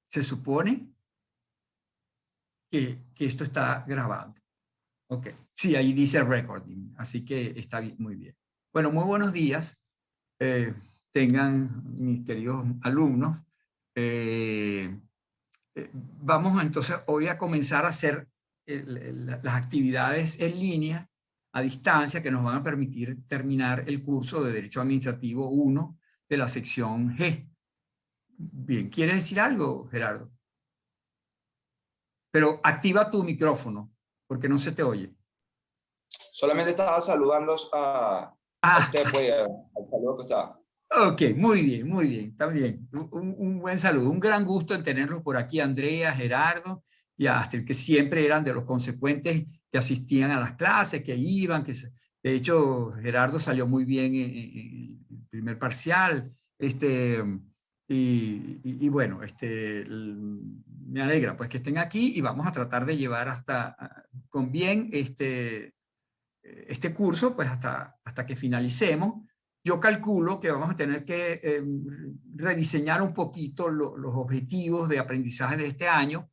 se supone que esto está grabando. Ok, sí, ahí dice recording, así que está bien, muy bien. Bueno, muy buenos días. Tengan mis queridos alumnos. Vamos entonces hoy a comenzar a hacer las actividades en línea, a distancia, que nos van a permitir terminar el curso de Derecho Administrativo 1 de la sección G. Bien, ¿quieres decir algo, Gerardo? Pero activa tu micrófono, porque no se te oye. Solamente estaba saludando a usted, pues, al saludo que estaba. Ok, muy bien, está bien. Un buen saludo, un gran gusto en tenerlos por aquí, Andrea, Gerardo y Astrid, que siempre eran de los consecuentes que asistían a las clases, que iban, de hecho, Gerardo salió muy bien en el primer parcial, y bueno, me alegra pues que estén aquí y vamos a tratar de llevar con bien este curso, pues hasta que finalicemos. Yo calculo que vamos a tener que rediseñar un poquito los objetivos de aprendizaje de este año,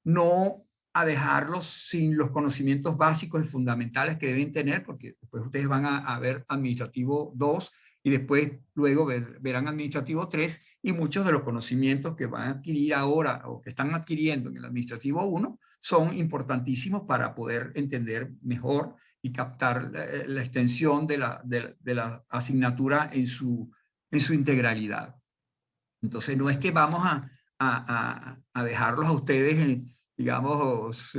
no a dejarlos sin los conocimientos básicos y fundamentales que deben tener, porque después ustedes van a ver Administrativo 2 y después luego verán Administrativo 3 y muchos de los conocimientos que van a adquirir ahora o que están adquiriendo en el Administrativo 1 son importantísimos para poder entender mejor y captar la extensión de la asignatura en su integralidad. Entonces no es que vamos a dejarlos a ustedes, digamos,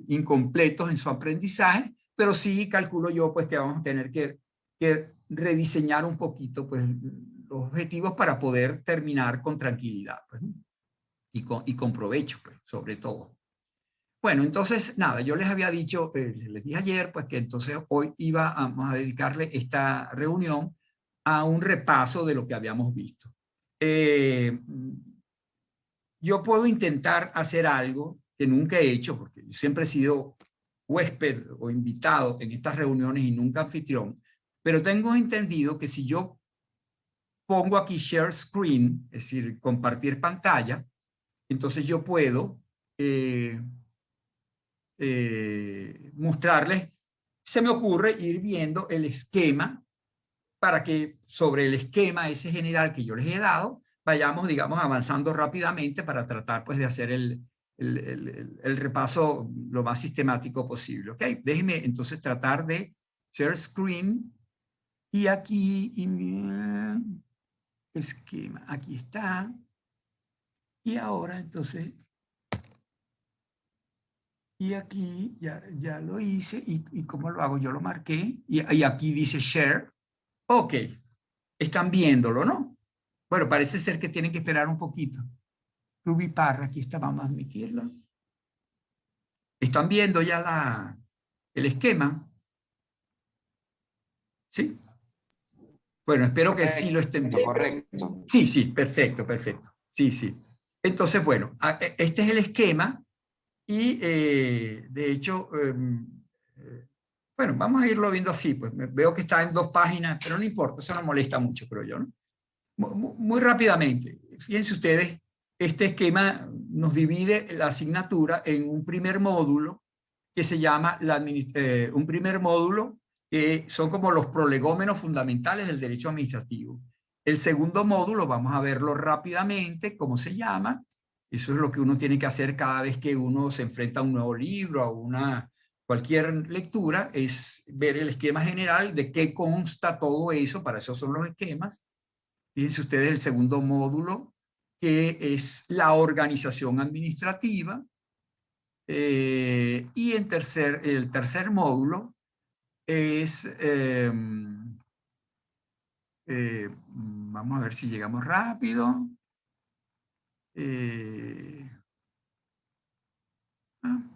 incompletos en su aprendizaje, pero sí calculo yo pues que vamos a tener que rediseñar un poquito pues los objetivos para poder terminar con tranquilidad pues, ¿no? y con provecho pues, sobre todo. Bueno, entonces, nada, yo les había dicho, les dije ayer, pues que entonces hoy vamos a dedicarle esta reunión a un repaso de lo que habíamos visto. Yo puedo intentar hacer algo que nunca he hecho, porque yo siempre he sido huésped o invitado en estas reuniones y nunca anfitrión, pero tengo entendido que si yo pongo aquí share screen, es decir, compartir pantalla, entonces yo puedo mostrarles, se me ocurre ir viendo el esquema para que sobre el esquema ese general que yo les he dado, vayamos, digamos, avanzando rápidamente para tratar pues de hacer el repaso lo más sistemático posible. ¿Ok? Déjenme entonces tratar de share screen y aquí esquema, aquí está. Y ahora entonces y aquí ya lo hice. ¿Y cómo lo hago? Yo lo marqué. Y aquí dice share. Ok. Están viéndolo, ¿no? Bueno, parece ser que tienen que esperar un poquito. Ruby Parra, aquí está, vamos a admitirlo. ¿Están viendo ya el esquema? ¿Sí? Bueno, espero que sí lo estén viendo. Correcto. Sí, perfecto. Sí. Entonces, bueno, este es el esquema. Y de hecho, bueno, vamos a irlo viendo así, pues veo que está en 2 páginas, pero no importa, eso no molesta mucho, creo yo, ¿no? Muy rápidamente, fíjense ustedes, este esquema nos divide la asignatura en un primer módulo que se llama un primer módulo que son como los prolegómenos fundamentales del derecho administrativo. El segundo módulo, vamos a verlo rápidamente, ¿cómo se llama? Eso es lo que uno tiene que hacer cada vez que uno se enfrenta a un nuevo libro, a cualquier lectura, es ver el esquema general de qué consta todo eso, para eso son los esquemas. Fíjense ustedes el segundo módulo, que es la organización administrativa. Y el tercer módulo es, vamos a ver si llegamos rápido.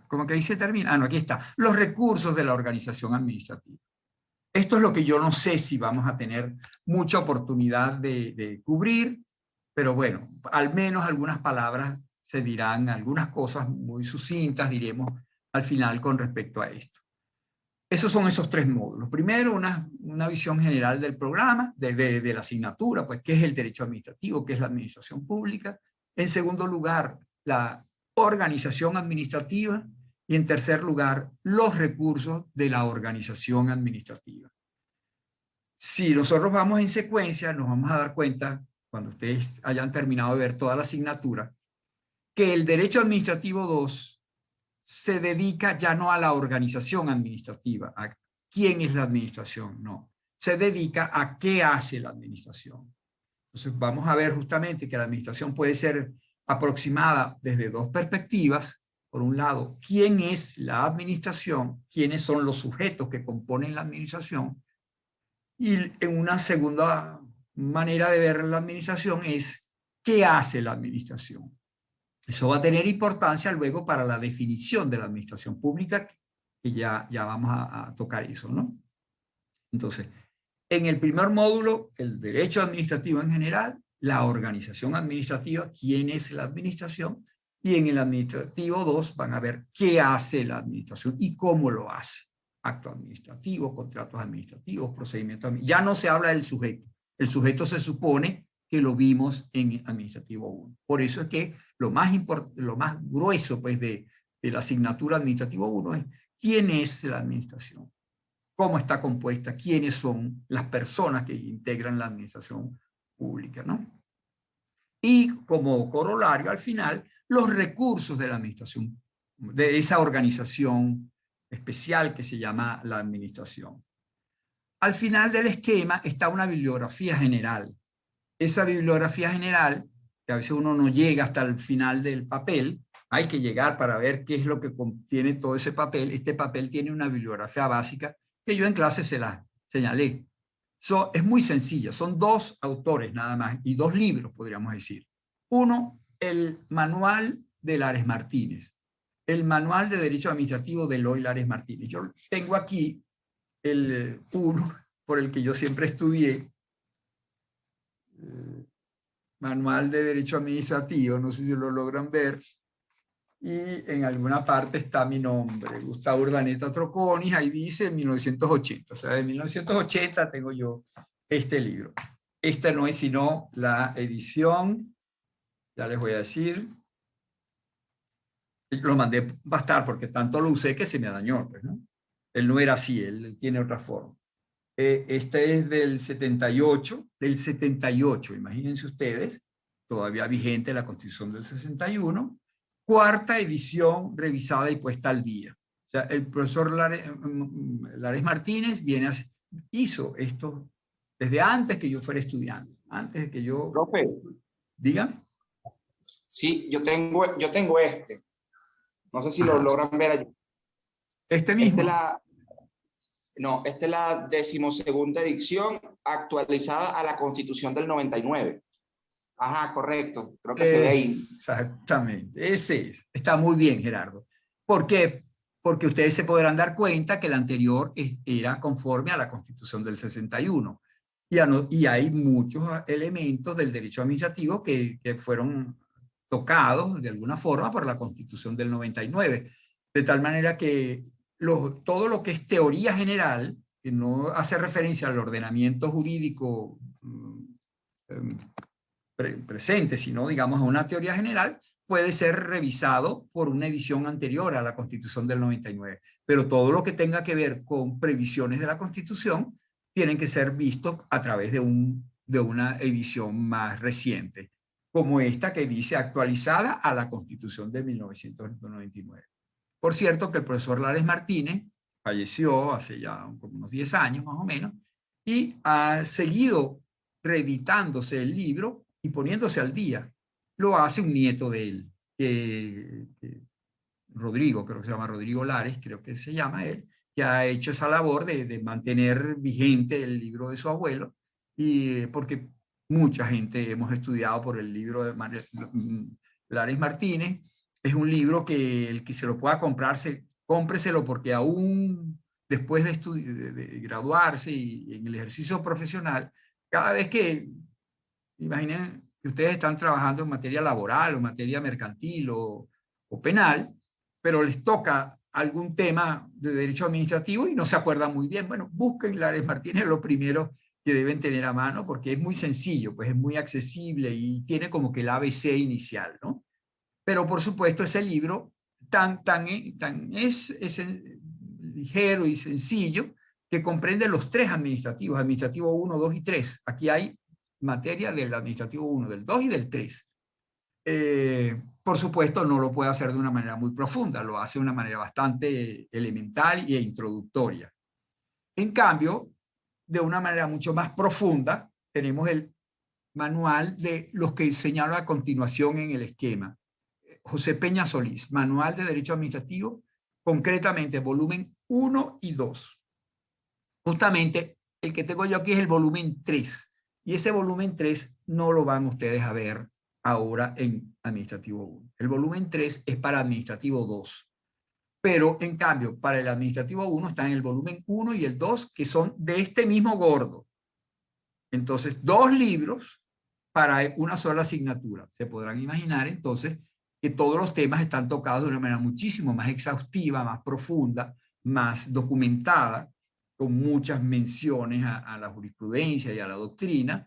Como que ahí se termina. No, aquí está. Los recursos de la organización administrativa. Esto es lo que yo no sé si vamos a tener mucha oportunidad de cubrir, pero bueno, al menos algunas palabras se dirán, algunas cosas muy sucintas diremos al final con respecto a esto. Esos son esos 3 módulos. Primero, una visión general del programa, de la asignatura, pues qué es el derecho administrativo, qué es la administración pública. En segundo lugar, la organización administrativa y en tercer lugar, los recursos de la organización administrativa. Si nosotros vamos en secuencia, nos vamos a dar cuenta, cuando ustedes hayan terminado de ver toda la asignatura, que el derecho administrativo 2 se dedica ya no a la organización administrativa, a quién es la administración, no. Se dedica a qué hace la administración. Entonces vamos a ver justamente que la administración puede ser aproximada desde dos perspectivas. Por un lado, ¿quién es la administración? ¿Quiénes son los sujetos que componen la administración? Y en una segunda manera de ver la administración es ¿qué hace la administración? Eso va a tener importancia luego para la definición de la administración pública, que ya vamos a tocar eso, ¿no? Entonces, en el primer módulo, el derecho administrativo en general, la organización administrativa, quién es la administración, y en el administrativo 2 van a ver qué hace la administración y cómo lo hace. Acto administrativo, contratos administrativos, procedimientos administrativos. Ya no se habla del sujeto. El sujeto se supone que lo vimos en administrativo 1. Por eso es que lo más grueso pues, de la asignatura administrativo 1 es quién es la administración, cómo está compuesta, quiénes son las personas que integran la administración pública, ¿no? Y como corolario al final, los recursos de la administración, de esa organización especial que se llama la administración. Al final del esquema está una bibliografía general. Esa bibliografía general, que a veces uno no llega hasta el final del papel, hay que llegar para ver qué es lo que contiene todo ese papel. Este papel tiene una bibliografía básica que yo en clase se la señalé. Es muy sencilla, son dos autores nada más y dos libros, podríamos decir. Uno, el manual de Lares Martínez, el manual de Derecho Administrativo de Eloy Lares Martínez. Yo tengo aquí el uno por el que yo siempre estudié, manual de Derecho Administrativo, no sé si lo logran ver, y en alguna parte está mi nombre, Gustavo Urdaneta Troconis, ahí dice 1980, o sea, de 1980 tengo yo este libro. Esta no es sino la edición, ya les voy a decir, lo mandé bastar porque tanto lo usé que se me dañó, pues, ¿no? Él no era así, él tiene otra forma. Este es del 78, imagínense ustedes, todavía vigente la Constitución del 61, cuarta edición revisada y puesta al día. O sea, el profesor Lares Martínez hizo esto desde antes que yo fuera estudiante, antes de que yo... Profe. Dígame. Sí, yo tengo este. No sé si lo logran ver allí. ¿Este mismo? Esta es la 12ª edición actualizada a la Constitución del 99. Ajá, correcto. Creo que se ve ahí. Exactamente, ese es. Está muy bien, Gerardo. ¿Por qué? Porque ustedes se podrán dar cuenta que el anterior era conforme a la Constitución del 61. Y hay muchos elementos del derecho administrativo que fueron tocados de alguna forma por la Constitución del 99. De tal manera que todo lo que es teoría general, que no hace referencia al ordenamiento jurídico presente, sino digamos a una teoría general, puede ser revisado por una edición anterior a la Constitución del 99. Pero todo lo que tenga que ver con previsiones de la Constitución tienen que ser vistos a través de una edición más reciente, como esta que dice actualizada a la Constitución de 1999. Por cierto que el profesor Lares Martínez falleció hace ya como unos 10 años más o menos y ha seguido reeditándose el libro y poniéndose al día. Lo hace un nieto de él, Rodrigo, creo que se llama Rodrigo Lares, creo que se llama él, que ha hecho esa labor de mantener vigente el libro de su abuelo, y porque mucha gente hemos estudiado por el libro de Lares Martínez. Es un libro que el que se lo pueda cómpreselo porque aún después de graduarse y en el ejercicio profesional, cada vez que, imaginen que ustedes están trabajando en materia laboral o materia mercantil o penal, pero les toca algún tema de derecho administrativo y no se acuerdan muy bien, bueno, busquen Lares Martínez, lo primero que deben tener a mano, porque es muy sencillo, pues es muy accesible y tiene como que el ABC inicial, ¿no? Pero por supuesto ese libro es ligero y sencillo, que comprende los tres administrativos, administrativo 1, 2 y 3. Aquí hay materia del administrativo 1, del 2 y del 3. Por supuesto, no lo puede hacer de una manera muy profunda, lo hace de una manera bastante elemental e introductoria. En cambio, de una manera mucho más profunda, tenemos el manual de los que señalo a continuación en el esquema. José Peña Solís, Manual de Derecho Administrativo, concretamente volumen 1 y 2. Justamente el que tengo yo aquí es el volumen 3, y ese volumen 3 no lo van ustedes a ver ahora en Administrativo 1. El volumen 3 es para Administrativo 2, pero en cambio para el Administrativo 1 están el volumen 1 y el 2, que son de este mismo gordo. Entonces, 2 libros para una sola asignatura. Se podrán imaginar entonces que todos los temas están tocados de una manera muchísimo más exhaustiva, más profunda, más documentada, con muchas menciones a la jurisprudencia y a la doctrina,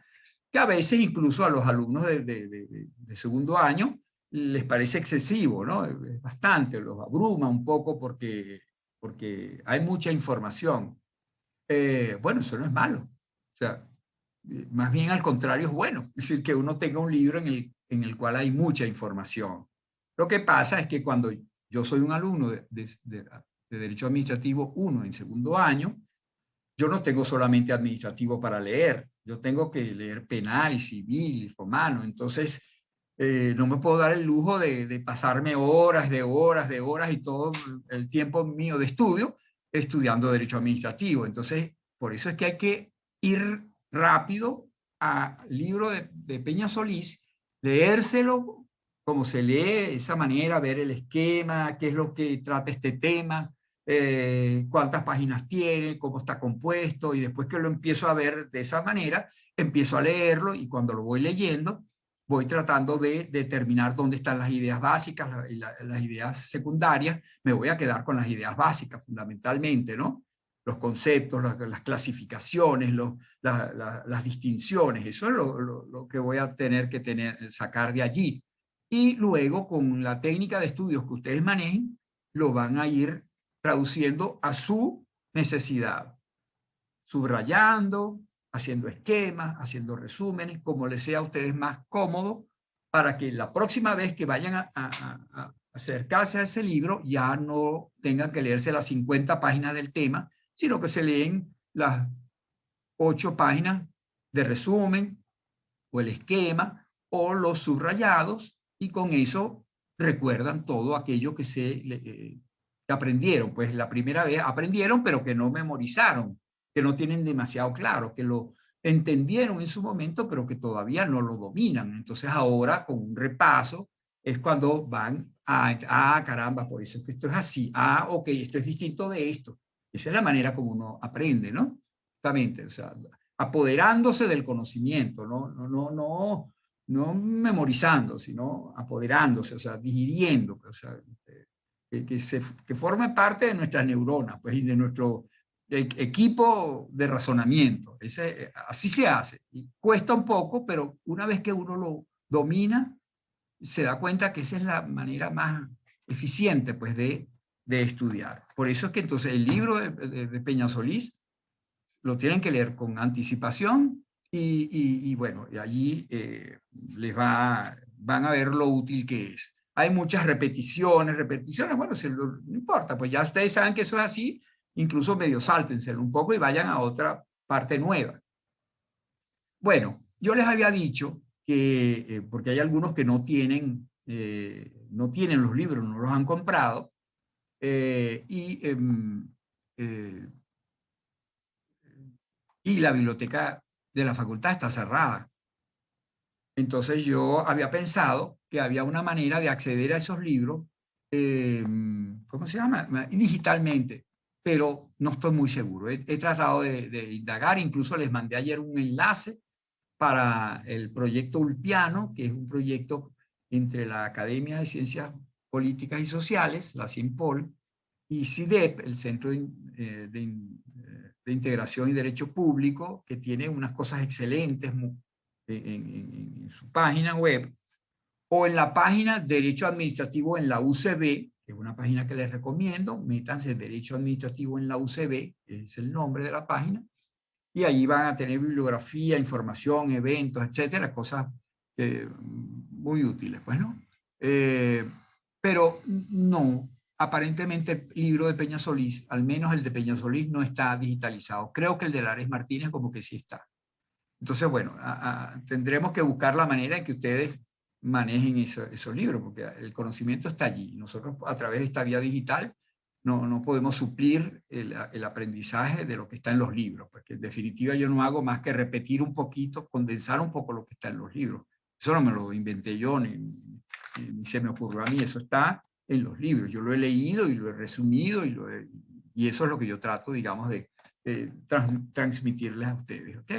que a veces incluso a los alumnos de segundo año les parece excesivo, ¿no? Es bastante, los abruma un poco porque hay mucha información. Bueno, eso no es malo. O sea, más bien al contrario es bueno. Es decir, que uno tenga un libro en el cual hay mucha información. Lo que pasa es que cuando yo soy un alumno de Derecho Administrativo 1 en segundo año, yo no tengo solamente administrativo para leer, yo tengo que leer penal y civil y romano. Entonces, no me puedo dar el lujo de pasarme horas y todo el tiempo mío de estudio estudiando derecho administrativo. Entonces, por eso es que hay que ir rápido al libro de Peña Solís, leérselo como se lee, de esa manera, ver el esquema, qué es lo que trata este tema, cuántas páginas tiene, cómo está compuesto, y después que lo empiezo a ver de esa manera, empiezo a leerlo, y cuando lo voy leyendo, voy tratando de determinar dónde están las ideas básicas, las ideas secundarias. Me voy a quedar con las ideas básicas fundamentalmente, ¿no? Los conceptos, las clasificaciones, las distinciones, eso es lo que voy a tener que sacar de allí. Y luego, con la técnica de estudios que ustedes manejen, lo van a ir traduciendo a su necesidad, subrayando, haciendo esquemas, haciendo resúmenes, como les sea a ustedes más cómodo, para que la próxima vez que vayan a acercarse a ese libro ya no tengan que leerse las 50 páginas del tema, sino que se leen las 8 páginas de resumen o el esquema o los subrayados, y con eso recuerdan todo aquello que aprendieron. Pues la primera vez aprendieron, pero que no memorizaron, que no tienen demasiado claro, que lo entendieron en su momento, pero que todavía no lo dominan. Entonces ahora, con un repaso, es cuando van caramba, por eso es que esto es así. Ok, esto es distinto de esto. Esa es la manera como uno aprende, ¿no? Justamente, o sea, apoderándose del conocimiento, no memorizando, sino apoderándose, o sea, dividiendo, o sea, que forme parte de nuestras neuronas, pues, y de nuestro equipo de razonamiento. Así se hace. Y cuesta un poco, pero una vez que uno lo domina, se da cuenta que esa es la manera más eficiente, pues, de estudiar. Por eso es que entonces el libro de Peña Solís lo tienen que leer con anticipación, y bueno, y allí van a ver lo útil que es. Hay muchas repeticiones, bueno, no importa, pues ya ustedes saben que eso es así, incluso medio sáltenselo un poco y vayan a otra parte nueva. Bueno, yo les había dicho que, porque hay algunos que no tienen los libros, no los han comprado, y la biblioteca de la facultad está cerrada. Entonces yo había pensado que había una manera de acceder a esos libros, ¿cómo se llama? Digitalmente, pero no estoy muy seguro. He tratado de indagar, incluso les mandé ayer un enlace para el proyecto Ulpiano, que es un proyecto entre la Academia de Ciencias Políticas y Sociales, la CIMPOL, y CIDEP, el Centro de Integración y Derecho Público, que tiene unas cosas excelentes en su página web. o en la página Derecho Administrativo en la UCB, que es una página que les recomiendo. Métanse Derecho Administrativo en la UCB, que es el nombre de la página, y allí van a tener bibliografía, información, eventos, etcétera, cosas muy útiles, pues, ¿no? Pero no, aparentemente el libro de Peñasolís, al menos el de Peñasolís, no está digitalizado. Creo que el de Lares Martínez como que sí está. Entonces, bueno, tendremos que buscar la manera en que ustedes manejen esos libros, porque el conocimiento está allí. Nosotros, a través de esta vía digital, no podemos suplir el aprendizaje de lo que está en los libros, porque en definitiva yo no hago más que repetir un poquito, condensar un poco lo que está en los libros. Eso no me lo inventé yo, ni se me ocurrió a mí, eso está en los libros. Yo lo he leído y lo he resumido y eso es lo que yo trato, digamos, de transmitirles a ustedes, ¿ok?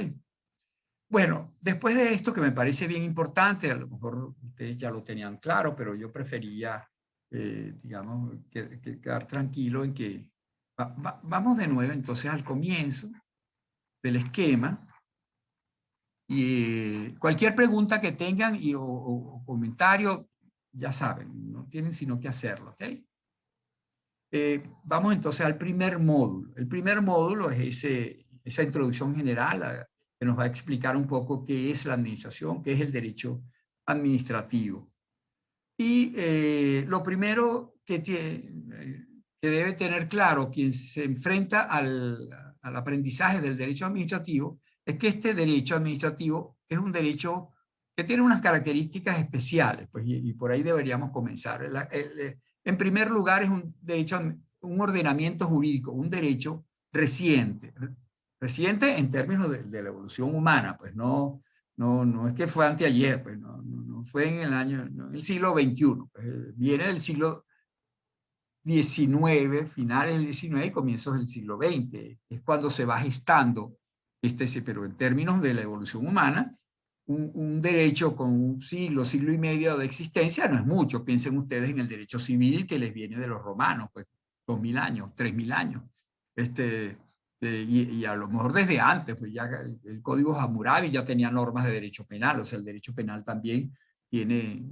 Bueno, después de esto que me parece bien importante, a lo mejor ustedes ya lo tenían claro, pero yo prefería, digamos, quedar tranquilo en que vamos de nuevo entonces al comienzo del esquema y cualquier pregunta que tengan o comentario, ya saben, no tienen sino que hacerlo, ¿ok? Vamos entonces al primer módulo. El primer módulo es esa introducción general que nos va a explicar un poco qué es la administración, qué es el derecho administrativo. Y lo primero que debe tener claro quien se enfrenta al aprendizaje del derecho administrativo es que este derecho administrativo es un derecho que tiene unas características especiales, pues, y por ahí deberíamos comenzar. En primer lugar, es un derecho, un ordenamiento jurídico, un derecho reciente. Reciente en términos de la evolución humana, pues no es que fue anteayer, pues no fue en el año, no, en el siglo XXI, pues, viene del siglo XIX, finales del XIX y comienzos del siglo XX. Es cuando se va gestando pero en términos de la evolución humana, un derecho con un siglo y medio de existencia no es mucho. Piensen ustedes en el derecho civil que les viene de los romanos, pues 2000 años, 3000 años. Y a lo mejor desde antes, pues ya el Código Hammurabi ya tenía normas de derecho penal, o sea, el derecho penal también tiene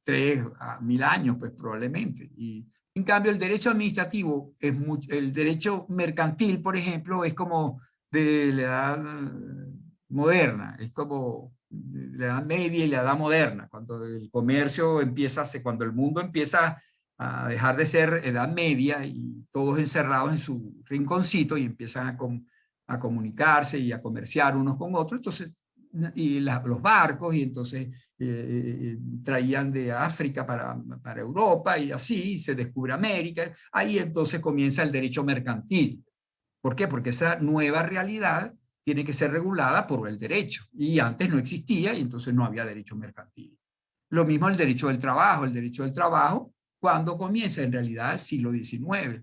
3000 años, pues probablemente. Y en cambio el derecho administrativo, el derecho mercantil, por ejemplo, es como de la edad moderna, es como la edad media y la edad moderna, cuando el comercio empieza, cuando el mundo empieza a dejar de ser edad media y todos encerrados en su rinconcito y empiezan a comunicarse y a comerciar unos con otros, entonces, y los barcos, y entonces traían de África para Europa y así, y se descubre América, ahí entonces comienza el derecho mercantil. ¿Por qué? Porque esa nueva realidad tiene que ser regulada por el derecho, y antes no existía y entonces no había derecho mercantil. Lo mismo el derecho del trabajo, cuando comienza en realidad el siglo XIX,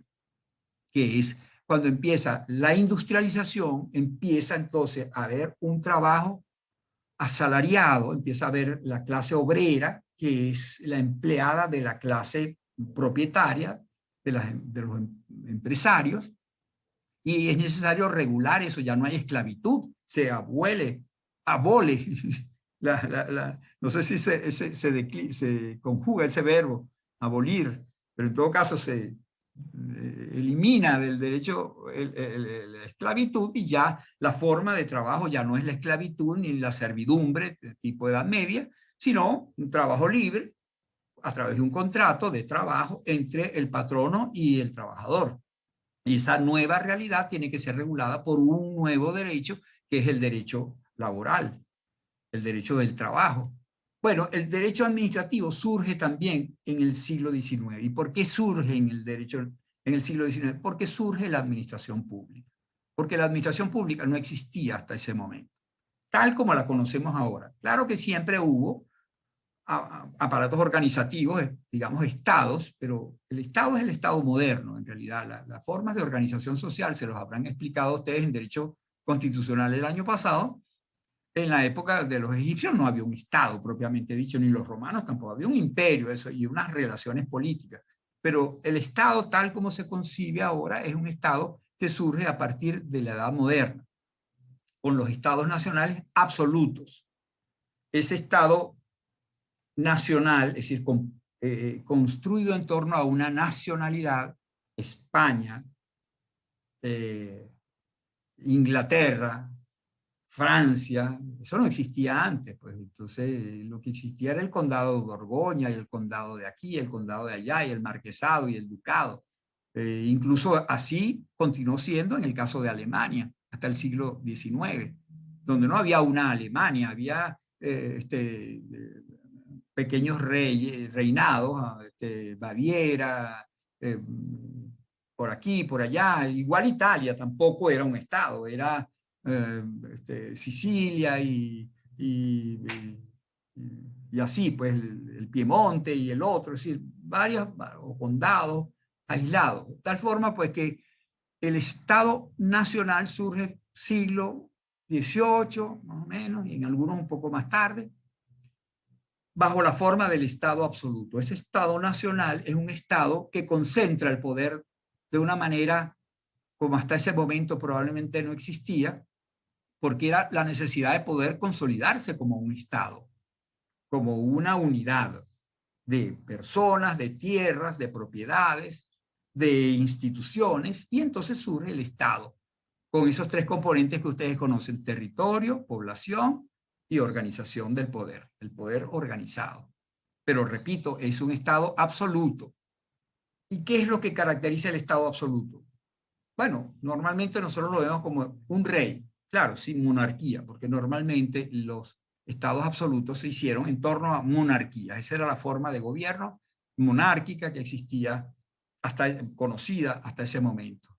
que es cuando empieza la industrialización, empieza entonces a haber un trabajo asalariado, empieza a haber la clase obrera, que es la empleada de la clase propietaria, de los empresarios, y es necesario regular eso, ya no hay esclavitud, se abole no sé si se conjuga ese verbo, abolir, pero en todo caso se elimina del derecho la esclavitud y ya la forma de trabajo ya no es la esclavitud ni la servidumbre de tipo Edad Media, sino un trabajo libre a través de un contrato de trabajo entre el patrono y el trabajador. Y esa nueva realidad tiene que ser regulada por un nuevo derecho, que es el derecho laboral, el derecho del trabajo. Bueno, el derecho administrativo surge también en el siglo XIX. ¿Y por qué surge en el derecho en el siglo XIX? Porque surge la administración pública. Porque la administración pública no existía hasta ese momento, tal como la conocemos ahora. Claro que siempre hubo aparatos organizativos, digamos estados, pero el estado es el estado moderno, en realidad. Las formas de organización social se los habrán explicado ustedes en derecho constitucional el año pasado. En la época de los egipcios no había un estado propiamente dicho, ni los romanos tampoco, había un imperio eso, y unas relaciones políticas. Pero el estado tal como se concibe ahora es un estado que surge a partir de la edad moderna, con los estados nacionales absolutos. Ese estado nacional, es decir, construido en torno a una nacionalidad, España, Inglaterra, Francia, eso no existía antes, pues entonces lo que existía era el condado de Borgoña y el condado de aquí, el condado de allá y el marquesado y el ducado. Incluso así continuó siendo en el caso de Alemania hasta el siglo XIX, donde no había una Alemania, había pequeños reinados, Baviera, por aquí, por allá. Igual Italia tampoco era un estado, era Sicilia y así, pues el Piemonte y el otro, es decir, varios condados aislados. De tal forma, pues, que el Estado Nacional surge siglo XVIII, más o menos, y en algunos un poco más tarde, bajo la forma del Estado absoluto. Ese Estado Nacional es un Estado que concentra el poder de una manera como hasta ese momento probablemente no existía, porque era la necesidad de poder consolidarse como un Estado, como una unidad de personas, de tierras, de propiedades, de instituciones, y entonces surge el Estado, con esos tres componentes que ustedes conocen: territorio, población y organización del poder, el poder organizado. Pero repito, es un Estado absoluto. ¿Y qué es lo que caracteriza el Estado absoluto? Bueno, normalmente nosotros lo vemos como un rey, claro, sin monarquía, porque normalmente los estados absolutos se hicieron en torno a monarquía. Esa era la forma de gobierno monárquica que existía, conocida hasta ese momento.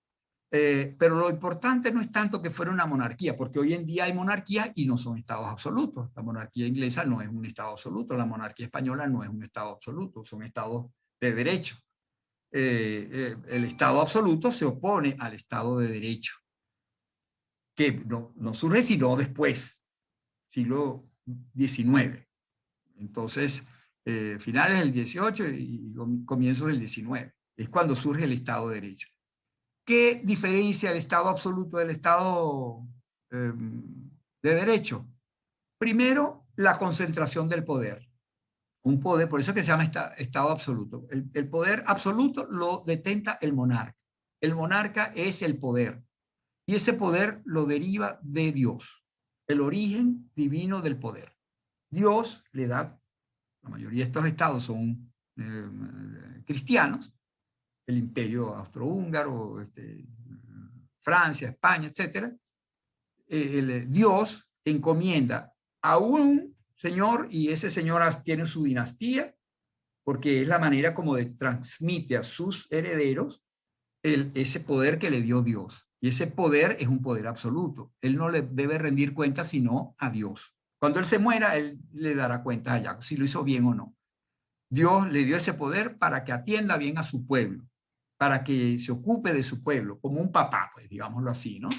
Pero lo importante no es tanto que fuera una monarquía, porque hoy en día hay monarquías y no son estados absolutos. La monarquía inglesa no es un estado absoluto, la monarquía española no es un estado absoluto, son estados de derecho. El Estado absoluto se opone al Estado de Derecho, que no surge sino después, siglo XIX. Entonces, finales del XVIII y comienzos del XIX, es cuando surge el Estado de Derecho. ¿Qué diferencia el Estado absoluto del Estado de Derecho? Primero, la concentración del poder. Un poder, por eso que se llama Estado absoluto. El poder absoluto lo detenta el monarca. El monarca es el poder. Y ese poder lo deriva de Dios, el origen divino del poder. Dios le da, la mayoría de estos estados son cristianos, el imperio austrohúngaro, Francia, España, etc. Dios encomienda a un señor, y ese señor tiene su dinastía, porque es la manera como transmite a sus herederos ese poder que le dio Dios. Y ese poder es un poder absoluto. Él no le debe rendir cuentas sino a Dios. Cuando él se muera, él le dará cuentas allá, si lo hizo bien o no. Dios le dio ese poder para que atienda bien a su pueblo, para que se ocupe de su pueblo, como un papá, pues digámoslo así, ¿no?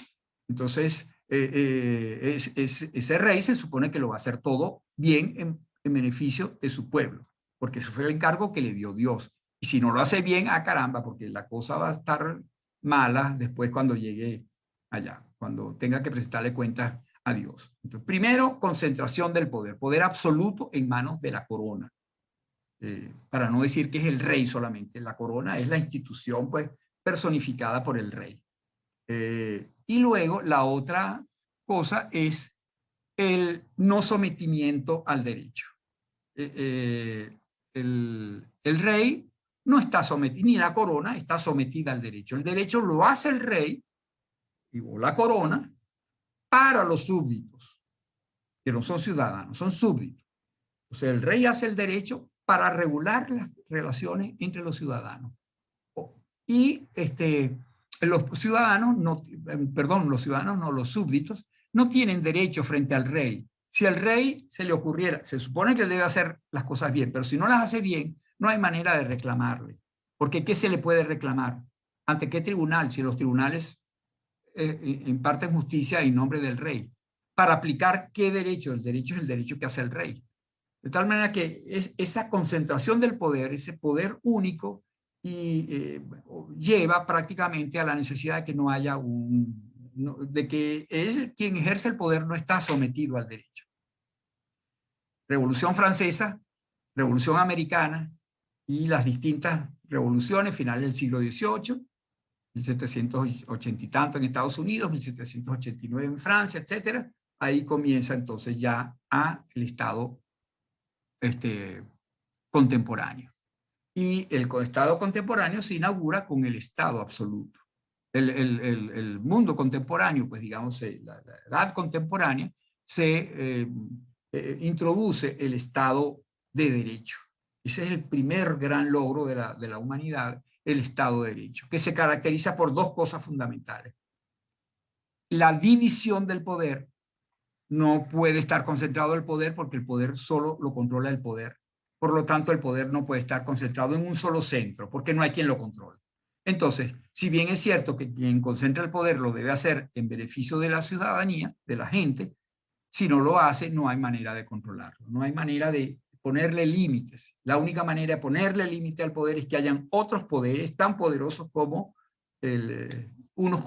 Entonces, ese rey se supone que lo va a hacer todo bien en beneficio de su pueblo, porque ese fue el encargo que le dio Dios. Y si no lo hace bien, caramba, porque la cosa va a estar mala después cuando llegue allá, cuando tenga que presentarle cuentas a Dios. Entonces, primero, concentración del poder, poder absoluto en manos de la corona. Para no decir que es el rey solamente, la corona es la institución pues personificada por el rey. Y luego la otra cosa es el no sometimiento al derecho. El rey no está sometido, ni la corona está sometida al derecho. El derecho lo hace el rey o la corona para los súbditos, que no son ciudadanos, son súbditos. O sea, el rey hace el derecho para regular las relaciones entre los ciudadanos. Y los ciudadanos, los súbditos, no tienen derecho frente al rey. Si al rey se le ocurriera, se supone que él debe hacer las cosas bien, pero si no las hace bien, no hay manera de reclamarle. Porque ¿qué se le puede reclamar? ¿Ante qué tribunal? Si los tribunales imparten justicia en nombre del rey. Para aplicar ¿qué derecho? El derecho es el derecho que hace el rey. De tal manera que esa concentración del poder, ese poder único, lleva prácticamente a la necesidad de que no haya de que quien ejerce el poder no está sometido al derecho. Revolución Francesa, Revolución Americana y las distintas revoluciones, finales del siglo XVIII, 1780 y tanto en Estados Unidos, 1789 en Francia, etcétera. Ahí comienza entonces ya el Estado contemporáneo. Y el Estado contemporáneo se inaugura con el Estado absoluto. El mundo contemporáneo, pues digamos, la edad contemporánea, se introduce el Estado de Derecho. Ese es el primer gran logro de la humanidad, el Estado de Derecho, que se caracteriza por dos cosas fundamentales. La división del poder. No puede estar concentrado el poder porque el poder solo lo controla el poder. Por lo tanto, el poder no puede estar concentrado en un solo centro porque no hay quien lo controle. Entonces, si bien es cierto que quien concentra el poder lo debe hacer en beneficio de la ciudadanía, de la gente, si no lo hace, no hay manera de controlarlo. No hay manera de ponerle límites. La única manera de ponerle límite al poder es que hayan otros poderes tan poderosos como unos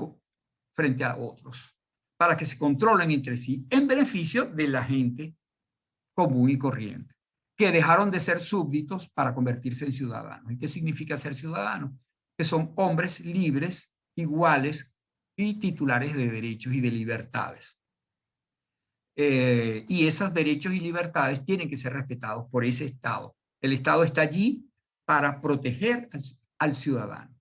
frente a otros, para que se controlen entre sí en beneficio de la gente común y corriente, que dejaron de ser súbditos para convertirse en ciudadanos. ¿Y qué significa ser ciudadanos? Que son hombres libres, iguales y titulares de derechos y de libertades. Y esos derechos y libertades tienen que ser respetados por ese Estado. El Estado está allí para proteger al ciudadano.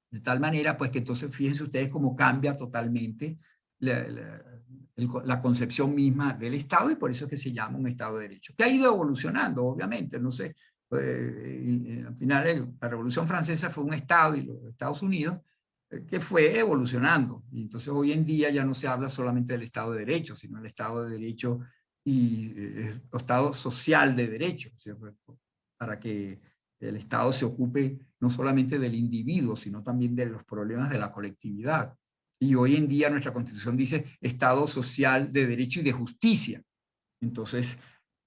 De tal manera, pues que entonces fíjense ustedes cómo cambia totalmente la concepción misma del Estado, y por eso es que se llama un Estado de Derecho, que ha ido evolucionando, obviamente. No sé, al final la Revolución Francesa fue un Estado, y los Estados Unidos, que fue evolucionando. Y entonces hoy en día ya no se habla solamente del Estado de Derecho, sino del Estado de Derecho y Estado social de derecho, ¿cierto? Para que el Estado se ocupe no solamente del individuo, sino también de los problemas de la colectividad. Y hoy en día nuestra Constitución dice Estado social de derecho y de justicia. Entonces,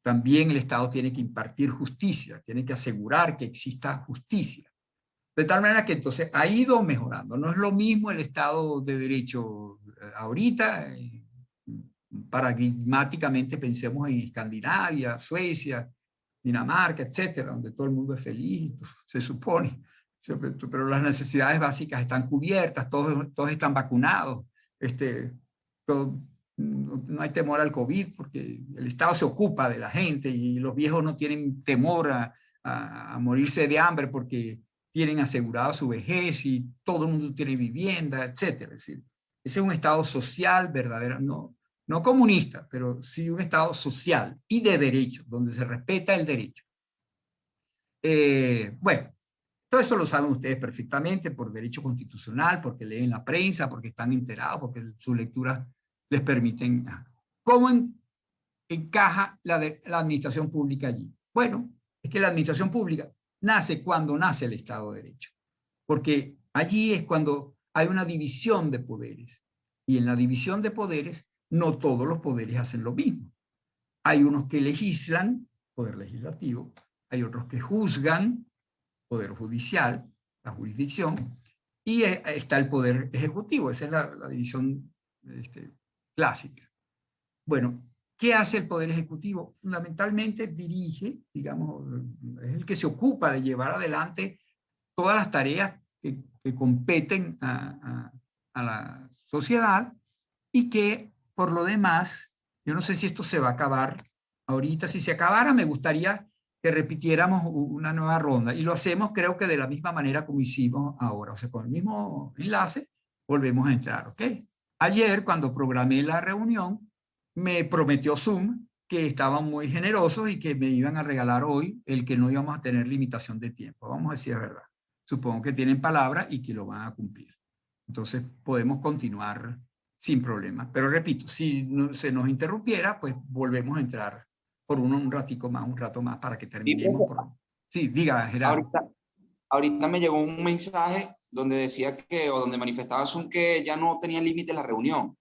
también el Estado tiene que impartir justicia, tiene que asegurar que exista justicia. De tal manera que entonces ha ido mejorando. No es lo mismo el Estado de Derecho ahorita, paradigmáticamente pensemos en Escandinavia, Suecia, Dinamarca, etcétera, donde todo el mundo es feliz, se supone, pero las necesidades básicas están cubiertas, todos están vacunados, no hay temor al COVID porque el Estado se ocupa de la gente y los viejos no tienen temor a morirse de hambre porque tienen asegurado su vejez y todo el mundo tiene vivienda, etcétera. Es decir, ese es un Estado social verdadero, no comunista, pero sí un Estado social y de derecho, donde se respeta el derecho. Bueno, todo eso lo saben ustedes perfectamente por derecho constitucional, porque leen la prensa, porque están enterados, porque sus lecturas les permiten. ¿Cómo encaja la administración pública allí? Bueno, es que la administración pública nace cuando nace el Estado de Derecho, porque allí es cuando hay una división de poderes, y en la división de poderes no todos los poderes hacen lo mismo. Hay unos que legislan, poder legislativo, hay otros que juzgan, poder judicial, la jurisdicción, y está el poder ejecutivo. Esa es la división clásica. Bueno, ¿qué hace el poder ejecutivo? Fundamentalmente dirige, digamos, es el que se ocupa de llevar adelante todas las tareas que competen a la sociedad, y que por lo demás, yo no sé si esto se va a acabar ahorita. Si se acabara, me gustaría que repitiéramos una nueva ronda, y lo hacemos creo que de la misma manera como hicimos ahora, o sea, con el mismo enlace volvemos a entrar, ¿ok? Ayer, cuando programé la reunión, me prometió Zoom que estaban muy generosos y que me iban a regalar hoy el que no íbamos a tener limitación de tiempo. Vamos a decir la verdad. Supongo que tienen palabra y que lo van a cumplir. Entonces podemos continuar sin problema. Pero repito, si no, se nos interrumpiera, pues volvemos a entrar por un ratico más, un rato más, para que terminemos. Sí, diga, Gerardo. Ahorita me llegó un mensaje donde decía que, o donde manifestaba Zoom, que ya no tenía límite la reunión.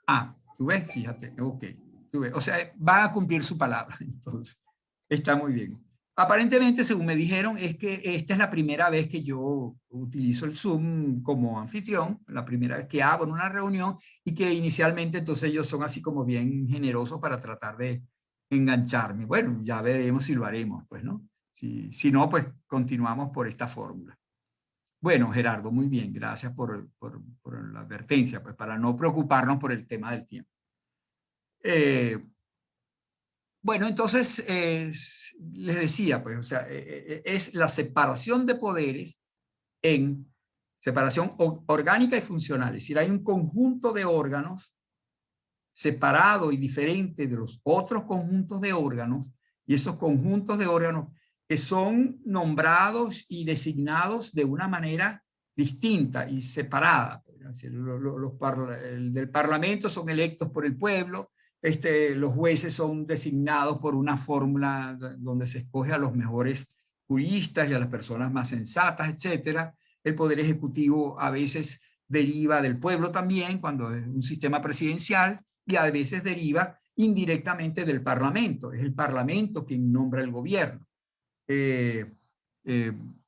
Ah, tú ves, fíjate, ok. Tú ves. O sea, va a cumplir su palabra, entonces. Está muy bien. Aparentemente, según me dijeron, es que esta es la primera vez que yo utilizo el Zoom como anfitrión, la primera vez que hago en una reunión, y que inicialmente entonces ellos son así como bien generosos para tratar de engancharme. Bueno, ya veremos si lo haremos, pues, ¿no? Si no, pues continuamos por esta fórmula. Bueno, Gerardo, muy bien, gracias por la advertencia, pues para no preocuparnos por el tema del tiempo. Bueno, entonces, les decía, pues, o sea, es la separación de poderes en separación orgánica y funcional. Es decir, hay un conjunto de órganos separado y diferente de los otros conjuntos de órganos, y esos conjuntos de órganos que son nombrados y designados de una manera distinta y separada. Del Parlamento son electos por el pueblo, los jueces son designados por una fórmula donde se escoge a los mejores juristas y a las personas más sensatas, etcétera. El Poder Ejecutivo a veces deriva del pueblo también, cuando es un sistema presidencial, y a veces deriva indirectamente del Parlamento. Es el Parlamento quien nombra el gobierno.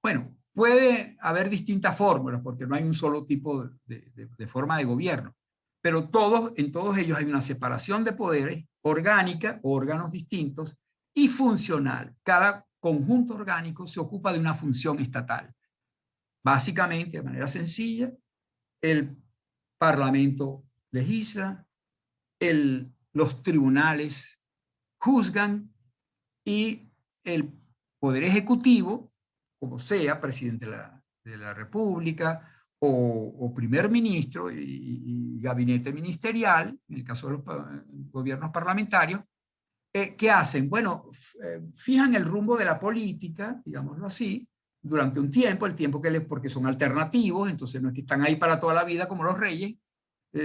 Bueno, puede haber distintas fórmulas, porque no hay un solo tipo de forma de gobierno, pero en todos ellos hay una separación de poderes orgánica, órganos distintos, y funcional. Cada conjunto orgánico se ocupa de una función estatal. Básicamente, de manera sencilla, el Parlamento legisla, los tribunales juzgan y el Poder Ejecutivo, como sea, presidente de la República o primer ministro y gabinete ministerial, en el caso de los gobiernos parlamentarios, ¿qué hacen? Bueno, fijan el rumbo de la política, digámoslo así, durante un tiempo, el tiempo porque son alternativos, entonces no es que están ahí para toda la vida como los reyes,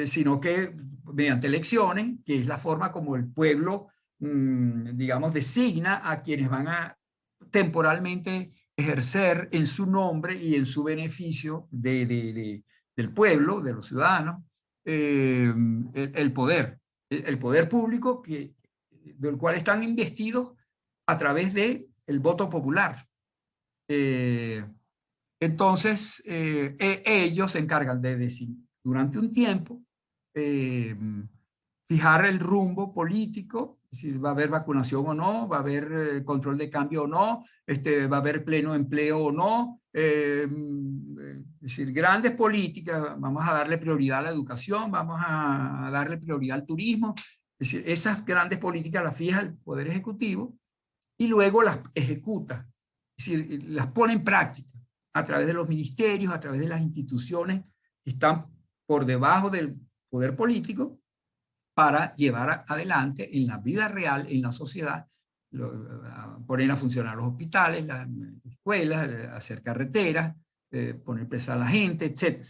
sino que mediante elecciones, que es la forma como el pueblo, digamos, designa a quienes van a temporalmente ejercer en su nombre y en su beneficio del pueblo, de los ciudadanos, el poder público del cual están investidos a través del voto popular. Entonces, ellos se encargan de decir, durante un tiempo, fijar el rumbo político, es decir, va a haber vacunación o no, va a haber control de cambio o no, va a haber pleno empleo o no, es decir, grandes políticas, vamos a darle prioridad a la educación, vamos a darle prioridad al turismo, es decir, esas grandes políticas las fija el Poder Ejecutivo y luego las ejecuta, es decir, las pone en práctica a través de los ministerios, a través de las instituciones que están por debajo del poder político para llevar adelante en la vida real, en la sociedad, poner a funcionar los hospitales, las escuelas, hacer carreteras, poner presa a la gente, etc.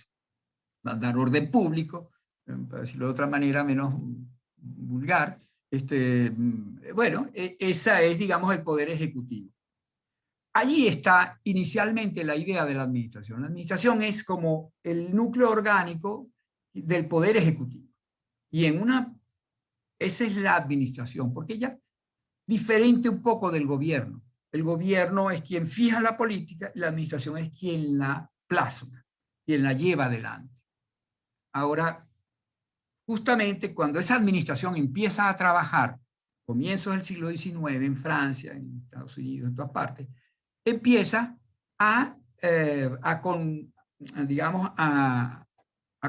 Dar orden público, para decirlo de otra manera menos vulgar. Bueno, esa es, digamos, el Poder Ejecutivo. Allí está inicialmente la idea de la administración. La administración es como el núcleo orgánico del Poder Ejecutivo. Y esa es la administración, porque ella diferente un poco del gobierno. El gobierno es quien fija la política y la administración es quien la plasma, quien la lleva adelante. Ahora, justamente cuando esa administración empieza a trabajar, comienzos del siglo XIX en Francia, en Estados Unidos, en todas partes, empieza digamos, a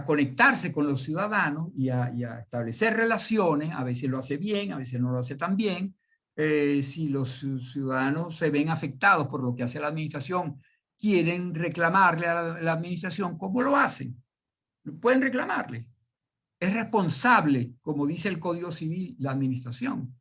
conectarse con los ciudadanos y a establecer relaciones, a veces lo hace bien, a veces no lo hace tan bien. Si los ciudadanos se ven afectados por lo que hace la administración, quieren reclamarle a la administración, ¿cómo lo hacen? Pueden reclamarle. Es responsable, como dice el Código Civil, la administración,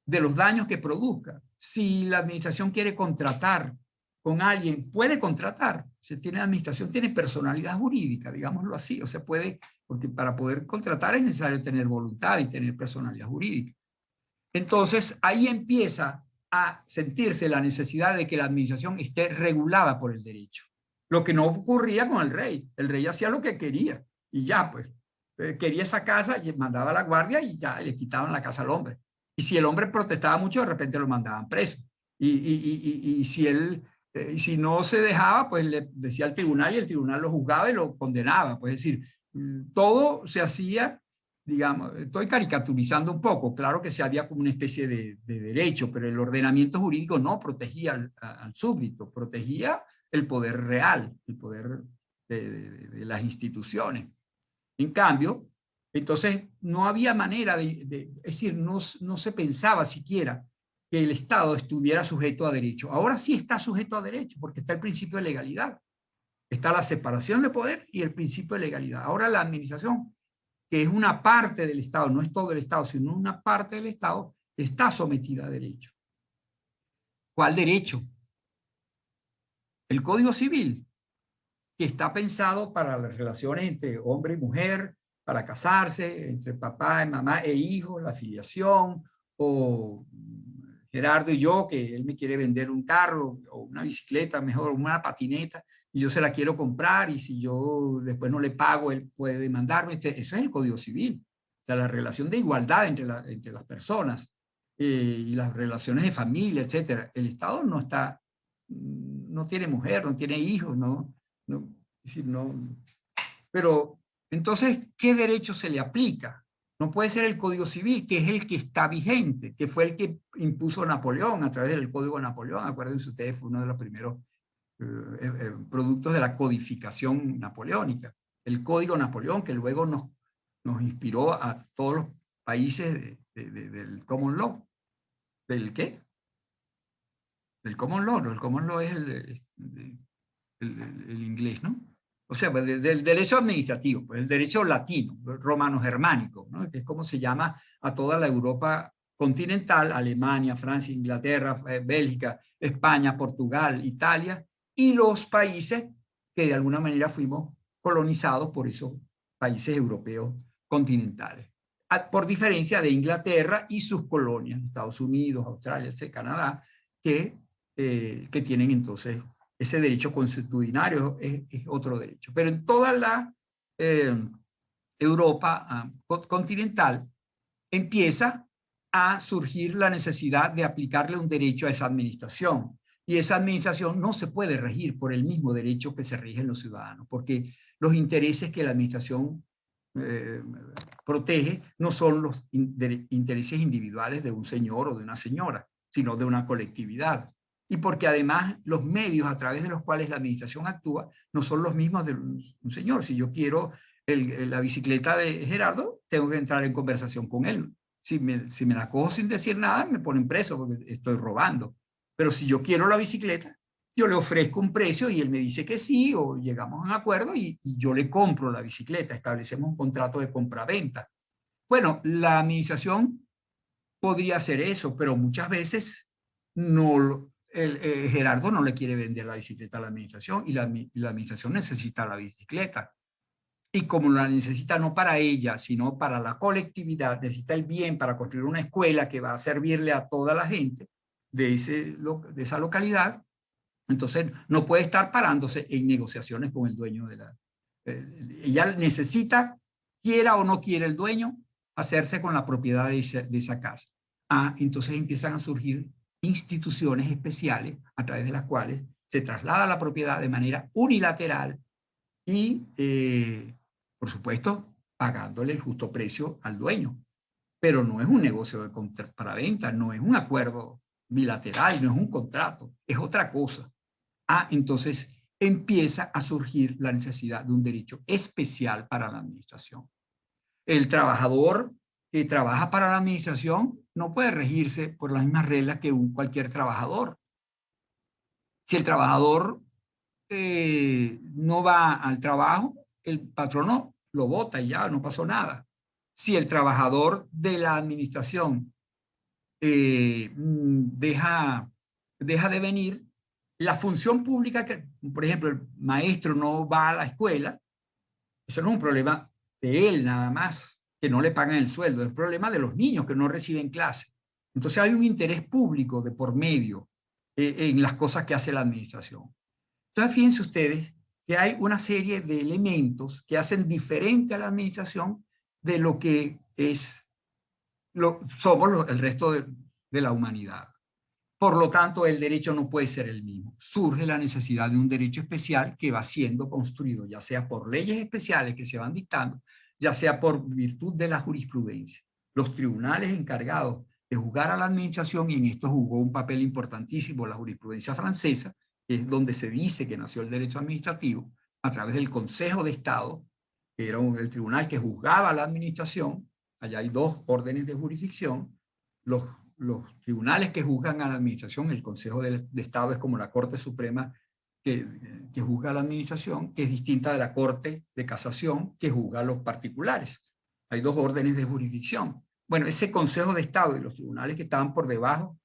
de los daños que produzca. Si la administración quiere contratar con alguien, puede contratar. La administración tiene personalidad jurídica, digámoslo así. O sea, porque para poder contratar es necesario tener voluntad y tener personalidad jurídica. Entonces, ahí empieza a sentirse la necesidad de que la administración esté regulada por el derecho. Lo que no ocurría con el rey. El rey hacía lo que quería y ya, pues. Quería esa casa y mandaba a la guardia y ya le quitaban la casa al hombre. Y si el hombre protestaba mucho, de repente lo mandaban preso. Y si no se dejaba, pues le decía al tribunal y el tribunal lo juzgaba y lo condenaba. Pues es decir, todo se hacía digamos, estoy caricaturizando un poco, claro que se había como una especie de derecho, pero el ordenamiento jurídico no protegía al súbdito, protegía el poder real, el poder de las instituciones. En cambio, entonces no había manera es decir, no se pensaba siquiera que el Estado estuviera sujeto a derecho. Ahora sí está sujeto a derecho, porque está el principio de legalidad. Está la separación de poder y el principio de legalidad. Ahora la administración, que es una parte del Estado, no es todo el Estado, sino una parte del Estado, está sometida a derecho. ¿Cuál derecho? El Código Civil, que está pensado para las relaciones entre hombre y mujer, para casarse, entre papá y mamá e hijos, la filiación, o Gerardo y yo, que él me quiere vender un carro o una bicicleta, mejor una patineta, y yo se la quiero comprar, y si yo después no le pago, él puede demandarme. Eso es el Código Civil. O sea, la relación de igualdad entre las personas y las relaciones de familia, etcétera. El Estado no está, no tiene mujer, no tiene hijos, no, es decir, no. Pero entonces, ¿qué derecho se le aplica? No puede ser el Código Civil, que es el que está vigente, que fue el que impuso Napoleón a través del Código de Napoleón. Acuérdense ustedes, fue uno de los primeros productos de la codificación napoleónica. El Código Napoleón, que luego nos inspiró a todos los países del Common Law. ¿Del qué? Del Common Law. No, el Common Law es el inglés, ¿no? O sea, del derecho administrativo, pues el derecho latino, romano-germánico, ¿no? Que es como se llama a toda la Europa continental, Alemania, Francia, Inglaterra, Bélgica, España, Portugal, Italia, y los países que de alguna manera fuimos colonizados por esos países europeos continentales. Por diferencia de Inglaterra y sus colonias, Estados Unidos, Australia, Canadá, que tienen entonces ese derecho consuetudinario, es otro derecho. Pero en toda la Europa continental empieza a surgir la necesidad de aplicarle un derecho a esa administración. Y esa administración no se puede regir por el mismo derecho que se rigen los ciudadanos, porque los intereses que la administración protege no son los intereses individuales de un señor o de una señora, sino de una colectividad. Y porque además los medios a través de los cuales la administración actúa no son los mismos de un señor. Si yo quiero la bicicleta de Gerardo, tengo que entrar en conversación con él. Si me la cojo sin decir nada, me ponen preso porque estoy robando. Pero si yo quiero la bicicleta, yo le ofrezco un precio y él me dice que sí, o llegamos a un acuerdo y yo le compro la bicicleta, establecemos un contrato de compra-venta. Bueno, la administración podría hacer eso, pero muchas veces no, Gerardo no le quiere vender la bicicleta a la administración y la administración necesita la bicicleta. Y como la necesita no para ella, sino para la colectividad, necesita el bien para construir una escuela que va a servirle a toda la gente de esa localidad, entonces no puede estar parándose en negociaciones con el dueño de la... ella necesita, quiera o no quiera el dueño, hacerse con la propiedad de esa casa. Entonces empiezan a surgir instituciones especiales a través de las cuales se traslada la propiedad de manera unilateral y, por supuesto, pagándole el justo precio al dueño. Pero no es un negocio de compraventa, no es un acuerdo bilateral, no es un contrato, es otra cosa. Entonces empieza a surgir la necesidad de un derecho especial para la administración. El trabajador que trabaja para la administración no puede regirse por las mismas reglas que cualquier trabajador. Si el trabajador no va al trabajo, el patrono lo bota y ya no pasó nada. Si el trabajador de la administración deja de venir, la función pública, que, por ejemplo, el maestro no va a la escuela, eso no es un problema de él nada más, que no le pagan el sueldo, es un problema de los niños que no reciben clase. Entonces hay un interés público de por medio en las cosas que hace la administración. Entonces fíjense ustedes que hay una serie de elementos que hacen diferente a la administración de lo que somos el resto de la humanidad. Por lo tanto, el derecho no puede ser el mismo. Surge la necesidad de un derecho especial que va siendo construido, ya sea por leyes especiales que se van dictando, ya sea por virtud de la jurisprudencia. Los tribunales encargados de juzgar a la administración, y en esto jugó un papel importantísimo la jurisprudencia francesa, que es donde se dice que nació el derecho administrativo, a través del Consejo de Estado, que era el tribunal que juzgaba a la administración. Allá hay dos órdenes de jurisdicción. Los tribunales que juzgan a la administración, el Consejo de Estado es como la Corte Suprema que juzga a la administración, que es distinta de la Corte de Casación que juzga a los particulares. Hay dos órdenes de jurisdicción. Bueno, ese Consejo de Estado y los tribunales que estaban por debajo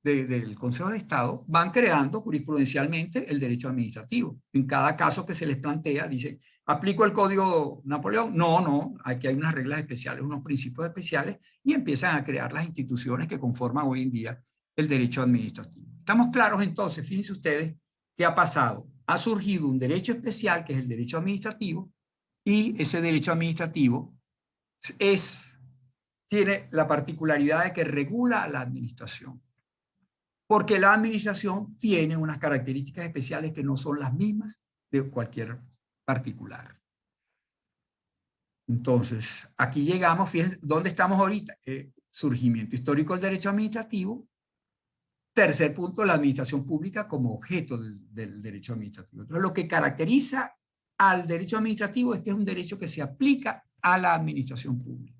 del Consejo de Estado van creando jurisprudencialmente el derecho administrativo. En cada caso que se les plantea, dice, ¿aplico el Código Napoleón? No, no, aquí hay unas reglas especiales, unos principios especiales, y empiezan a crear las instituciones que conforman hoy en día el derecho administrativo. ¿Estamos claros entonces? Fíjense ustedes qué ha pasado. Ha surgido un derecho especial, que es el derecho administrativo, y ese derecho administrativo tiene la particularidad de que regula a la administración, porque la administración tiene unas características especiales que no son las mismas de cualquier particular. Entonces, aquí llegamos, fíjense, ¿dónde estamos ahorita? Surgimiento histórico del derecho administrativo. Tercer punto, la administración pública como objeto del derecho administrativo. Entonces, lo que caracteriza al derecho administrativo es que es un derecho que se aplica a la administración pública.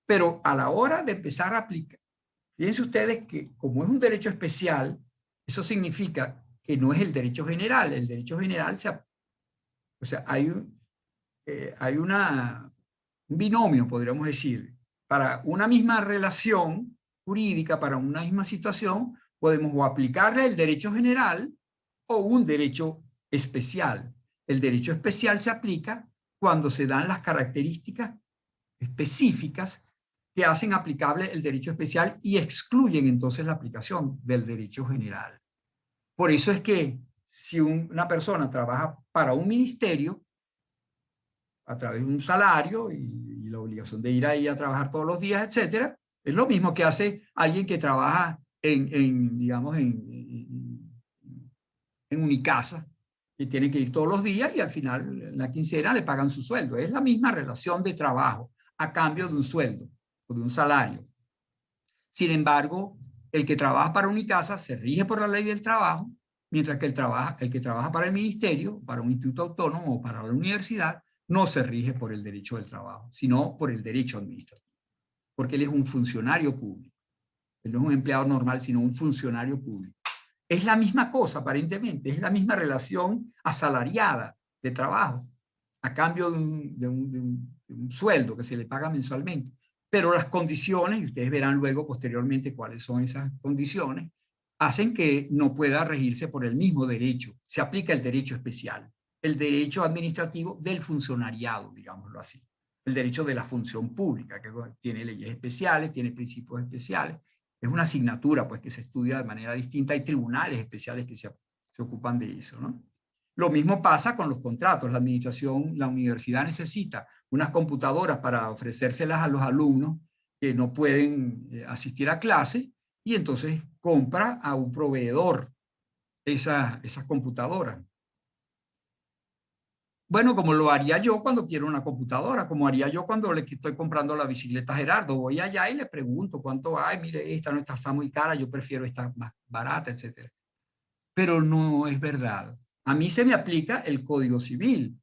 Pero a la hora de empezar a aplicar, fíjense ustedes que como es un derecho especial, eso significa que no es el derecho general. El derecho general, o sea, hay un binomio, podríamos decir. Para una misma relación jurídica, para una misma situación, podemos o aplicarle el derecho general o un derecho especial. El derecho especial se aplica cuando se dan las características específicas que hacen aplicable el derecho especial y excluyen entonces la aplicación del derecho general. Por eso es que si una persona trabaja para un ministerio a través de un salario y la obligación de ir ahí a trabajar todos los días, etcétera, es lo mismo que hace alguien que trabaja digamos, en Unicasa, y tiene que ir todos los días y al final, en la quincena, le pagan su sueldo. Es la misma relación de trabajo a cambio de un sueldo o de un salario. Sin embargo, el que trabaja para Unicasa se rige por la ley del trabajo, mientras que el que trabaja para el ministerio, para un instituto autónomo o para la universidad, no se rige por el derecho del trabajo, sino por el derecho administrativo, porque él es un funcionario público. Él no es un empleado normal, sino un funcionario público. Es la misma cosa, aparentemente, es la misma relación asalariada de trabajo, a cambio de un sueldo que se le paga mensualmente. Pero las condiciones, y ustedes verán luego posteriormente cuáles son esas condiciones, hacen que no pueda regirse por el mismo derecho. Se aplica el derecho especial, el derecho administrativo del funcionariado, digámoslo así. El derecho de la función pública, que tiene leyes especiales, tiene principios especiales. Es una asignatura pues, que se estudia de manera distinta. Hay tribunales especiales que se ocupan de eso, ¿no? Lo mismo pasa con los contratos. La administración, la universidad necesita unas computadoras para ofrecérselas a los alumnos que no pueden asistir a clase, y entonces compra a un proveedor esas computadoras. Bueno, como lo haría yo cuando quiero una computadora, como haría yo cuando le estoy comprando la bicicleta a Gerardo. Voy allá y le pregunto cuánto hay, mire, esta no está muy cara, yo prefiero esta más barata, etc. Pero no es verdad. A mí se me aplica el Código Civil.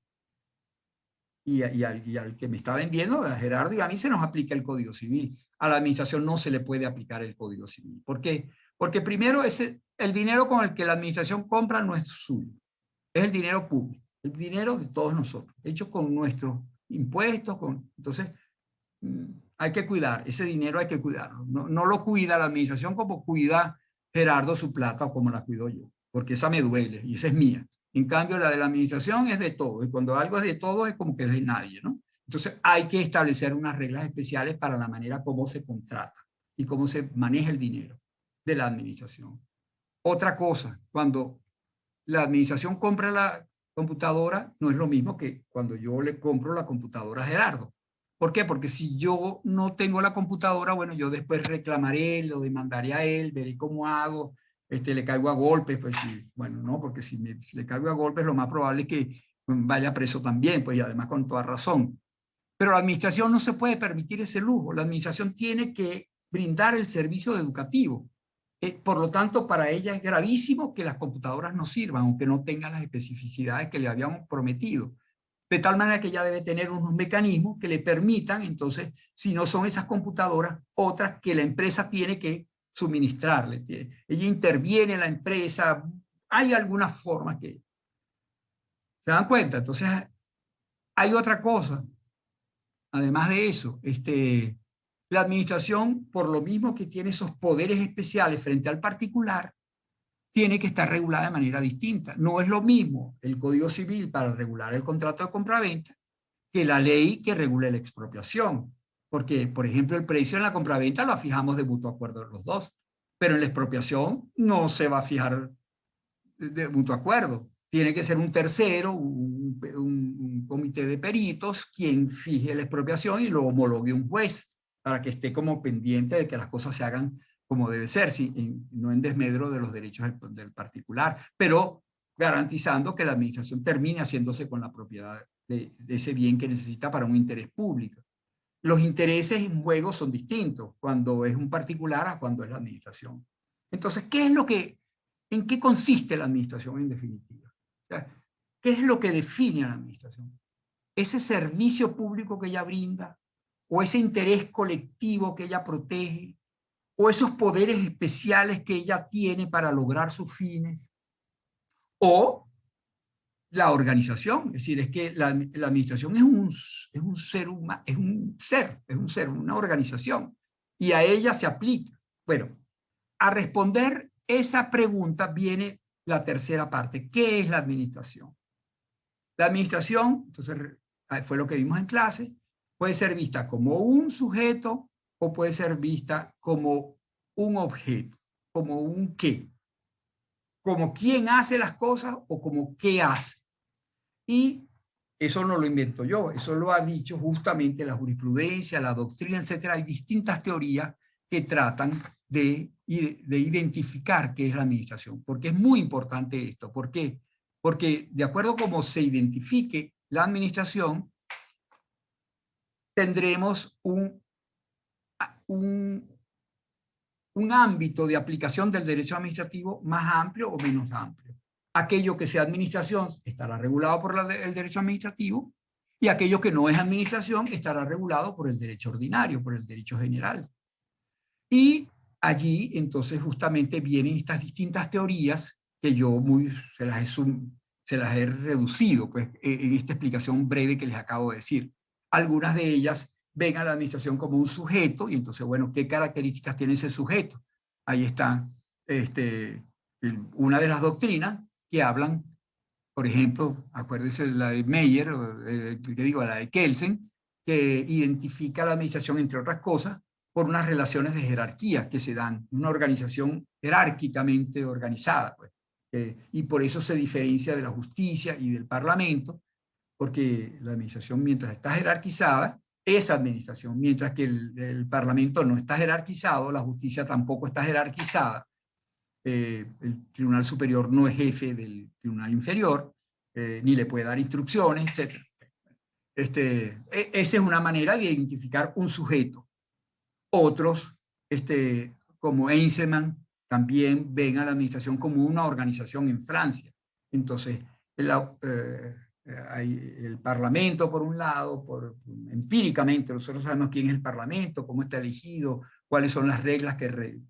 Y al que me está vendiendo, a Gerardo y a mí, se nos aplica el Código Civil. A la administración no se le puede aplicar el Código Civil. ¿Por qué? Porque primero el dinero con el que la administración compra no es suyo. Es el dinero público, el dinero de todos nosotros, hecho con nuestros impuestos. Entonces, hay que cuidar, ese dinero hay que cuidarlo. No lo cuida la administración como cuida Gerardo su plata o como la cuido yo, porque esa me duele y esa es mía. En cambio, la de la administración es de todo, y cuando algo es de todo es como que es de nadie, ¿no? Entonces, hay que establecer unas reglas especiales para la manera como se contrata y cómo se maneja el dinero de la administración. Otra cosa, cuando la administración compra la computadora, no es lo mismo que cuando yo le compro la computadora a Gerardo. ¿Por qué? Porque si yo no tengo la computadora, bueno, yo después reclamaré, lo demandaré a él, veré cómo hago, le caigo a golpes, pues sí, bueno, no, porque si le caigo a golpes, lo más probable es que vaya preso también, pues y además con toda razón. Pero la administración no se puede permitir ese lujo. La administración tiene que brindar el servicio educativo. Por lo tanto, para ella es gravísimo que las computadoras no sirvan, aunque no tengan las especificidades que le habíamos prometido. De tal manera que ella debe tener unos mecanismos que le permitan, entonces, si no son esas computadoras, otras que la empresa tiene que suministrarle. Ella interviene en la empresa, hay alguna forma que... ¿Se dan cuenta? Entonces, hay otra cosa. Además de eso, la administración, por lo mismo que tiene esos poderes especiales frente al particular, tiene que estar regulada de manera distinta. No es lo mismo el Código Civil para regular el contrato de compraventa que la ley que regule la expropiación. Porque, por ejemplo, el precio en la compraventa lo fijamos de mutuo acuerdo los dos, pero en la expropiación no se va a fijar de mutuo acuerdo. Tiene que ser un tercero, un comité de peritos, quien fije la expropiación y lo homologue un juez para que esté como pendiente de que las cosas se hagan como debe ser, no en desmedro de los derechos del particular, pero garantizando que la administración termine haciéndose con la propiedad de ese bien que necesita para un interés público. Los intereses en juego son distintos cuando es un particular a cuando es la administración. Entonces, ¿en qué consiste la administración en definitiva? O sea, ¿qué es lo que define a la administración? ¿Ese servicio público que ella brinda? ¿O ese interés colectivo que ella protege? ¿O esos poderes especiales que ella tiene para lograr sus fines? ¿O la organización? Es decir, es que la administración es un ser humano, es un ser, una organización, y a ella se aplica. Bueno, a responder esa pregunta viene la tercera parte. ¿Qué es la administración? La administración, entonces, fue lo que vimos en clase, puede ser vista como un sujeto o puede ser vista como un objeto, como un qué, como quién hace las cosas o como qué hace. Y eso no lo invento yo, eso lo ha dicho justamente la jurisprudencia, la doctrina, etcétera. Hay distintas teorías que tratan de identificar qué es la administración, porque es muy importante esto. ¿Por qué? Porque de acuerdo a cómo se identifique la administración, tendremos un ámbito de aplicación del derecho administrativo más amplio o menos amplio. Aquello que sea administración estará regulado por el derecho administrativo y aquello que no es administración estará regulado por el derecho ordinario, por el derecho general. Y allí entonces justamente vienen estas distintas teorías que yo se las he reducido pues, en esta explicación breve que les acabo de decir. Algunas de ellas ven a la administración como un sujeto y entonces, bueno, ¿qué características tiene ese sujeto? Ahí está una de las doctrinas que hablan, por ejemplo, acuérdense la de Meyer, la de Kelsen, que identifica la administración, entre otras cosas, por unas relaciones de jerarquía que se dan, una organización jerárquicamente organizada. Pues. Y por eso se diferencia de la justicia y del parlamento, porque la administración, mientras está jerarquizada, es administración, mientras que el parlamento no está jerarquizado, la justicia tampoco está jerarquizada, el Tribunal Superior no es jefe del Tribunal Inferior, ni le puede dar instrucciones, etc. Esa es una manera de identificar un sujeto. Otros, como Einzelman, también ven a la administración como una organización en Francia. Entonces, hay el Parlamento, por un lado, empíricamente, nosotros sabemos quién es el Parlamento, cómo está elegido, cuáles son las reglas que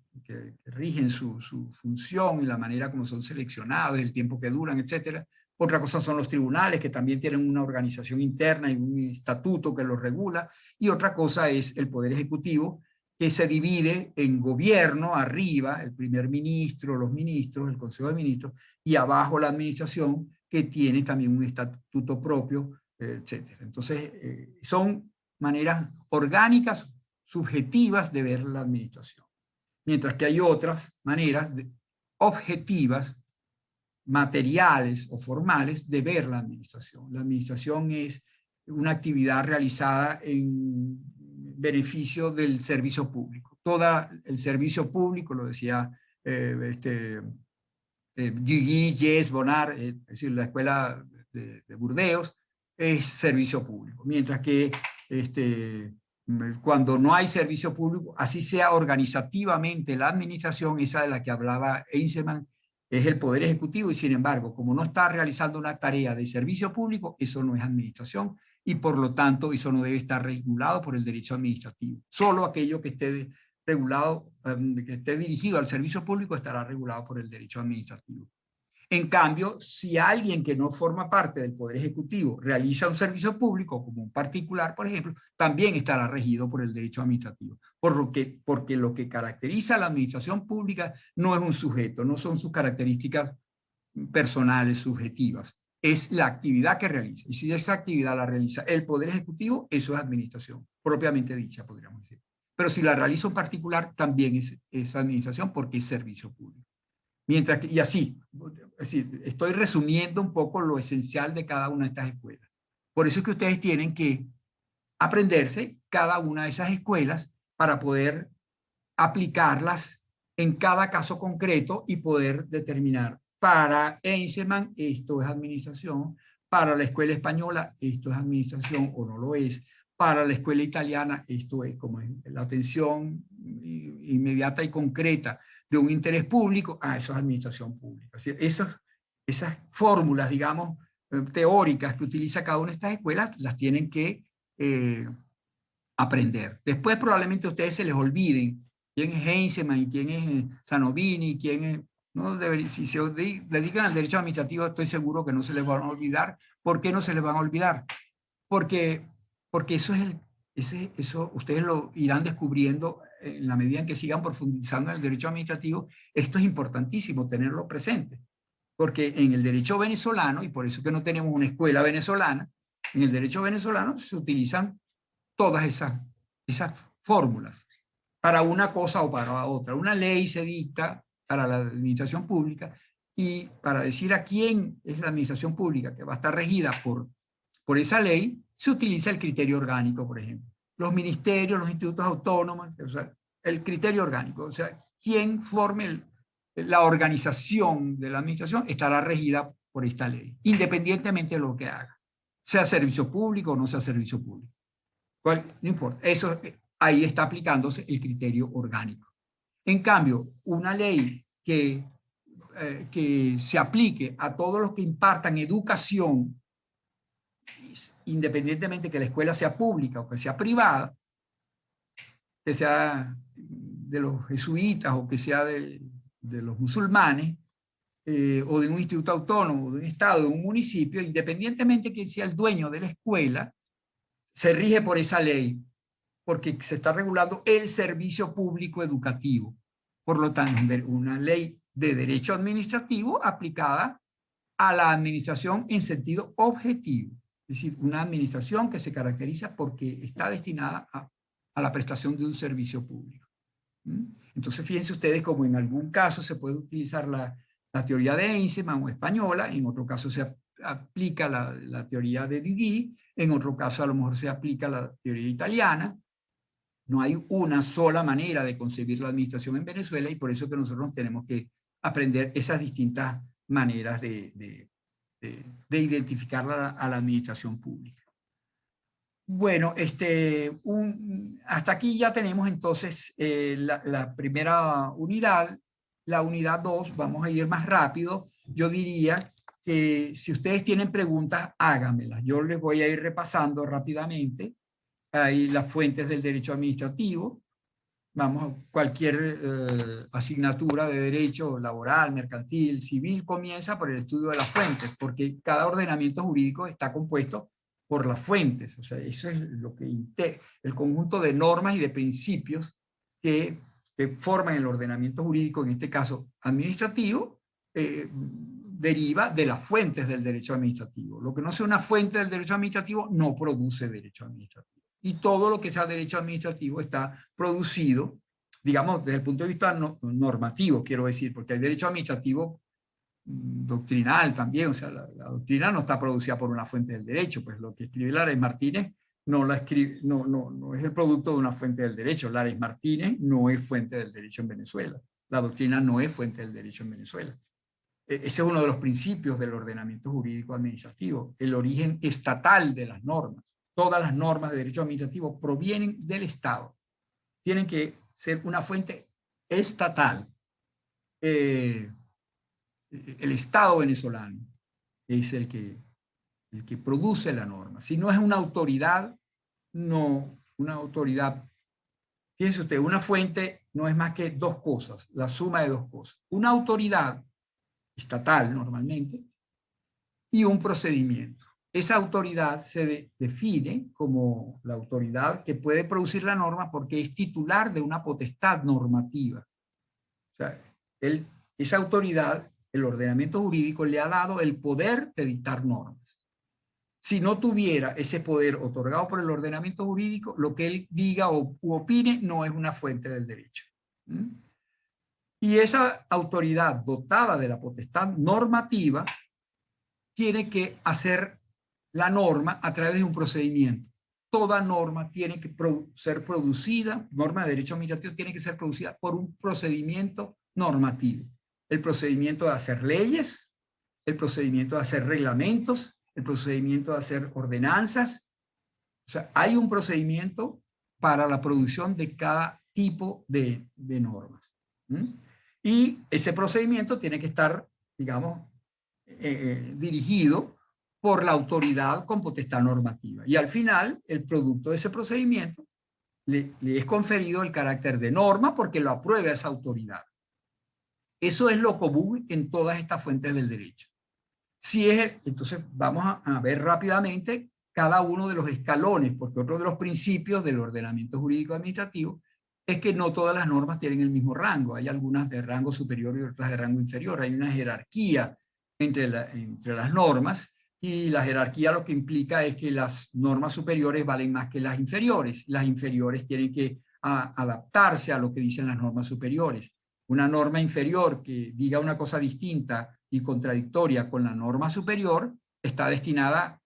rigen su función y la manera como son seleccionados, el tiempo que duran, etc. Otra cosa son los tribunales, que también tienen una organización interna y un estatuto que los regula. Y otra cosa es el Poder Ejecutivo, que se divide en gobierno, arriba, el primer ministro, los ministros, el Consejo de Ministros, y abajo la administración, que tiene también un estatuto propio, etc. Entonces, son maneras orgánicas, subjetivas de ver la administración. Mientras que hay otras maneras objetivas, materiales o formales de ver la administración. La administración es una actividad realizada en beneficio del servicio público. Todo el servicio público, lo decía Duguay, Yes, Bonnard, es decir, la escuela de Burdeos, es servicio público. Mientras que cuando no hay servicio público, así sea organizativamente la administración, esa de la que hablaba Eisenman, es el Poder Ejecutivo, y sin embargo, como no está realizando una tarea de servicio público, eso no es administración, y por lo tanto eso no debe estar regulado por el derecho administrativo. Solo aquello que esté regulado, que esté dirigido al servicio público, estará regulado por el derecho administrativo. En cambio, si alguien que no forma parte del Poder Ejecutivo realiza un servicio público, como un particular, por ejemplo, también estará regido por el derecho administrativo. Porque lo que caracteriza a la administración pública no es un sujeto, no son sus características personales, subjetivas. Es la actividad que realiza. Y si esa actividad la realiza el Poder Ejecutivo, eso es administración, propiamente dicha, podríamos decir. Pero si la realiza un particular, también es administración porque es servicio público. Mientras que, y así, es decir, estoy resumiendo un poco lo esencial de cada una de estas escuelas. Por eso es que ustedes tienen que aprenderse cada una de esas escuelas para poder aplicarlas en cada caso concreto y poder determinar, para Eisenman esto es administración, para la escuela española esto es administración o no lo es, para la escuela italiana esto es como es la atención inmediata y concreta de un interés público, eso es administración pública. Es decir, esas fórmulas, digamos, teóricas que utiliza cada una de estas escuelas, las tienen que aprender. Después probablemente a ustedes se les olviden quién es Eisenman, quién es Sanovini, quién es... No si se dedican al derecho administrativo, estoy seguro que no se les van a olvidar. ¿Por qué no se les van a olvidar? Porque eso eso ustedes lo irán descubriendo en la medida en que sigan profundizando en el derecho administrativo. Esto es importantísimo tenerlo presente, porque en el derecho venezolano, y por eso que no tenemos una escuela venezolana, en el derecho venezolano se utilizan todas esas fórmulas para una cosa o para otra. Una ley se dicta para la administración pública y para decir a quién es la administración pública que va a estar regida por esa ley, se utiliza el criterio orgánico, por ejemplo. Los ministerios, los institutos autónomos, o sea, el criterio orgánico, o sea, quien forme la organización de la administración estará regida por esta ley, independientemente de lo que haga, sea servicio público o no sea servicio público. No importa, eso, ahí está aplicándose el criterio orgánico. En cambio, una ley que se aplique a todos los que impartan educación, independientemente que la escuela sea pública o que sea privada, que sea de los jesuitas o que sea de los musulmanes, o de un instituto autónomo, de un estado, de un municipio, independientemente que sea el dueño de la escuela, se rige por esa ley, porque se está regulando el servicio público educativo. Por lo tanto, una ley de derecho administrativo aplicada a la administración en sentido objetivo. Es decir, una administración que se caracteriza porque está destinada a la prestación de un servicio público. Entonces, fíjense ustedes como en algún caso se puede utilizar la teoría de Eisenman o española, en otro caso se aplica la teoría de Duguay, en otro caso a lo mejor se aplica la teoría italiana. No hay una sola manera de concebir la administración en Venezuela y por eso que nosotros tenemos que aprender esas distintas maneras de identificar a la administración pública. Bueno, hasta aquí ya tenemos entonces la primera unidad. La unidad 2, vamos a ir más rápido. Yo diría que si ustedes tienen preguntas, háganmelas. Yo les voy a ir repasando rápidamente. Ahí las fuentes del derecho administrativo. Vamos, cualquier asignatura de derecho laboral, mercantil, civil, comienza por el estudio de las fuentes, porque cada ordenamiento jurídico está compuesto por las fuentes. O sea, eso es lo que el conjunto de normas y de principios que forman el ordenamiento jurídico, en este caso administrativo, deriva de las fuentes del derecho administrativo. Lo que no sea una fuente del derecho administrativo no produce derecho administrativo. Y todo lo que sea derecho administrativo está producido, digamos, desde el punto de vista normativo, quiero decir, porque hay derecho administrativo doctrinal también, o sea, la doctrina no está producida por una fuente del derecho, pues lo que escribe Lares Martínez no es el producto de una fuente del derecho. Lares Martínez no es fuente del derecho en Venezuela. La doctrina no es fuente del derecho en Venezuela. Ese es uno de los principios del ordenamiento jurídico administrativo, el origen estatal de las normas. todas las normas de derecho administrativo provienen del Estado. Tienen que ser una fuente estatal. El Estado venezolano es el que produce la norma. Si no es una autoridad, no, una autoridad. Fíjense usted, una fuente no es más que dos cosas, la suma de dos cosas. Una autoridad estatal normalmente y un procedimiento. Esa autoridad se define como la autoridad que puede producir la norma porque es titular de una potestad normativa. O sea, esa autoridad, el ordenamiento jurídico, le ha dado el poder de dictar normas. Si no tuviera ese poder otorgado por el ordenamiento jurídico, lo que él diga u opine no es una fuente del derecho. Y esa autoridad dotada de la potestad normativa tiene que hacer la norma a través de un procedimiento. Toda norma tiene que ser producida, norma de derecho administrativo tiene que ser producida por un procedimiento normativo. El procedimiento de hacer leyes, el procedimiento de hacer reglamentos, el procedimiento de hacer ordenanzas. O sea, hay un procedimiento para la producción de cada tipo de normas. Y ese procedimiento tiene que estar, digamos, dirigido por la autoridad con potestad normativa. Y al final, el producto de ese procedimiento le es conferido el carácter de norma porque lo aprueba esa autoridad. Eso es lo común en todas estas fuentes del derecho. Entonces vamos a ver rápidamente cada uno de los escalones, porque otro de los principios del ordenamiento jurídico administrativo es que no todas las normas tienen el mismo rango. Hay algunas de rango superior y otras de rango inferior. Hay una jerarquía entre las normas y la jerarquía lo que implica es que las normas superiores valen más que las inferiores. Las inferiores tienen que adaptarse a lo que dicen las normas superiores. Una norma inferior que diga una cosa distinta y contradictoria con la norma superior está destinada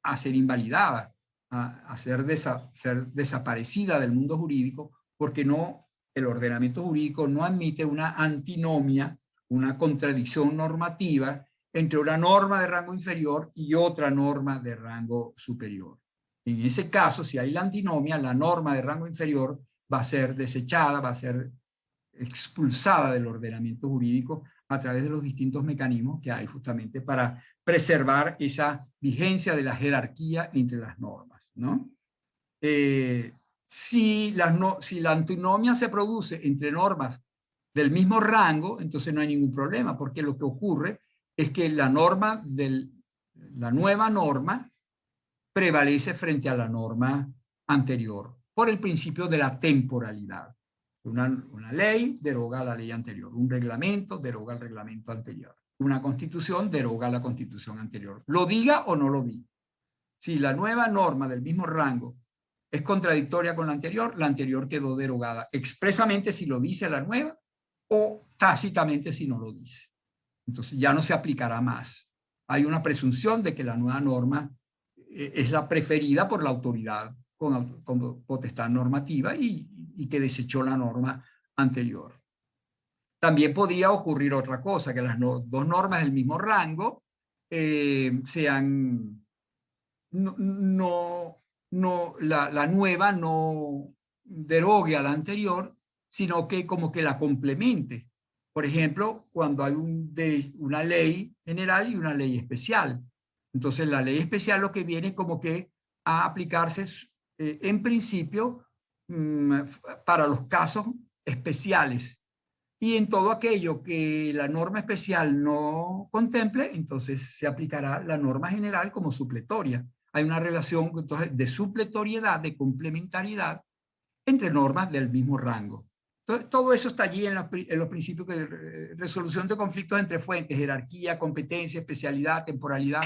a ser invalidada, a ser desaparecida del mundo jurídico, porque el ordenamiento jurídico no admite una antinomia, una contradicción normativa entre una norma de rango inferior y otra norma de rango superior. En ese caso, si hay la antinomia, la norma de rango inferior va a ser desechada, va a ser expulsada del ordenamiento jurídico a través de los distintos mecanismos que hay justamente para preservar esa vigencia de la jerarquía entre las normas, ¿no? Si la antinomia se produce entre normas del mismo rango, entonces no hay ningún problema, porque lo que ocurre es que la nueva norma prevalece frente a la norma anterior por el principio de la temporalidad. Una ley deroga la ley anterior, un reglamento deroga el reglamento anterior, una constitución deroga la constitución anterior. Lo diga o no lo diga. Si la nueva norma del mismo rango es contradictoria con la anterior quedó derogada expresamente si lo dice la nueva o tácitamente si no lo dice. Entonces ya no se aplicará más. Hay una presunción de que la nueva norma es la preferida por la autoridad con potestad normativa y que desechó la norma anterior. También podría ocurrir otra cosa, que las dos normas del mismo rango la nueva no derogue a la anterior, sino que como que la complemente. Por ejemplo, cuando hay una ley general y una ley especial. Entonces, la ley especial lo que viene es como que a aplicarse en principio para los casos especiales. Y en todo aquello que la norma especial no contemple, entonces se aplicará la norma general como supletoria. Hay una relación entonces de supletoriedad, de complementariedad entre normas del mismo rango. Entonces, todo eso está allí en los principios de resolución de conflictos entre fuentes, jerarquía, competencia, especialidad, temporalidad.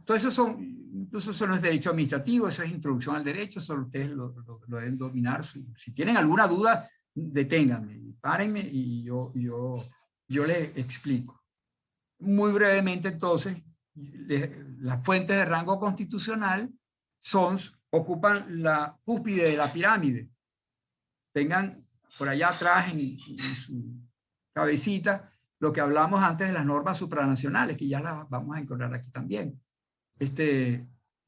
Todo eso incluso eso no es derecho administrativo, eso es introducción al derecho, solo ustedes lo deben dominar. Si tienen alguna duda, deténganme, párenme y yo les explico. Muy brevemente, entonces, las fuentes de rango constitucional ocupan la cúspide de la pirámide. Tengan por allá atrás en su cabecita lo que hablamos antes de las normas supranacionales, que ya las vamos a encontrar aquí también.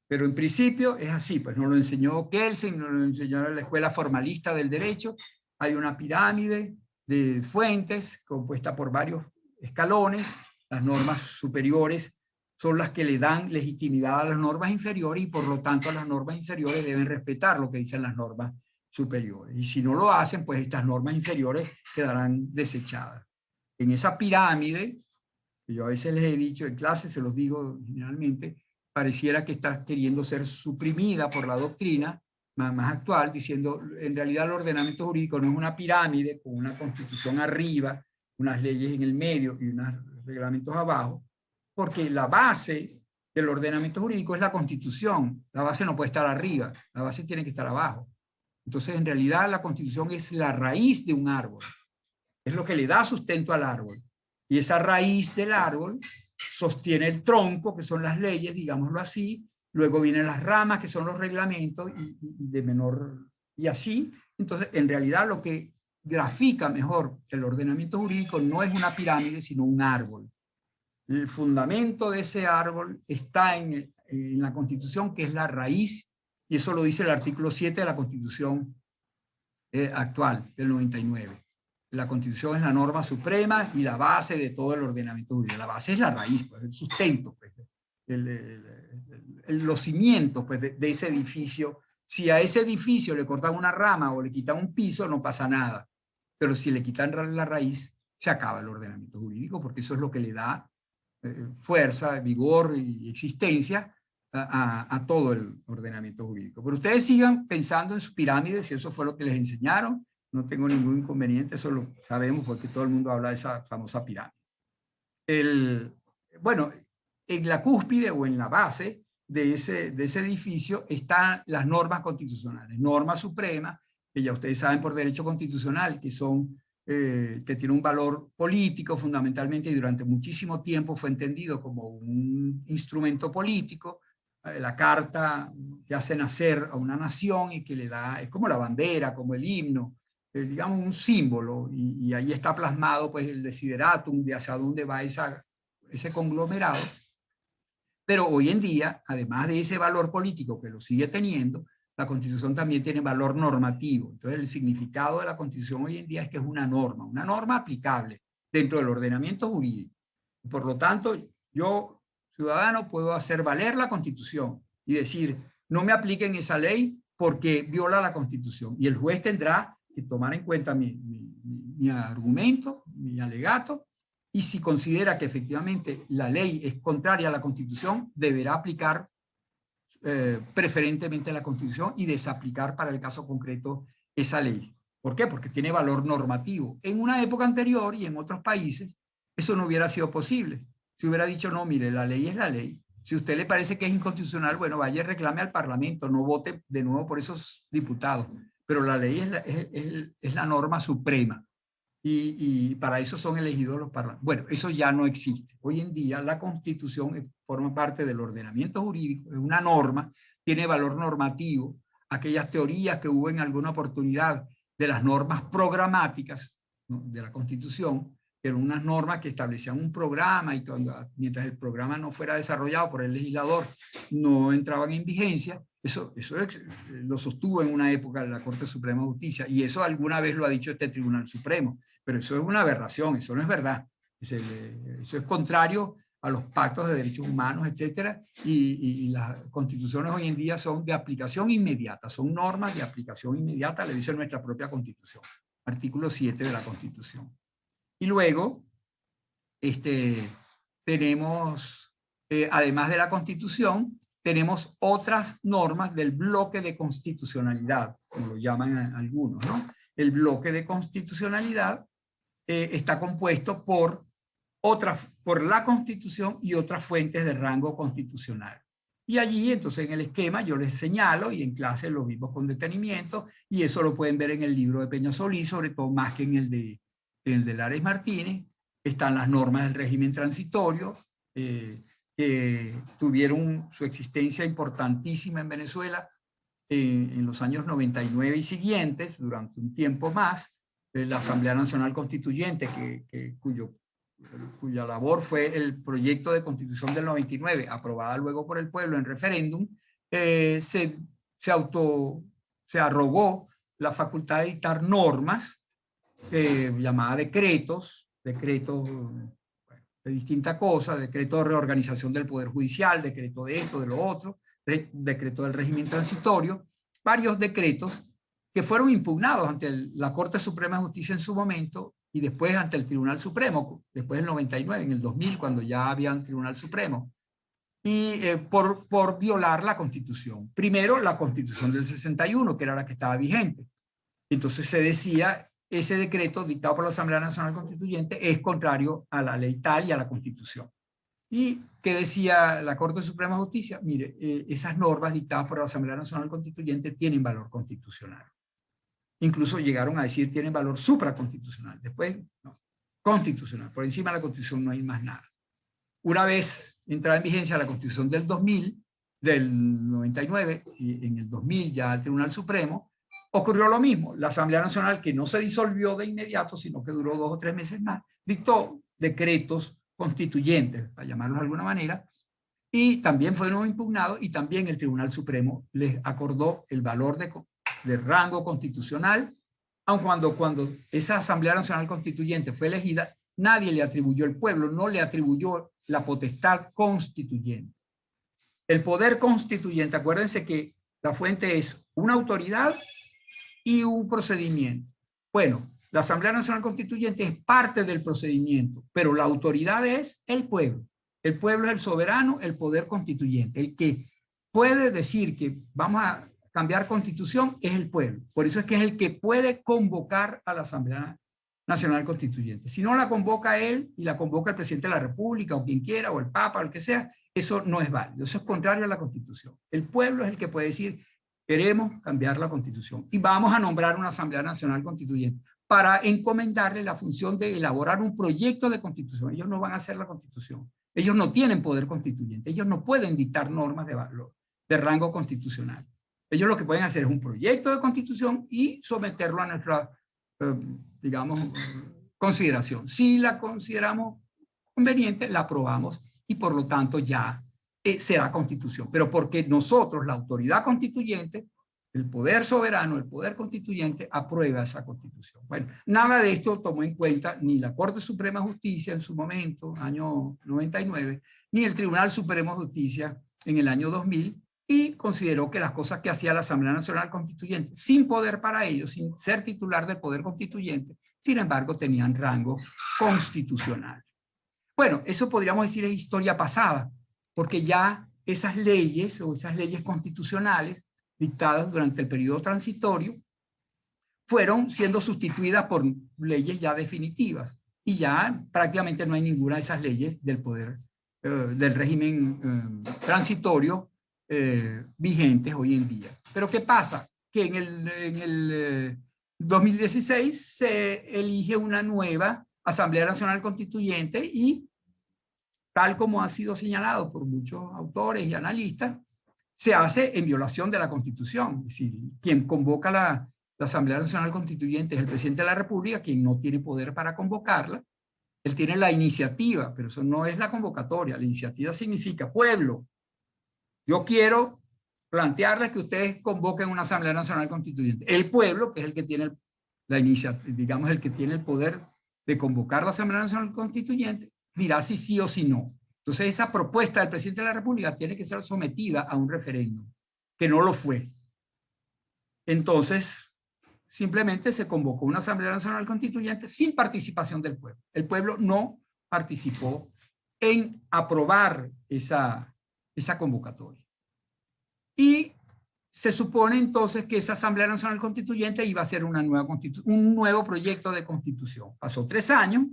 Pero en principio es así, pues nos lo enseñó Kelsen, nos lo enseñó en la escuela formalista del derecho. Hay una pirámide de fuentes compuesta por varios escalones. Las normas superiores son las que le dan legitimidad a las normas inferiores y por lo tanto las normas inferiores deben respetar lo que dicen las normas superiores. Y si no lo hacen, pues estas normas inferiores quedarán desechadas. En esa pirámide, que yo a veces les he dicho en clase, se los digo generalmente, pareciera que está queriendo ser suprimida por la doctrina más actual, diciendo en realidad el ordenamiento jurídico no es una pirámide con una constitución arriba, unas leyes en el medio y unos reglamentos abajo, porque la base del ordenamiento jurídico es la Constitución. La base no puede estar arriba, la base tiene que estar abajo. Entonces, en realidad, la Constitución es la raíz de un árbol. Es lo que le da sustento al árbol. Y esa raíz del árbol sostiene el tronco, que son las leyes, digámoslo así. Luego vienen las ramas, que son los reglamentos, y de menor, y así. Entonces, en realidad, lo que grafica mejor el ordenamiento jurídico no es una pirámide, sino un árbol. El fundamento de ese árbol está en la Constitución, que es la raíz, y eso lo dice el artículo 7 de la Constitución actual, del 99. La Constitución es la norma suprema y la base de todo el ordenamiento jurídico. La base es la raíz, pues, el sustento, pues, los cimientos, pues, de ese edificio. Si a ese edificio le cortan una rama o le quitan un piso, no pasa nada. Pero si le quitan la raíz, se acaba el ordenamiento jurídico, porque eso es lo que le da fuerza, vigor y existencia a todo el ordenamiento jurídico. Pero ustedes sigan pensando en sus pirámides, si eso fue lo que les enseñaron, no tengo ningún inconveniente, eso lo sabemos porque todo el mundo habla de esa famosa pirámide. Bueno, en la cúspide o en la base de ese edificio están las normas constitucionales, normas supremas, que ya ustedes saben por derecho constitucional, que son que tiene un valor político fundamentalmente y durante muchísimo tiempo fue entendido como un instrumento político, la carta que hace nacer a una nación y que le da, es como la bandera, como el himno, digamos un símbolo, y ahí está plasmado pues el desideratum de hacia dónde va ese conglomerado. Pero hoy en día, además de ese valor político que lo sigue teniendo, la Constitución también tiene valor normativo. Entonces, el significado de la Constitución hoy en día es que es una norma aplicable dentro del ordenamiento jurídico. Por lo tanto, yo, ciudadano, puedo hacer valer la Constitución y decir, no me apliquen esa ley porque viola la Constitución. Y el juez tendrá que tomar en cuenta mi argumento, mi alegato, y si considera que efectivamente la ley es contraria a la Constitución, deberá aplicar preferentemente la Constitución y desaplicar para el caso concreto esa ley. ¿Por qué? Porque tiene valor normativo. En una época anterior y en otros países eso no hubiera sido posible. Si hubiera dicho, no, mire, la ley es la ley. Si a usted le parece que es inconstitucional, bueno, vaya y reclame al Parlamento, no vote de nuevo por esos diputados. Pero la ley es la norma suprema. Y para eso son elegidos los parlamentos. Bueno, eso ya no existe. Hoy en día la Constitución forma parte del ordenamiento jurídico, es una norma, tiene valor normativo. Aquellas teorías que hubo en alguna oportunidad de las normas programáticas, ¿no?, de la Constitución, que eran unas normas que establecían un programa y mientras el programa no fuera desarrollado por el legislador no entraban en vigencia. Eso lo sostuvo en una época la Corte Suprema de Justicia y eso alguna vez lo ha dicho este Tribunal Supremo. Pero eso es una aberración, eso no es verdad. Eso es contrario a los pactos de derechos humanos, etcétera, y las constituciones hoy en día son de aplicación inmediata, son normas de aplicación inmediata, le dice nuestra propia Constitución, artículo 7 de la Constitución. Y luego, tenemos, además de la Constitución, tenemos otras normas del bloque de constitucionalidad, como lo llaman algunos, ¿no? El bloque de constitucionalidad está compuesto por la Constitución y otras fuentes de rango constitucional. Y allí, entonces, en el esquema yo les señalo, y en clase lo vimos con detenimiento, y eso lo pueden ver en el libro de Peñasolí, sobre todo más que en el de Lares Martínez. Están las normas del régimen transitorio, que tuvieron su existencia importantísima en Venezuela en los años 99 y siguientes, durante un tiempo más. La Asamblea Nacional Constituyente, cuya labor fue el proyecto de Constitución del 99, aprobada luego por el pueblo en referéndum, se arrogó la facultad de dictar normas llamadas decretos de distintas cosas, decreto de reorganización del Poder Judicial, decreto de esto, de lo otro, decreto del régimen transitorio, varios decretos que fueron impugnados ante la Corte Suprema de Justicia en su momento y después ante el Tribunal Supremo, después del 99, en el 2000, cuando ya había un Tribunal Supremo, y por violar la Constitución. Primero, la Constitución del 61, que era la que estaba vigente. Entonces se decía, ese decreto dictado por la Asamblea Nacional Constituyente es contrario a la ley tal y a la Constitución. ¿Y qué decía la Corte Suprema de Justicia? Mire, esas normas dictadas por la Asamblea Nacional Constituyente tienen valor constitucional. Incluso llegaron a decir tienen valor supraconstitucional. Después, no, constitucional. Por encima de la Constitución no hay más nada. Una vez entrada en vigencia la Constitución del 2000, del 99, y en el 2000 ya el Tribunal Supremo, ocurrió lo mismo. La Asamblea Nacional, que no se disolvió de inmediato, sino que duró 2 o 3 meses más, dictó decretos constituyentes, para llamarlos de alguna manera, y también fueron impugnados, y también el Tribunal Supremo les acordó el valor de rango constitucional, aun cuando esa Asamblea Nacional Constituyente fue elegida, nadie le atribuyó, el pueblo no le atribuyó la potestad constituyente. El poder constituyente, acuérdense que la fuente es una autoridad y un procedimiento. Bueno, la Asamblea Nacional Constituyente es parte del procedimiento, pero la autoridad es el pueblo. El pueblo es el soberano, el poder constituyente. El que puede decir que vamos a cambiar constitución es el pueblo. Por eso es que es el que puede convocar a la Asamblea Nacional Constituyente. Si no la convoca él y la convoca el presidente de la República o quien quiera, o el Papa o el que sea, eso no es válido. Eso es contrario a la Constitución. El pueblo es el que puede decir, queremos cambiar la Constitución y vamos a nombrar una Asamblea Nacional Constituyente para encomendarle la función de elaborar un proyecto de Constitución. Ellos no van a hacer la Constitución. Ellos no tienen poder constituyente. Ellos no pueden dictar normas de rango constitucional. Ellos lo que pueden hacer es un proyecto de Constitución y someterlo a nuestra, digamos, consideración. Si la consideramos conveniente, la aprobamos y por lo tanto ya será Constitución. Pero porque nosotros, la autoridad constituyente, el poder soberano, el poder constituyente, aprueba esa Constitución. Bueno, nada de esto tomó en cuenta ni la Corte Suprema de Justicia en su momento, año 99, ni el Tribunal Supremo de Justicia en el año 2000, y consideró que las cosas que hacía la Asamblea Nacional Constituyente, sin poder para ello, sin ser titular del poder constituyente, sin embargo, tenían rango constitucional. Bueno, eso podríamos decir es historia pasada, porque ya esas leyes o esas leyes constitucionales dictadas durante el periodo transitorio fueron siendo sustituidas por leyes ya definitivas y ya prácticamente no hay ninguna de esas leyes del poder, del régimen transitorio vigentes hoy en día. Pero ¿qué pasa? Que en el 2016 se elige una nueva Asamblea Nacional Constituyente y, tal como ha sido señalado por muchos autores y analistas, se hace en violación de la Constitución. Es decir, quien convoca la Asamblea Nacional Constituyente es el presidente de la República, quien no tiene poder para convocarla. Él tiene la iniciativa, pero eso no es la convocatoria. La iniciativa significa, pueblo, yo quiero plantearles que ustedes convoquen una Asamblea Nacional Constituyente. El pueblo, que es el que tiene la iniciativa, digamos, el que tiene el poder de convocar la Asamblea Nacional Constituyente, dirá si sí o si no. Entonces esa propuesta del presidente de la República tiene que ser sometida a un referéndum, que no lo fue. Entonces, simplemente se convocó una Asamblea Nacional Constituyente sin participación del pueblo. El pueblo no participó en aprobar esa convocatoria. Y se supone entonces que esa Asamblea Nacional Constituyente iba a ser un nuevo proyecto de constitución. Pasó 3 años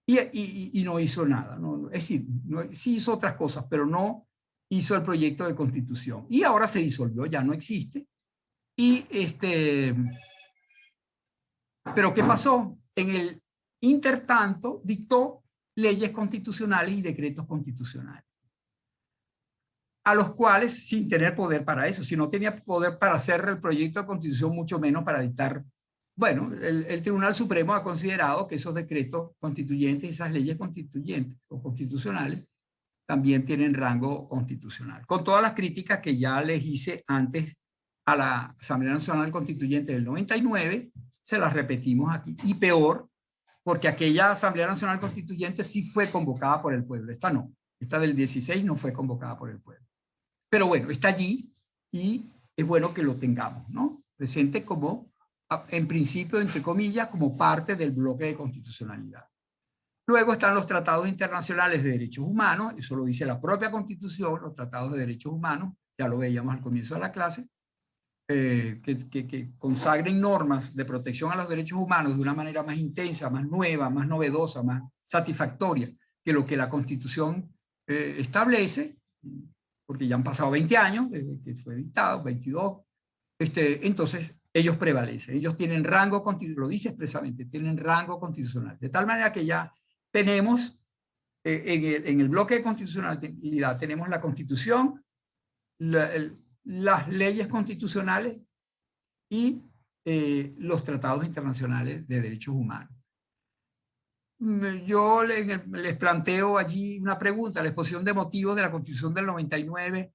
y no hizo nada. Es decir, sí hizo otras cosas, pero no hizo el proyecto de constitución. Y ahora se disolvió, ya no existe. Pero ¿qué pasó? En el intertanto dictó leyes constitucionales y decretos constitucionales, a los cuales, sin tener poder para eso, si no tenía poder para hacer el proyecto de constitución, mucho menos para dictar. Bueno, el Tribunal Supremo ha considerado que esos decretos constituyentes, esas leyes constituyentes o constitucionales, también tienen rango constitucional. Con todas las críticas que ya les hice antes a la Asamblea Nacional Constituyente del 99, se las repetimos aquí. Y peor, porque aquella Asamblea Nacional Constituyente sí fue convocada por el pueblo. Esta no. Esta del 16 no fue convocada por el pueblo. Pero bueno, está allí y es bueno que lo tengamos, ¿no? Presente como, en principio, entre comillas, como parte del bloque de constitucionalidad. Luego están los tratados internacionales de derechos humanos, eso lo dice la propia Constitución, los tratados de derechos humanos, ya lo veíamos al comienzo de la clase, que consagren normas de protección a los derechos humanos de una manera más intensa, más nueva, más novedosa, más satisfactoria que lo que la Constitución establece, porque ya han pasado 20 años desde que fue dictado, 22, entonces ellos prevalecen, ellos tienen rango constitucional, lo dice expresamente, tienen rango constitucional, de tal manera que ya tenemos en el bloque de constitucionalidad, tenemos la Constitución, las leyes constitucionales y los tratados internacionales de derechos humanos. Yo les planteo allí una pregunta. La exposición de motivos de la Constitución del 99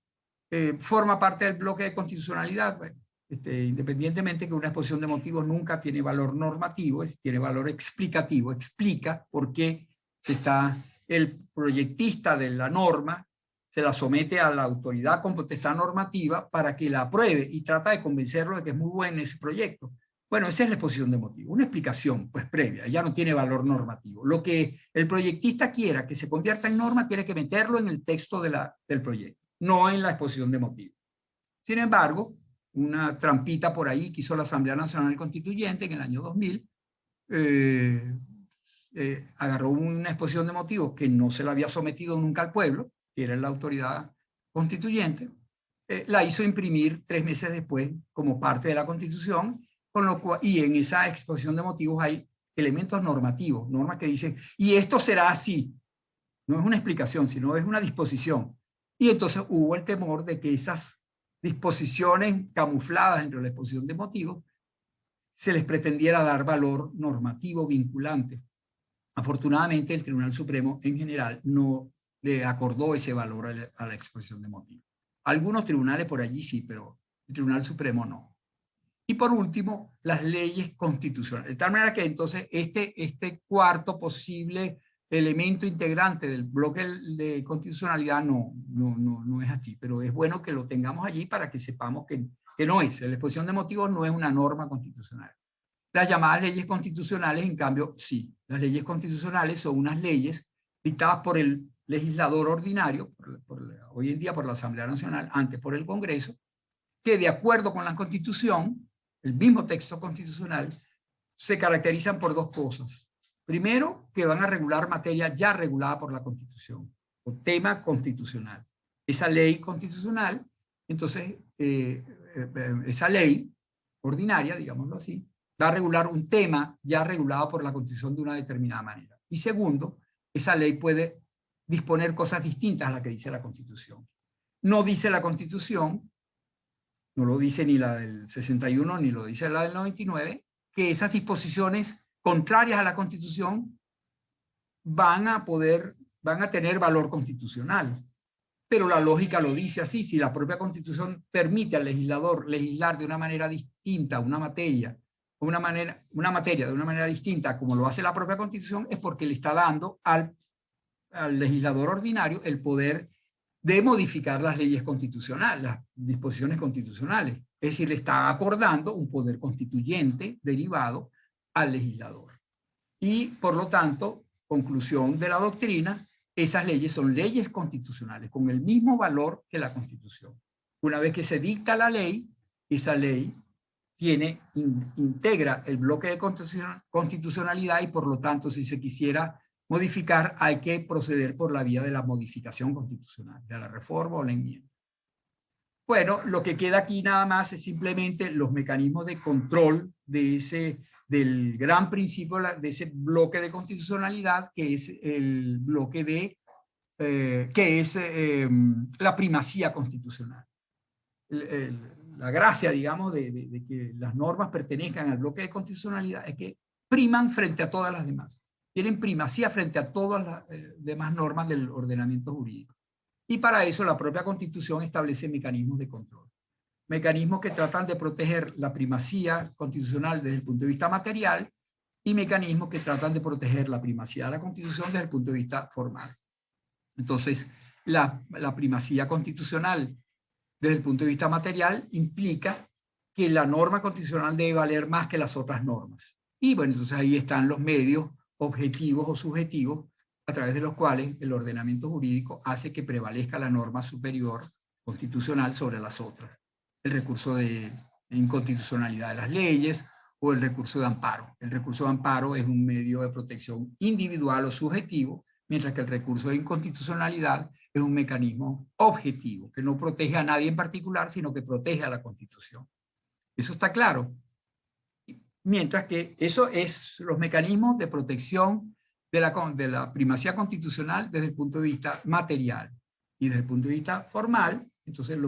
forma parte del bloque de constitucionalidad. Bueno, independientemente que una exposición de motivos nunca tiene valor normativo, tiene valor explicativo, explica por qué el proyectista de la norma se la somete a la autoridad con potestad normativa para que la apruebe y trata de convencerlo de que es muy bueno ese proyecto. Bueno, esa es la exposición de motivos, una explicación pues previa, ya no tiene valor normativo. Lo que el proyectista quiera que se convierta en norma tiene que meterlo en el texto del proyecto, no en la exposición de motivos. Sin embargo, una trampita por ahí que hizo la Asamblea Nacional Constituyente en el año 2000, agarró una exposición de motivos que no se la había sometido nunca al pueblo, que era la autoridad constituyente, la hizo imprimir 3 meses después como parte de la Constitución, con lo cual, y en esa exposición de motivos hay elementos normativos, normas que dicen, y esto será así. No es una explicación, sino es una disposición. Y entonces hubo el temor de que esas disposiciones camufladas dentro de la exposición de motivos se les pretendiera dar valor normativo vinculante. Afortunadamente, el Tribunal Supremo en general no le acordó ese valor a la exposición de motivos. Algunos tribunales por allí sí, pero el Tribunal Supremo no. Y por último, las leyes constitucionales. De tal manera que entonces este cuarto posible elemento integrante del bloque de constitucionalidad no es así, pero es bueno que lo tengamos allí para que sepamos que no es. La exposición de motivos no es una norma constitucional. Las llamadas leyes constitucionales, en cambio, sí. Las leyes constitucionales son unas leyes dictadas por el legislador ordinario, hoy en día por la Asamblea Nacional, antes por el Congreso, que de acuerdo con la Constitución, el mismo texto constitucional, se caracterizan por 2 cosas. Primero, que van a regular materia ya regulada por la Constitución, o tema constitucional. Esa ley constitucional, entonces, esa ley ordinaria, digámoslo así, va a regular un tema ya regulado por la Constitución de una determinada manera. Y segundo, esa ley puede disponer cosas distintas a las que dice la Constitución. No dice la Constitución, no lo dice ni la del 61 ni lo dice la del 99, que esas disposiciones contrarias a la Constitución van a tener valor constitucional. Pero la lógica lo dice así: si la propia Constitución permite al legislador legislar de una manera distinta una materia de una manera distinta como lo hace la propia Constitución, es porque le está dando al legislador ordinario el poder de modificar las leyes constitucionales, las disposiciones constitucionales. Es decir, le está acordando un poder constituyente derivado al legislador. Y, por lo tanto, conclusión de la doctrina, esas leyes son leyes constitucionales, con el mismo valor que la Constitución. Una vez que se dicta la ley, esa ley integra el bloque de constitucionalidad y, por lo tanto, si se quisiera modificar, hay que proceder por la vía de la modificación constitucional, de la reforma o la enmienda. Bueno, lo que queda aquí nada más es simplemente los mecanismos de control del gran principio de ese bloque de constitucionalidad, que es el bloque que es la primacía constitucional. La gracia, digamos, de que las normas pertenezcan al bloque de constitucionalidad es que priman frente a todas las demás. Tienen primacía frente a todas las demás normas del ordenamiento jurídico. Y para eso la propia Constitución establece mecanismos de control. Mecanismos que tratan de proteger la primacía constitucional desde el punto de vista material y mecanismos que tratan de proteger la primacía de la Constitución desde el punto de vista formal. Entonces, la primacía constitucional desde el punto de vista material implica que la norma constitucional debe valer más que las otras normas. Y bueno, entonces ahí están los medios objetivos o subjetivos a través de los cuales el ordenamiento jurídico hace que prevalezca la norma superior constitucional sobre las otras. El recurso de inconstitucionalidad de las leyes o el recurso de amparo. El recurso de amparo es un medio de protección individual o subjetivo, mientras que el recurso de inconstitucionalidad es un mecanismo objetivo, que no protege a nadie en particular, sino que protege a la Constitución. Eso está claro. Mientras que eso es los mecanismos de protección de la primacía constitucional desde el punto de vista material. Y desde el punto de vista formal, entonces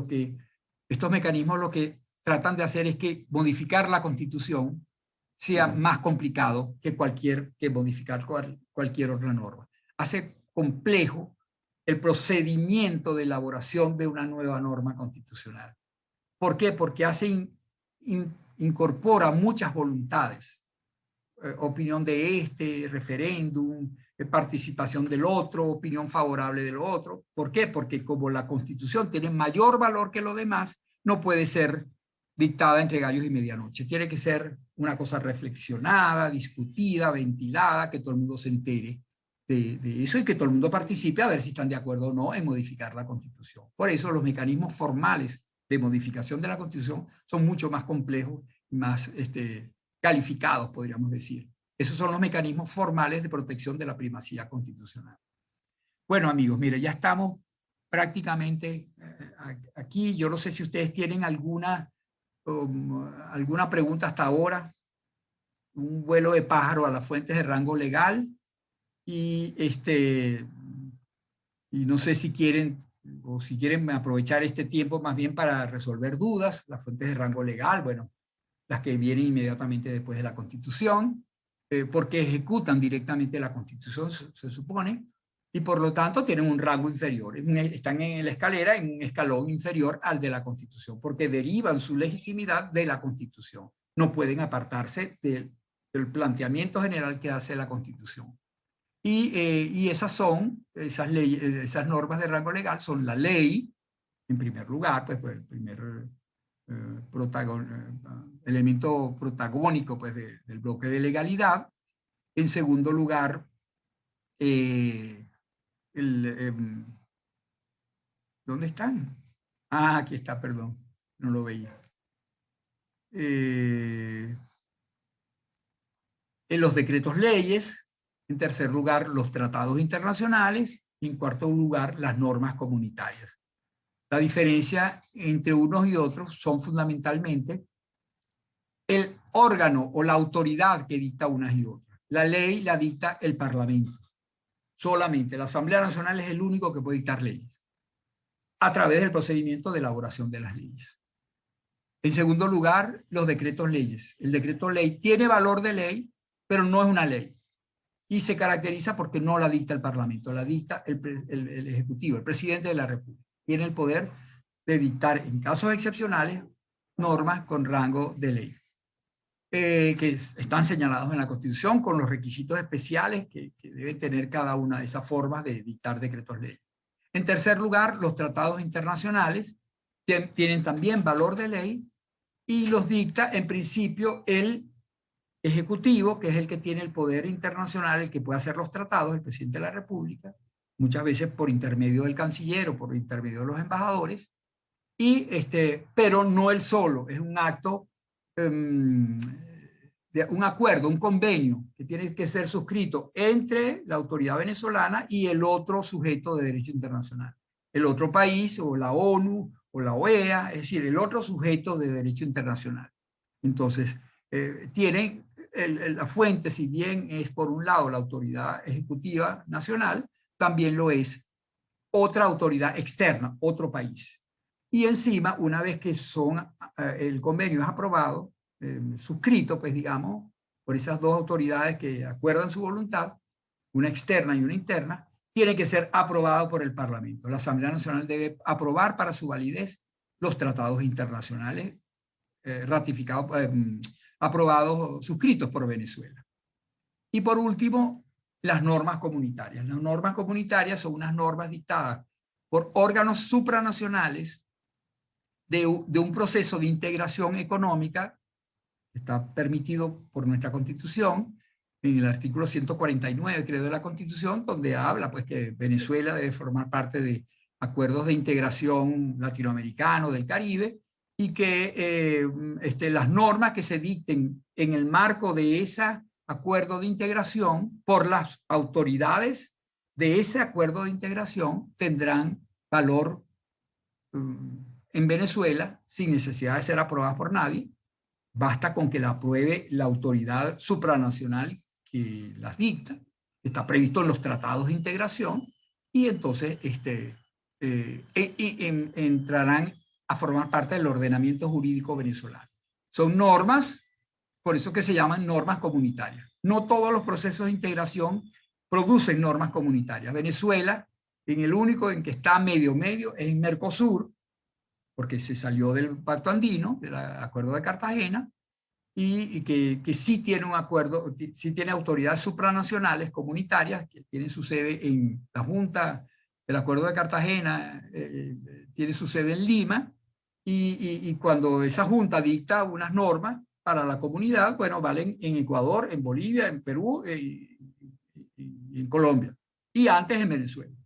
estos mecanismos lo que tratan de hacer es que modificar la Constitución sea más complicado que modificar cualquier otra norma. Hace complejo el procedimiento de elaboración de una nueva norma constitucional. ¿Por qué? Porque incorpora muchas voluntades. Opinión de este, referéndum, participación del otro, opinión favorable del otro. ¿Por qué? Porque como la Constitución tiene mayor valor que lo demás, no puede ser dictada entre gallos y medianoche. Tiene que ser una cosa reflexionada, discutida, ventilada, que todo el mundo se entere de eso y que todo el mundo participe a ver si están de acuerdo o no en modificar la Constitución. Por eso los mecanismos formales de modificación de la Constitución son mucho más complejos y más calificados, podríamos decir. Esos son los mecanismos formales de protección de la primacía constitucional. Bueno, amigos, mire, ya estamos prácticamente aquí. Yo no sé si ustedes tienen alguna pregunta hasta ahora. Un vuelo de pájaro a las fuentes de rango legal. Y no sé si quieren aprovechar este tiempo más bien para resolver dudas. Las fuentes de rango legal, bueno, las que vienen inmediatamente después de la Constitución, porque ejecutan directamente la Constitución, se supone, y por lo tanto tienen un rango inferior. Están en la escalera en un escalón inferior al de la Constitución, porque derivan su legitimidad de la Constitución. No pueden apartarse del planteamiento general que hace la Constitución. Y esas leyes, esas normas de rango legal son la ley, en primer lugar, pues el primer elemento protagónico pues, del bloque de legalidad. En segundo lugar, ¿dónde están? Ah, aquí está, perdón, no lo veía. En los decretos leyes. En tercer lugar, los tratados internacionales. Y en cuarto lugar, las normas comunitarias. La diferencia entre unos y otros son fundamentalmente el órgano o la autoridad que dicta unas y otras. La ley la dicta el Parlamento. Solamente la Asamblea Nacional es el único que puede dictar leyes a través del procedimiento de elaboración de las leyes. En segundo lugar, los decretos leyes. El decreto ley tiene valor de ley, pero no es una ley. Y se caracteriza porque no la dicta el Parlamento, la dicta el Ejecutivo, el presidente de la República. Tiene el poder de dictar, en casos excepcionales, normas con rango de ley, que están señalados en la Constitución con los requisitos especiales que debe tener cada una de esas formas de dictar decretos ley. En tercer lugar, los tratados internacionales tienen también valor de ley y los dicta en principio el Ejecutivo, que es el que tiene el poder internacional, el que puede hacer los tratados, el presidente de la República, muchas veces por intermedio del canciller o por intermedio de los embajadores, pero no él solo, es un acto, un acuerdo, un convenio que tiene que ser suscrito entre la autoridad venezolana y el otro sujeto de derecho internacional, el otro país o la ONU o la OEA, es decir, el otro sujeto de derecho internacional. Entonces, tienen la fuente, si bien es por un lado la autoridad ejecutiva nacional, también lo es otra autoridad externa, otro país. Y encima, una vez que el convenio es aprobado, suscrito, pues digamos, por esas dos autoridades que acuerdan su voluntad, una externa y una interna, tiene que ser aprobado por el Parlamento. La Asamblea Nacional debe aprobar para su validez los tratados internacionales ratificados, aprobados, suscritos por Venezuela. Y por último, las normas comunitarias. Las normas comunitarias son unas normas dictadas por órganos supranacionales de un proceso de integración económica que está permitido por nuestra Constitución, en el artículo 149, creo, de la Constitución, donde habla pues, que Venezuela debe formar parte de acuerdos de integración latinoamericano del Caribe, y que las normas que se dicten en el marco de ese acuerdo de integración por las autoridades de ese acuerdo de integración tendrán valor en Venezuela sin necesidad de ser aprobadas por nadie. Basta con que la apruebe la autoridad supranacional que las dicta. Está previsto en los tratados de integración y entonces entrarán a formar parte del ordenamiento jurídico venezolano. Son normas, por eso que se llaman normas comunitarias. No todos los procesos de integración producen normas comunitarias. Venezuela, en el único en que está medio es en Mercosur, porque se salió del Pacto Andino, del Acuerdo de Cartagena, y que sí tiene un acuerdo, sí tiene autoridades supranacionales comunitarias que tienen su sede en la Junta del Acuerdo de Cartagena, tiene su sede en Lima, y cuando esa Junta dicta unas normas para la comunidad, bueno, valen en Ecuador, en Bolivia, en Perú y en Colombia, y antes en Venezuela.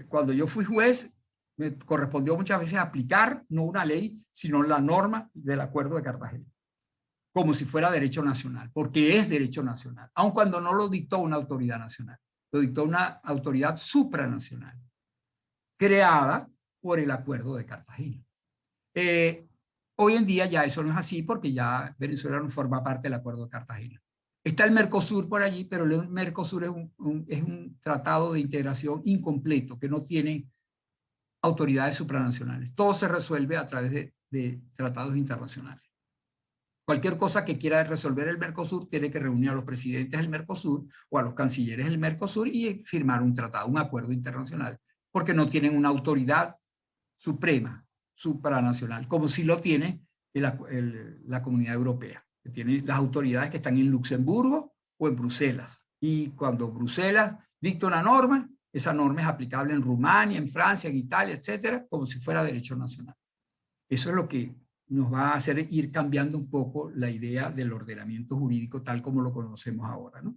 Cuando yo fui juez, me correspondió muchas veces aplicar no una ley, sino la norma del Acuerdo de Cartagena, como si fuera derecho nacional, porque es derecho nacional, aun cuando no lo dictó una autoridad nacional, lo dictó una autoridad supranacional, creada por el Acuerdo de Cartagena. Hoy en día ya eso no es así, porque ya Venezuela no forma parte del Acuerdo de Cartagena. Está el Mercosur por allí, pero el Mercosur es un tratado de integración incompleto, que no tiene autoridades supranacionales. Todo se resuelve a través de tratados internacionales. Cualquier cosa que quiera resolver el Mercosur tiene que reunir a los presidentes del Mercosur o a los cancilleres del Mercosur y firmar un tratado, un acuerdo internacional, porque no tienen una autoridad suprema, supranacional, como si lo tiene la Comunidad Europea, que tiene las autoridades que están en Luxemburgo o en Bruselas. Y cuando Bruselas dicta una norma, esa norma es aplicable en Rumania, en Francia, en Italia, etcétera, como si fuera derecho nacional. Eso es lo que nos va a hacer ir cambiando un poco la idea del ordenamiento jurídico tal como lo conocemos ahora, ¿no?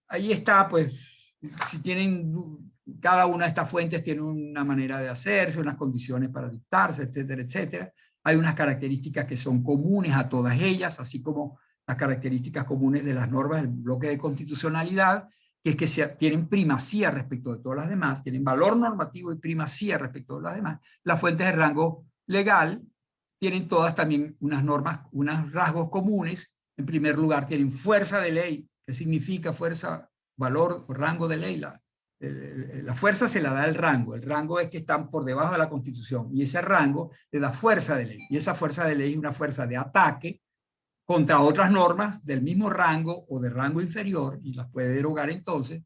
Ahí está, pues, si tienen, cada una de estas fuentes tiene una manera de hacerse, unas condiciones para dictarse, etcétera, etcétera. Hay unas características que son comunes a todas ellas, así como las características comunes de las normas del bloque de constitucionalidad, que es que tienen primacía respecto de todas las demás, tienen valor normativo y primacía respecto de las demás. Las fuentes de rango legal tienen todas también unas normas, unos rasgos comunes. En primer lugar, tienen fuerza de ley. ¿Qué significa fuerza, valor o rango de ley? La fuerza se la da el rango. El rango es que están por debajo de la Constitución, y ese rango le da fuerza de ley. Y esa fuerza de ley es una fuerza de ataque contra otras normas del mismo rango o de rango inferior, y las puede derogar entonces,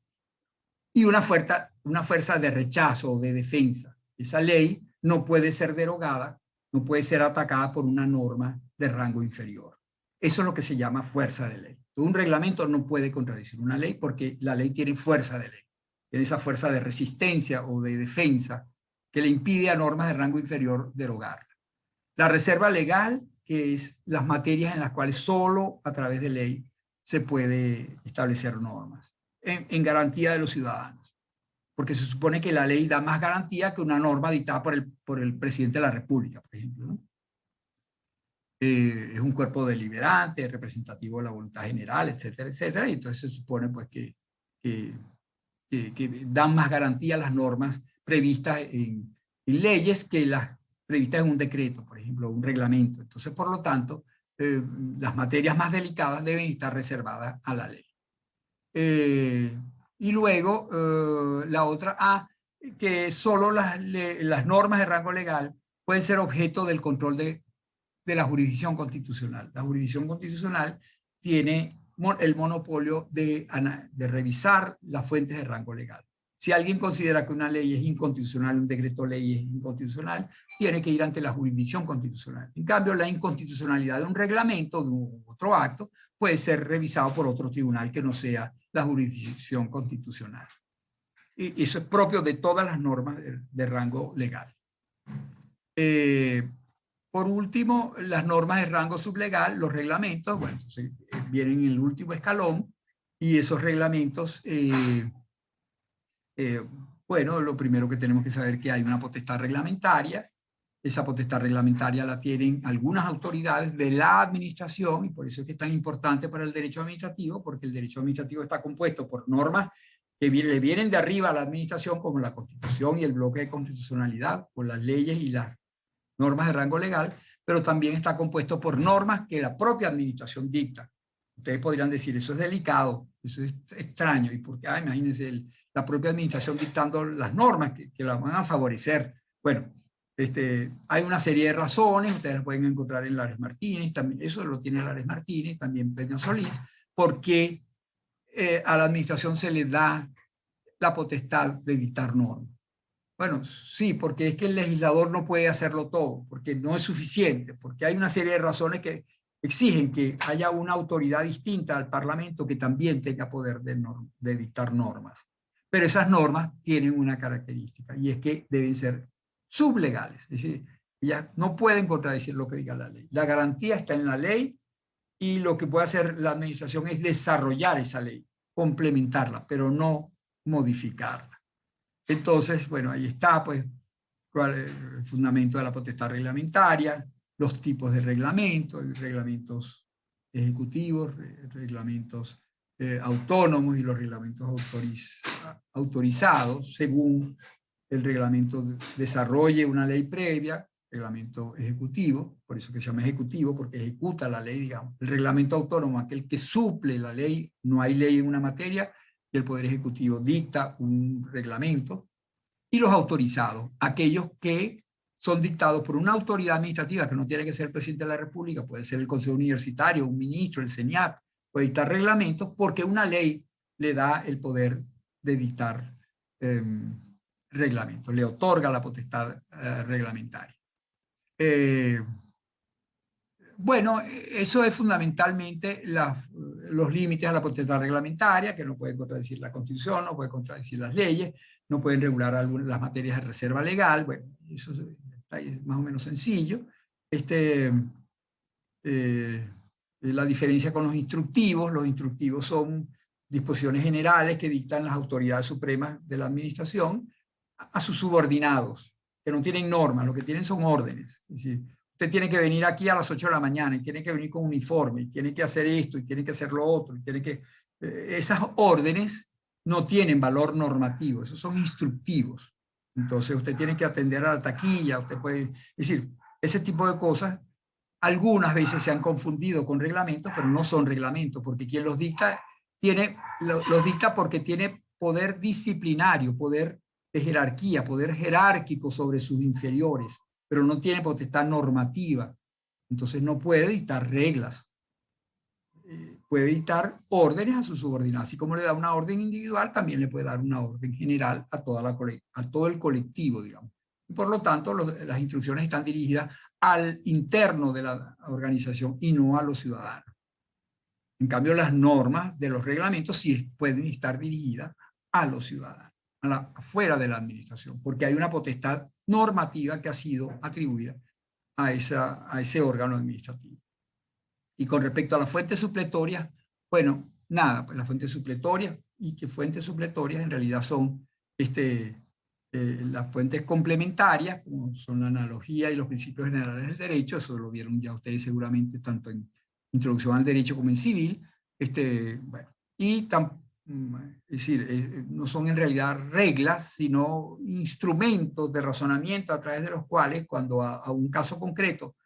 y una fuerza de rechazo o de defensa. Esa ley no puede ser derogada, no puede ser atacada por una norma de rango inferior. Eso es lo que se llama fuerza de ley. Un reglamento no puede contradecir una ley porque la ley tiene fuerza de ley, tiene esa fuerza de resistencia o de defensa que le impide a normas de rango inferior derogarla. La reserva legal, que es las materias en las cuales solo a través de ley se puede establecer normas, en garantía de los ciudadanos, porque se supone que la ley da más garantía que una norma dictada por el presidente de la República, por ejemplo, ¿no? Es un cuerpo deliberante, representativo de la voluntad general, etcétera, etcétera, y entonces se supone pues que dan más garantía a las normas previstas en leyes que las previstas en un decreto, por ejemplo, un reglamento. Entonces, por lo tanto, las materias más delicadas deben estar reservadas a la ley. Y luego, la otra, que solo las normas de rango legal pueden ser objeto del control de la jurisdicción constitucional. La jurisdicción constitucional tiene el monopolio de revisar las fuentes de rango legal. Si alguien considera que una ley es inconstitucional, un decreto ley es inconstitucional, tiene que ir ante la jurisdicción constitucional. En cambio, la inconstitucionalidad de un reglamento, de otro acto, puede ser revisado por otro tribunal que no sea la jurisdicción constitucional. Y eso es propio de todas las normas de rango legal. Por último, las normas de rango sublegal, los reglamentos, bueno, entonces, vienen en el último escalón, y esos reglamentos, bueno, lo primero que tenemos que saber es que hay una potestad reglamentaria. Esa potestad reglamentaria la tienen algunas autoridades de la administración, y por eso es que es tan importante para el derecho administrativo, porque el derecho administrativo está compuesto por normas que le vienen de arriba a la administración, como la Constitución y el bloque de constitucionalidad, por las leyes y las normas de rango legal, pero también está compuesto por normas que la propia administración dicta. Ustedes podrían decir, eso es delicado, eso es extraño, y porque, imagínense, la propia administración dictando las normas que la van a favorecer. Bueno, hay una serie de razones, ustedes las pueden encontrar en Lares Martínez, también, eso lo tiene Lares Martínez, también Peña Solís, porque a la administración se le da la potestad de dictar normas. Bueno, sí, porque es que el legislador no puede hacerlo todo, porque no es suficiente, porque hay una serie de razones que exigen que haya una autoridad distinta al Parlamento que también tenga poder de dictar normas. Pero esas normas tienen una característica, y es que deben ser sublegales, es decir, ellas no pueden contradecir lo que diga la ley. La garantía está en la ley, y lo que puede hacer la administración es desarrollar esa ley, complementarla, pero no modificarla. Entonces, bueno, ahí está, pues, cuál es el fundamento de la potestad reglamentaria, los tipos de reglamentos, reglamentos ejecutivos, reglamentos autónomos y los reglamentos autorizados, según el reglamento desarrolle una ley previa, reglamento ejecutivo, por eso que se llama ejecutivo, porque ejecuta la ley, digamos. El reglamento autónomo, aquel que suple la ley, no hay ley en una materia, y el Poder Ejecutivo dicta un reglamento. Y los autorizados, aquellos que son dictados por una autoridad administrativa, que no tiene que ser el presidente de la República, puede ser el Consejo Universitario, un ministro, el CENIAT, puede dictar reglamentos, porque una ley le da el poder de dictar reglamentos, le otorga la potestad reglamentaria. Bueno, eso es fundamentalmente los límites a la potestad reglamentaria, que no pueden contradecir la Constitución, no pueden contradecir las leyes, no pueden regular las materias de reserva legal. Bueno, eso es más o menos sencillo. La diferencia con los instructivos son disposiciones generales que dictan las autoridades supremas de la administración a sus subordinados, que no tienen normas, lo que tienen son órdenes. Es decir, usted tiene que venir aquí a las 8 de la mañana, y tiene que venir con uniforme, y tiene que hacer esto, y tiene que hacer lo otro, y tiene que... esas órdenes no tienen valor normativo, esos son instructivos. Entonces usted tiene que atender a la taquilla, usted puede... Es decir, ese tipo de cosas, algunas veces se han confundido con reglamentos, pero no son reglamentos, porque quien los dicta, los dicta porque tiene poder disciplinario, poder de jerarquía, poder jerárquico sobre sus inferiores, pero no tiene potestad normativa. Entonces no puede dictar reglas. Puede dictar órdenes a sus subordinados. Así como le da una orden individual, también le puede dar una orden general a todo el colectivo, digamos. Y por lo tanto, las instrucciones están dirigidas al interno de la organización y no a los ciudadanos. En cambio, las normas de los reglamentos sí pueden estar dirigidas a los ciudadanos, afuera de la administración, porque hay una potestad normativa que ha sido atribuida a ese órgano administrativo. Y con respecto a las fuentes supletorias, bueno, nada, pues las fuentes supletorias, y que fuentes supletorias en realidad son las fuentes complementarias, como son la analogía y los principios generales del derecho. Eso lo vieron ya ustedes seguramente tanto en Introducción al Derecho como en Civil. Bueno, y es decir, no son en realidad reglas, sino instrumentos de razonamiento a través de los cuales, cuando a un caso concreto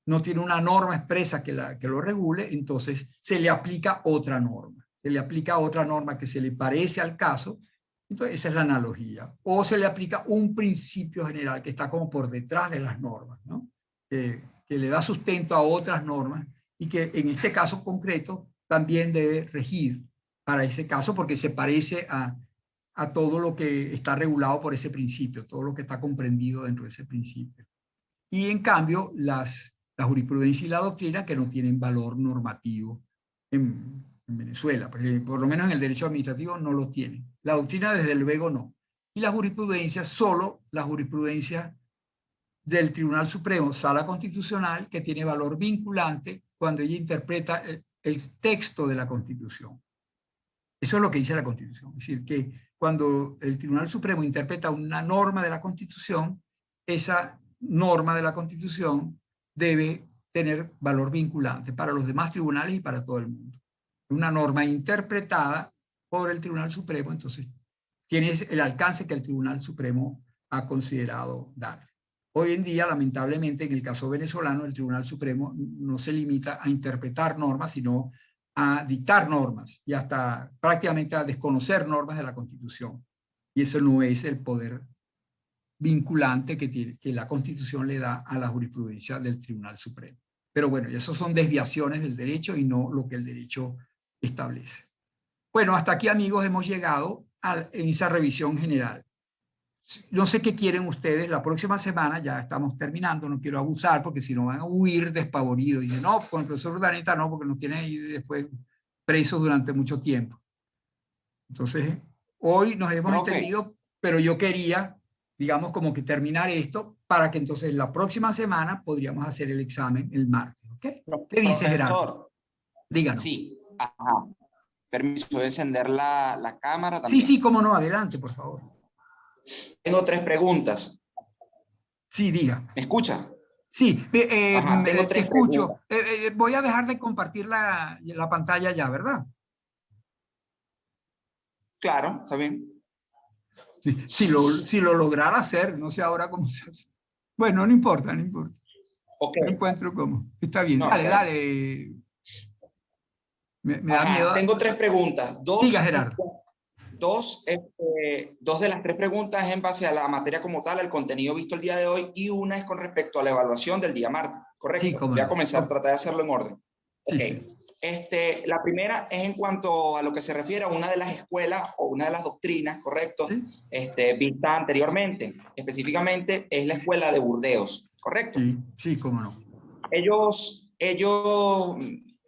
no tiene una norma expresa que lo regule, entonces se le aplica otra norma. Se le aplica otra norma que se le parece al caso, entonces esa es la analogía. O se le aplica un principio general que está como por detrás de las normas, ¿no? Que le da sustento a otras normas, y que en este caso concreto también debe regir para ese caso porque se parece a todo lo que está regulado por ese principio, todo lo que está comprendido dentro de ese principio. Y en cambio, la jurisprudencia y la doctrina que no tienen valor normativo en Venezuela, por lo menos en el derecho administrativo no lo tienen. La doctrina desde luego no. Y la jurisprudencia, solo la jurisprudencia del Tribunal Supremo, Sala Constitucional, que tiene valor vinculante cuando ella interpreta el texto de la Constitución. Eso es lo que dice la Constitución. Es decir, que cuando el Tribunal Supremo interpreta una norma de la Constitución, esa norma de la Constitución debe tener valor vinculante para los demás tribunales y para todo el mundo. Una norma interpretada por el Tribunal Supremo, entonces tiene el alcance que el Tribunal Supremo ha considerado dar. Hoy en día, lamentablemente, en el caso venezolano, el Tribunal Supremo no se limita a interpretar normas, sino a dictar normas y hasta prácticamente a desconocer normas de la Constitución. Y eso no es el poder vinculante que la Constitución le da a la jurisprudencia del Tribunal Supremo. Pero bueno, eso son desviaciones del derecho y no lo que el derecho establece. Bueno, hasta aquí, amigos, hemos llegado en esa revisión general. No sé qué quieren ustedes la próxima semana, ya estamos terminando, no quiero abusar porque si no van a huir despavoridos. Dicen, no, con el profesor Urdaneta no, porque nos tiene ahí después presos durante mucho tiempo. Entonces, hoy nos hemos entendido, pero yo quería, digamos, como que terminar esto para que entonces la próxima semana podríamos hacer el examen el martes. ¿Ok? ¿Qué dice Gerardo? Díganos. Sí, ajá. Permiso de encender la cámara también. Sí, sí, cómo no, adelante, por favor. Tengo 3 preguntas. Sí, diga. ¿Me escucha? Sí, Ajá, tengo 3 te escucho. preguntas. Voy a dejar de compartir la pantalla ya, ¿verdad? Claro, está bien. Si lo lograra hacer, no sé ahora cómo se hace. Bueno, no importa, no importa. Okay. No encuentro cómo. Está bien, no, dale, okay. Dale. Me da miedo. Tengo 3 preguntas. Diga, Gerardo. Dos de las 3 preguntas es en base a la materia como tal, el contenido visto el día de hoy, y una es con respecto a la evaluación del día martes, ¿correcto? Sí, voy a comenzar, tratar de hacerlo en orden. Sí, okay. Sí. La primera es en cuanto a lo que se refiere a una de las escuelas o una de las doctrinas, ¿correcto? Sí. Vista anteriormente, específicamente es la escuela de Burdeos, ¿correcto? Sí, sí, cómo no. Ellos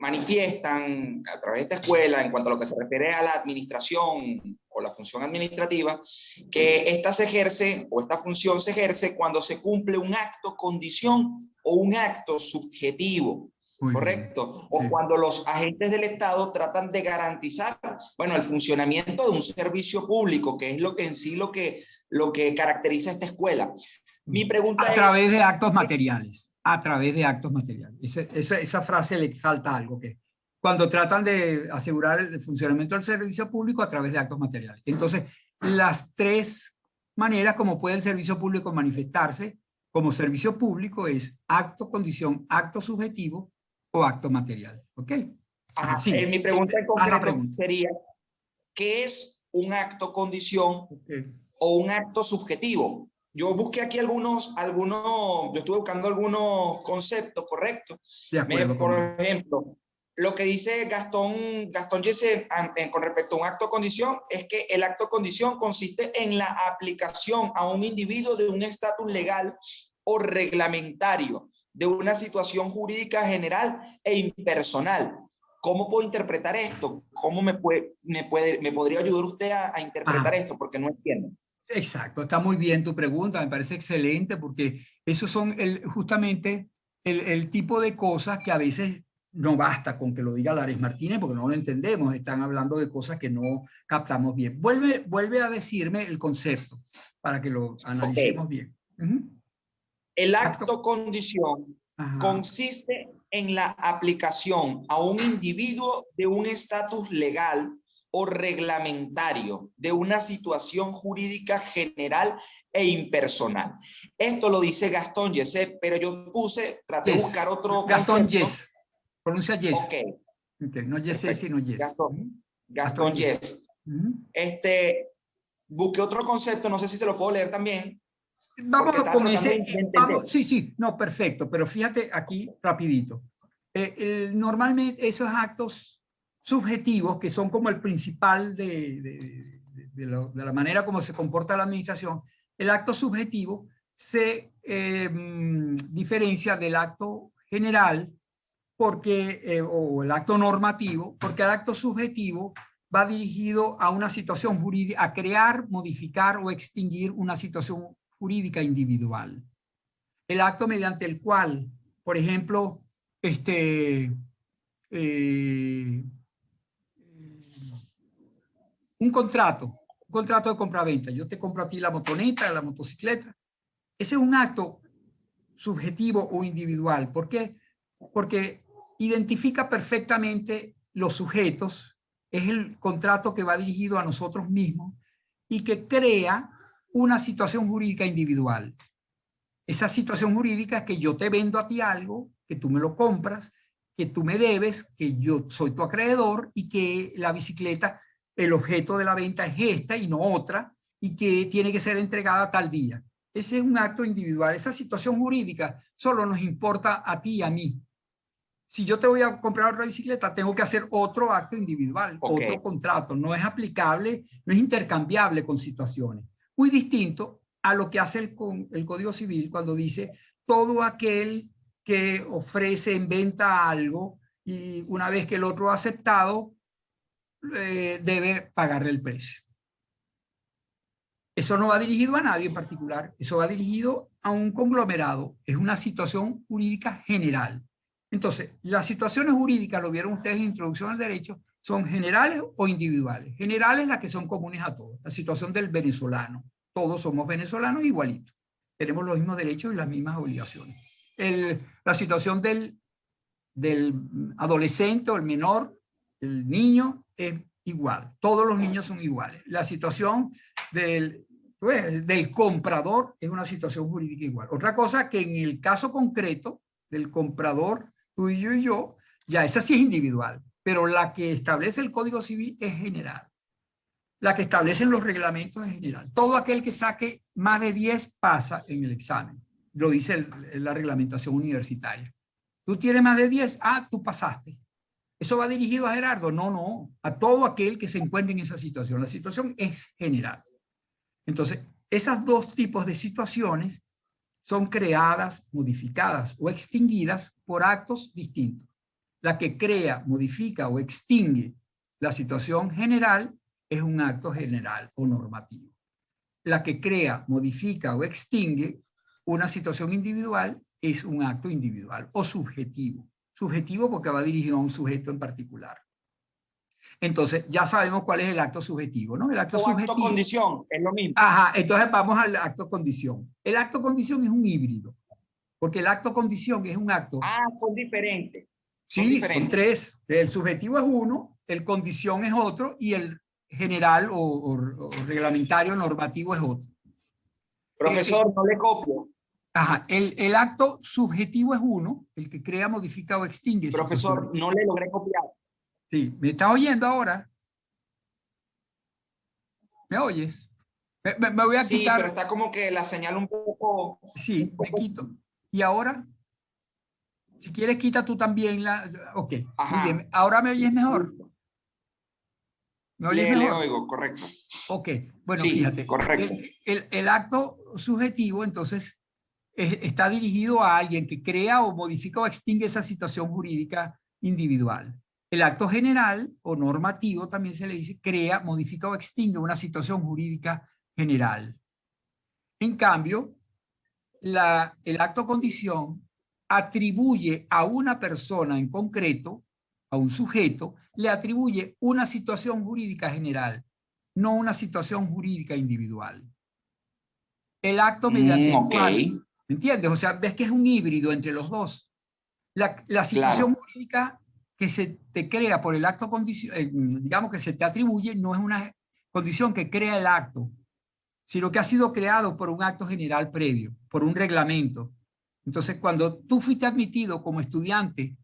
manifiestan a través de esta escuela, en cuanto a lo que se refiere a la administración o la función administrativa, que esta función se ejerce cuando se cumple un acto, condición o un acto subjetivo, ¿correcto? O cuando los agentes del Estado tratan de garantizar, bueno, el funcionamiento de un servicio público, que es lo que en sí lo que caracteriza esta escuela. Mi pregunta es... A través de actos materiales. A través de actos materiales. Esa frase le falta algo, que cuando tratan de asegurar el funcionamiento del servicio público a través de actos materiales. Entonces, las 3 maneras como puede el servicio público manifestarse como servicio público es acto, condición, acto subjetivo o acto material. ¿Ok? Ajá, sí. Mi pregunta en concreto sería, ¿qué es un acto, condición o un acto subjetivo? Yo busqué aquí yo estuve buscando algunos conceptos, ¿correcto? De acuerdo. Por ejemplo, lo que dice Gastón Yese con respecto a un acto condición es que el acto condición consiste en la aplicación a un individuo de un estatus legal o reglamentario de una situación jurídica general e impersonal. ¿Cómo puedo interpretar esto? ¿Cómo me podría ayudar usted a interpretar esto? Porque no entiendo. Exacto, está muy bien tu pregunta, me parece excelente porque esos son justamente el tipo de cosas que a veces no basta con que lo diga Lares Martínez porque no lo entendemos, están hablando de cosas que no captamos bien. Vuelve a decirme el concepto para que lo analicemos bien. El acto condición consiste en la aplicación a un individuo de un estatus legal o reglamentario de una situación jurídica general e impersonal. Esto lo dice Gastón Yese, pero yo traté de buscar otro Gastón Yese. Pronuncia Yese. Ok. No Yese, sino Yese. Gastón Yese. Busqué otro concepto, no sé si se lo puedo leer también. Vamos con ese. Sí, no, perfecto, pero fíjate aquí rapidito. Normalmente esos actos subjetivos, que son como el principal de la manera como se comporta la administración, el acto subjetivo se diferencia del acto general porque, o el acto normativo, porque el acto subjetivo va dirigido a una situación jurídica, a crear, modificar o extinguir una situación jurídica individual. El acto mediante el cual, por ejemplo, un contrato de compra-venta. Yo te compro a ti la motoneta, la motocicleta. Ese es un acto subjetivo o individual. ¿Por qué? Porque identifica perfectamente los sujetos, es el contrato que va dirigido a nosotros mismos y que crea una situación jurídica individual. Esa situación jurídica es que yo te vendo a ti algo, que tú me lo compras, que tú me debes, que yo soy tu acreedor y que la bicicleta, el objeto de la venta es esta y no otra, y que tiene que ser entregada tal día. Ese es un acto individual. Esa situación jurídica solo nos importa a ti y a mí. Si yo te voy a comprar otra bicicleta, tengo que hacer otro acto individual, otro contrato. No es aplicable, no es intercambiable con situaciones. Muy distinto a lo que hace el Código Civil cuando dice todo aquel que ofrece en venta algo y una vez que el otro ha aceptado, debe pagarle el precio. Eso no va dirigido a nadie en particular, eso va dirigido a un conglomerado, es una situación jurídica general. Entonces, las situaciones jurídicas, lo vieron ustedes en Introducción al Derecho, son generales o individuales. Generales las que son comunes a todos. La situación del venezolano. Todos somos venezolanos igualitos. Tenemos los mismos derechos y las mismas obligaciones. La situación del adolescente o el menor, el niño, es igual. Todos los niños son iguales. La situación del comprador es una situación jurídica igual. Otra cosa que en el caso concreto del comprador, tú y yo, ya esa sí es individual, pero la que establece el Código Civil es general. La que establecen los reglamentos es general. Todo aquel que saque más de 10 pasa en el examen. Lo dice la reglamentación universitaria. Tú tienes más de 10, tú pasaste. ¿Eso va dirigido a Gerardo? No, no, a todo aquel que se encuentre en esa situación. La situación es general. Entonces, esos dos tipos de situaciones son creadas, modificadas o extinguidas por actos distintos. La que crea, modifica o extingue la situación general es un acto general o normativo. La que crea, modifica o extingue una situación individual es un acto individual o subjetivo. Subjetivo porque va dirigido a un sujeto en particular. Entonces, ya sabemos cuál es el acto subjetivo, ¿no? El acto subjetivo. Acto condición, es lo mismo. Ajá, entonces vamos al acto condición. El acto condición es un híbrido, porque el acto condición es un acto. Son diferentes. Sí, son tres. El subjetivo es uno, el condición es otro y el general o reglamentario normativo es otro. Profesor, no le copio. Ajá, el acto subjetivo es uno, el que crea, modifica o extingue. Profesor, no le logré copiar. Sí, ¿me estás oyendo ahora? ¿Me oyes? Me voy a quitar. Sí, pero está como que la señal un poco... Sí, me quito. ¿Y ahora? Si quieres, quita tú también la... Ok, Ajá. muy bien. ¿Ahora me oyes mejor? ¿Me oyes mejor? Le oigo, correcto. Ok, bueno, sí, fíjate. Correcto. El acto subjetivo, entonces, está dirigido a alguien que crea o modifica o extingue esa situación jurídica individual. El acto general o normativo también se le dice crea, modifica o extingue una situación jurídica general. En cambio, el acto condición atribuye a una persona en concreto, a un sujeto, le atribuye una situación jurídica general, no una situación jurídica individual. El acto mediante el cual, ¿me entiendes? O sea, ves que es un híbrido entre los dos. La situación jurídica que se te crea por el acto condición, digamos que se te atribuye, no es una condición que crea el acto, sino que ha sido creado por un acto general previo, por un reglamento. Entonces, cuando tú fuiste admitido como estudiante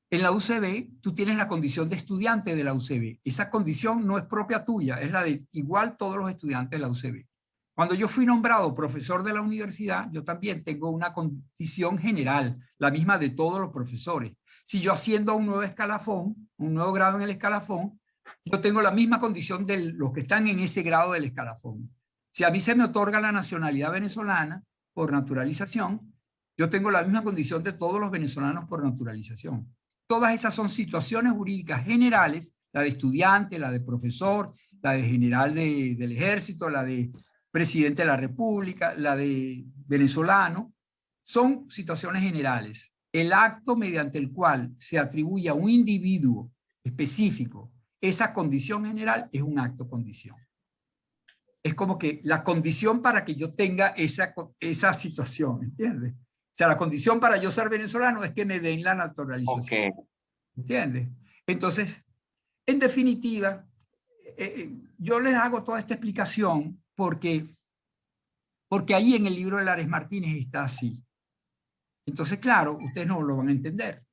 en la UCB, tú tienes la condición de estudiante de la UCB. Esa condición no es propia tuya, es la de igual todos los estudiantes de la UCB. Cuando yo fui nombrado profesor de la universidad, yo también tengo una condición general, la misma de todos los profesores. Si yo asciendo a un nuevo escalafón, un nuevo grado en el escalafón, yo tengo la misma condición de los que están en ese grado del escalafón. Si a mí se me otorga la nacionalidad venezolana por naturalización, yo tengo la misma condición de todos los venezolanos por naturalización. Todas esas son situaciones jurídicas generales, la de estudiante, la de profesor, la de general del ejército, la de presidente de la República, la de venezolano, son situaciones generales. El acto mediante el cual se atribuye a un individuo específico esa condición general es un acto condición. Es como que la condición para que yo tenga esa situación, ¿entiendes? O sea, la condición para yo ser venezolano es que me den la naturalización. Okay. ¿Entiendes? Entonces, en definitiva, yo les hago toda esta explicación porque ahí en el libro de Lares Martínez está así. Entonces, claro, ustedes no lo van a entender.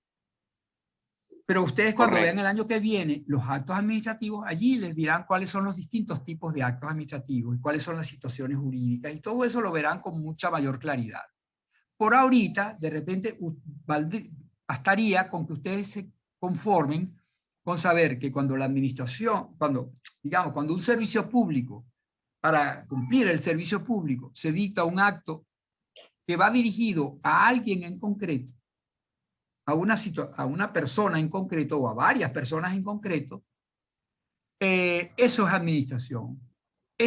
Pero ustedes cuando vean el año que viene los actos administrativos, allí les dirán cuáles son los distintos tipos de actos administrativos y cuáles son las situaciones jurídicas y todo eso lo verán con mucha mayor claridad. Por ahorita, de repente, bastaría con que ustedes se conformen con saber que cuando la administración, cuando un servicio público, para cumplir el servicio público, se dicta un acto que va dirigido a alguien en concreto, a una persona en concreto o a varias personas en concreto, eso es administración.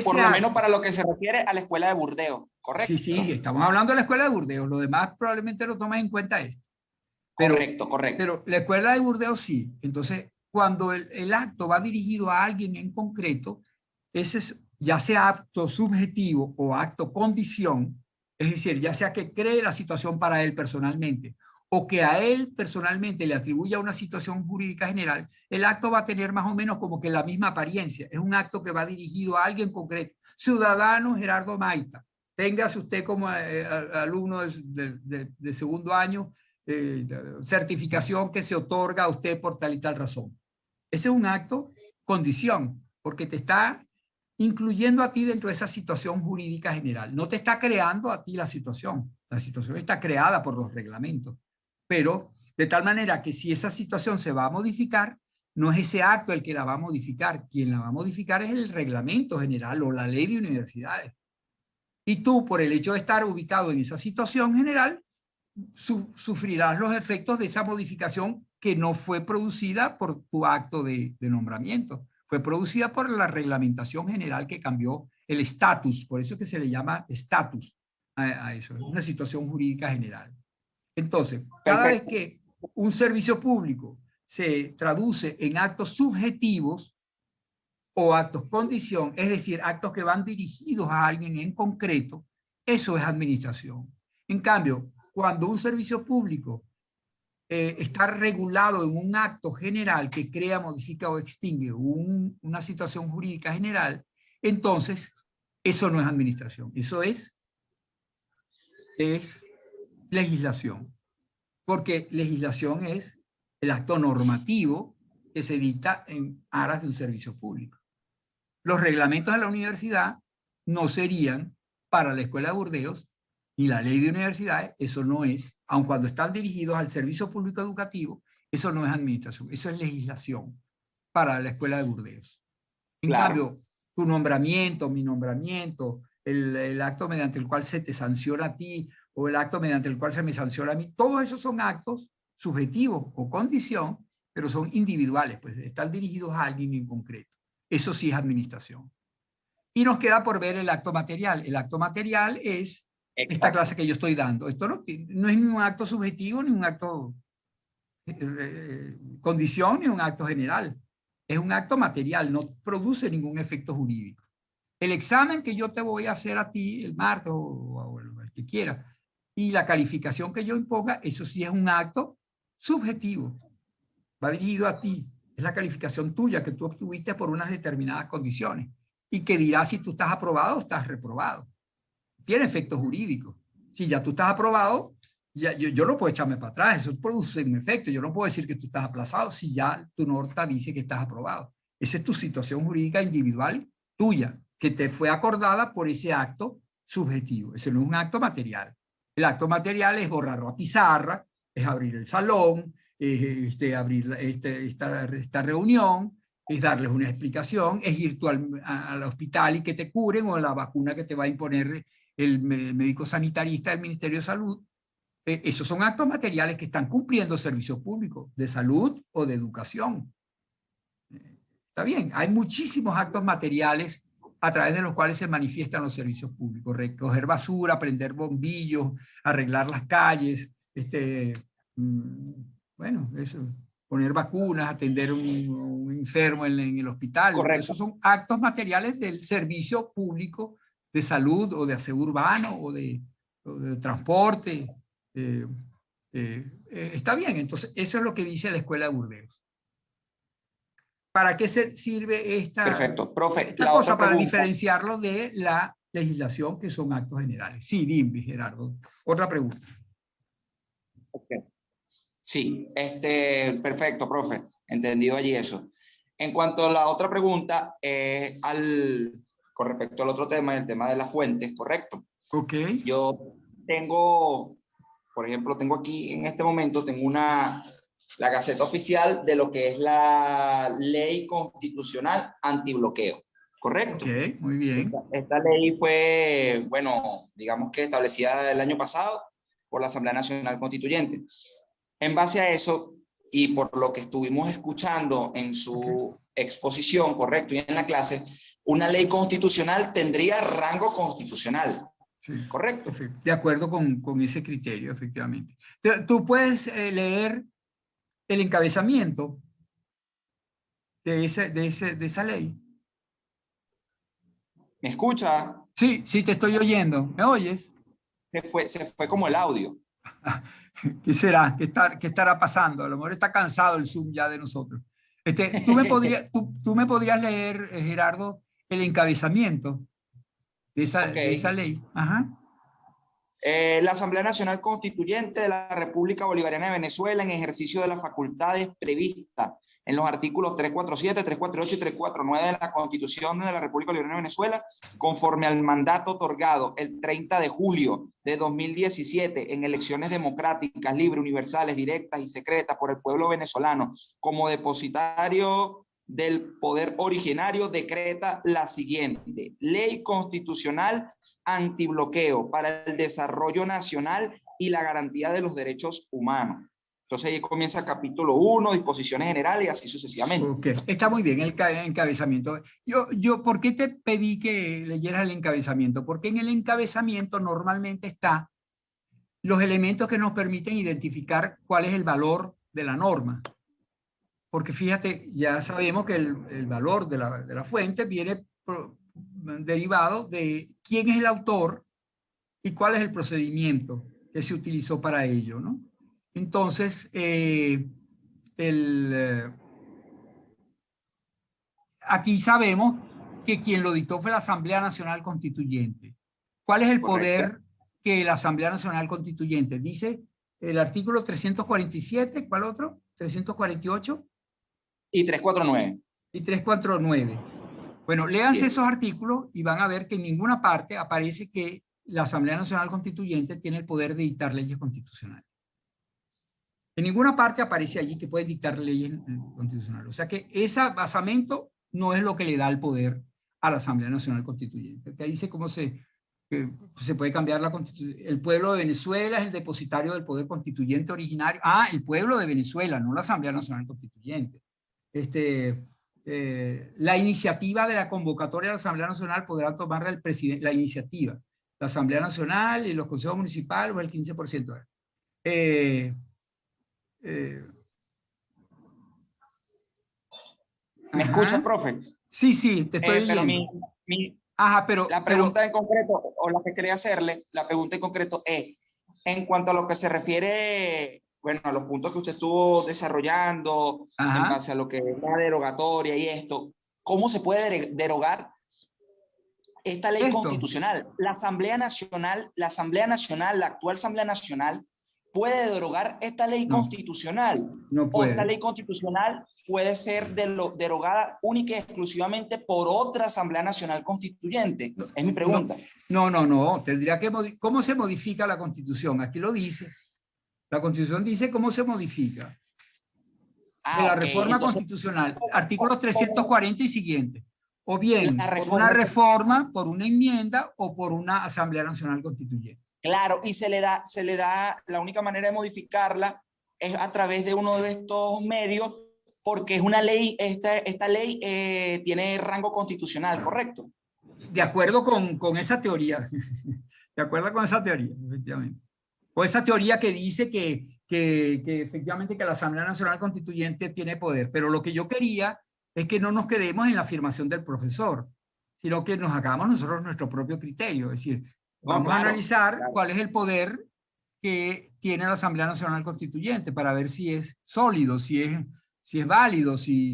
Por lo menos para lo que se refiere a la escuela de Burdeos, ¿correcto? Sí, estamos hablando de la escuela de Burdeos, lo demás probablemente lo tomen en cuenta esto. Correcto. Pero la escuela de Burdeos sí. Entonces, cuando el acto va dirigido a alguien en concreto, ese es, ya sea acto subjetivo o acto condición, es decir, ya sea que cree la situación para él personalmente o que a él personalmente le atribuya una situación jurídica general, el acto va a tener más o menos como que la misma apariencia. Es un acto que va dirigido a alguien concreto. Ciudadano Gerardo Maita, téngase usted como alumno de segundo año, certificación que se otorga a usted por tal y tal razón. Ese es un acto condición, porque te está incluyendo a ti dentro de esa situación jurídica general. No te está creando a ti la situación está creada por los reglamentos, pero de tal manera que si esa situación se va a modificar, no es ese acto el que la va a modificar, quien la va a modificar es el reglamento general o la ley de universidades. Y tú, por el hecho de estar ubicado en esa situación general, sufrirás los efectos de esa modificación que no fue producida por tu acto de nombramiento, fue producida por la reglamentación general que cambió el estatus, por eso es que se le llama estatus a eso, es una situación jurídica general. Entonces, cada vez que un servicio público se traduce en actos subjetivos o actos condición, es decir, actos que van dirigidos a alguien en concreto, eso es administración. En cambio, cuando un servicio público está regulado en un acto general que crea, modifica o extingue una situación jurídica general, entonces eso no es administración, eso es legislación. Porque legislación es el acto normativo que se dicta en aras de un servicio público. Los reglamentos de la universidad no serían para la Escuela de Burdeos ni la ley de universidades, eso no es, aun cuando están dirigidos al servicio público educativo, eso no es administración, eso es legislación para la Escuela de Burdeos. En cambio, tu nombramiento, mi nombramiento, el acto mediante el cual se te sanciona a ti o el acto mediante el cual se me sanciona a mí, todos esos son actos subjetivos o condición, pero son individuales, pues están dirigidos a alguien en concreto. Eso sí es administración. Y nos queda por ver el acto material. El acto material es esta clase que yo estoy dando. Esto no es ni un acto subjetivo, ni un acto condición, ni un acto general. Es un acto material, no produce ningún efecto jurídico. El examen que yo te voy a hacer a ti el martes o el que quiera, y la calificación que yo imponga, eso sí es un acto subjetivo. Va dirigido a ti. Es la calificación tuya que tú obtuviste por unas determinadas condiciones y que dirá si tú estás aprobado o estás reprobado. Tiene efectos jurídicos. Si ya tú estás aprobado, yo no puedo echarme para atrás. Eso produce un efecto. Yo no puedo decir que tú estás aplazado si ya tu nota dice que estás aprobado. Esa es tu situación jurídica individual tuya, que te fue acordada por ese acto subjetivo. Ese no es un acto material. El acto material es borrar la pizarra, es abrir el salón, es abrir esta reunión, es darles una explicación, es ir tú al hospital y que te curen, o la vacuna que te va a imponer el médico sanitarista del Ministerio de Salud. Esos son actos materiales que están cumpliendo servicios públicos de salud o de educación. Está bien, hay muchísimos actos materiales a través de los cuales se manifiestan los servicios públicos: recoger basura, prender bombillos, arreglar las calles, bueno, eso, poner vacunas, atender un enfermo en el hospital. Correcto. Esos son actos materiales del servicio público de salud o de aseo urbano o de transporte. Está bien, entonces eso es lo que dice la Escuela de Burdeos. ¿Para qué sirve esta, Perfecto, profe, esta la cosa? otra Para pregunta. diferenciarlo de la legislación, que son actos generales. Sí, dime, Gerardo. Otra pregunta. Okay. Sí, perfecto, profe. Entendido allí eso. En cuanto a la otra pregunta, con respecto al otro tema, el tema de las fuentes, correcto. Ok. Yo tengo, por ejemplo, tengo aquí en este momento, tengo la Gaceta Oficial de lo que es la Ley Constitucional Antibloqueo, ¿correcto? Ok, muy bien. Esta ley fue, bueno, digamos que establecida el año pasado por la Asamblea Nacional Constituyente. En base a eso, y por lo que estuvimos escuchando en su exposición, correcto, y en la clase, una ley constitucional tendría rango constitucional. Sí, correcto. De acuerdo con ese criterio, efectivamente. Tú puedes leer el encabezamiento de esa ley. ¿Me escucha? Sí, sí, te estoy oyendo. ¿Me oyes? Se fue como el audio. ¿Qué será? ¿Qué estará pasando? A lo mejor está cansado el Zoom ya de nosotros. ¿Tú me podrías leer, Gerardo, el encabezamiento de esa ley? Ajá. La Asamblea Nacional Constituyente de la República Bolivariana de Venezuela, en ejercicio de las facultades previstas en los artículos 347, 348 y 349 de la Constitución de la República Bolivariana de Venezuela, conforme al mandato otorgado el 30 de julio de 2017 en elecciones democráticas, libres, universales, directas y secretas por el pueblo venezolano, como depositario del poder originario, decreta la siguiente: Ley Constitucional Antibloqueo para el desarrollo nacional y la garantía de los derechos humanos. Entonces ahí comienza el capítulo 1, disposiciones generales, y así sucesivamente. Okay. Está muy bien el encabezamiento. ¿Por qué te pedí que leyeras el encabezamiento? Porque en el encabezamiento normalmente están los elementos que nos permiten identificar cuál es el valor de la norma. Porque fíjate, ya sabemos que el valor de la fuente viene derivado de quién es el autor y cuál es el procedimiento que se utilizó para ello, ¿no? Entonces, aquí sabemos que quien lo dictó fue la Asamblea Nacional Constituyente. ¿Cuál es el poder que la Asamblea Nacional Constituyente? Dice el artículo 347, ¿cuál otro? 348. Y 349. Y 349. Bueno, léanse esos artículos y van a ver que en ninguna parte aparece que la Asamblea Nacional Constituyente tiene el poder de dictar leyes constitucionales. En ninguna parte aparece allí que puede dictar leyes constitucionales. O sea que ese basamento no es lo que le da el poder a la Asamblea Nacional Constituyente. Que dice cómo se puede cambiar la Constitución. El pueblo de Venezuela es el depositario del poder constituyente originario. El pueblo de Venezuela, no la Asamblea Nacional Constituyente. La iniciativa de la convocatoria de la Asamblea Nacional podrá tomar el presidente, la iniciativa. La Asamblea Nacional y los consejos municipales, o el 15%. ¿Me escuchas, profe? Sí, te estoy oyendo. Pero la pregunta en concreto, o la que quería hacerle, la pregunta en concreto es, en cuanto a lo que se refiere, bueno, a los puntos que usted estuvo desarrollando, en base a lo que es la derogatoria y esto, ¿cómo se puede derogar esta ley constitucional? La Asamblea Nacional, la actual Asamblea Nacional, puede derogar esta ley No, constitucional. no O esta puede. ley constitucional puede ser derogada única y exclusivamente por otra Asamblea Nacional Constituyente. Es mi pregunta. No. Tendría que ¿cómo se modifica la Constitución? Aquí lo dice. La Constitución dice cómo se modifica. De la Ok. reforma Entonces, constitucional, artículos 340 y siguiente. O bien la por una reforma, reforma, por una enmienda o por una Asamblea Nacional Constituyente. claro, y se le da, la única manera de modificarla es a través de uno de estos medios, porque es una ley, esta ley tiene rango constitucional, ¿correcto? De acuerdo con esa teoría. De acuerdo con esa teoría, efectivamente. O esa teoría que dice que efectivamente que la Asamblea Nacional Constituyente tiene poder. Pero lo que yo quería es que no nos quedemos en la afirmación del profesor, sino que nos hagamos nosotros nuestro propio criterio. Es decir, vamos a analizar cuál es el poder que tiene la Asamblea Nacional Constituyente para ver si es sólido, si es válido, si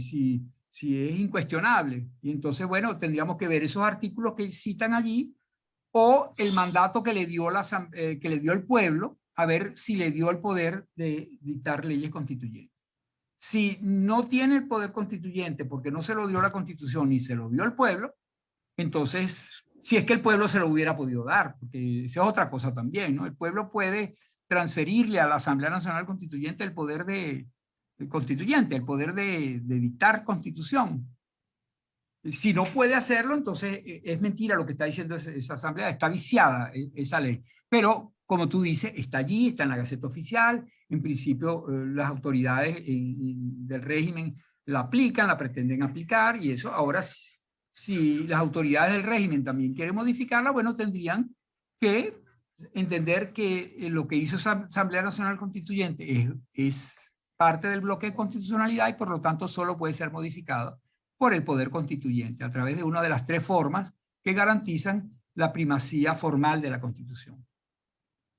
es incuestionable. Y entonces, bueno, tendríamos que ver esos artículos que citan allí o el mandato que le dio el pueblo, a ver si le dio el poder de dictar leyes constituyentes. Si no tiene el poder constituyente porque no se lo dio la Constitución ni se lo dio el pueblo, entonces, si es que el pueblo se lo hubiera podido dar, porque esa es otra cosa también, ¿no? El pueblo puede transferirle a la Asamblea Nacional Constituyente el poder el poder de dictar constitución. Si no puede hacerlo, entonces es mentira lo que está diciendo esa asamblea, está viciada esa ley. Pero, como tú dices, está allí, está en la Gaceta Oficial, en principio las autoridades del régimen la aplican, la pretenden aplicar, y eso ahora, si las autoridades del régimen también quieren modificarla, bueno, tendrían que entender que lo que hizo esa Asamblea Nacional Constituyente es parte del bloque de constitucionalidad y por lo tanto solo puede ser modificado por el poder constituyente, a través de una de las tres formas que garantizan la primacía formal de la Constitución.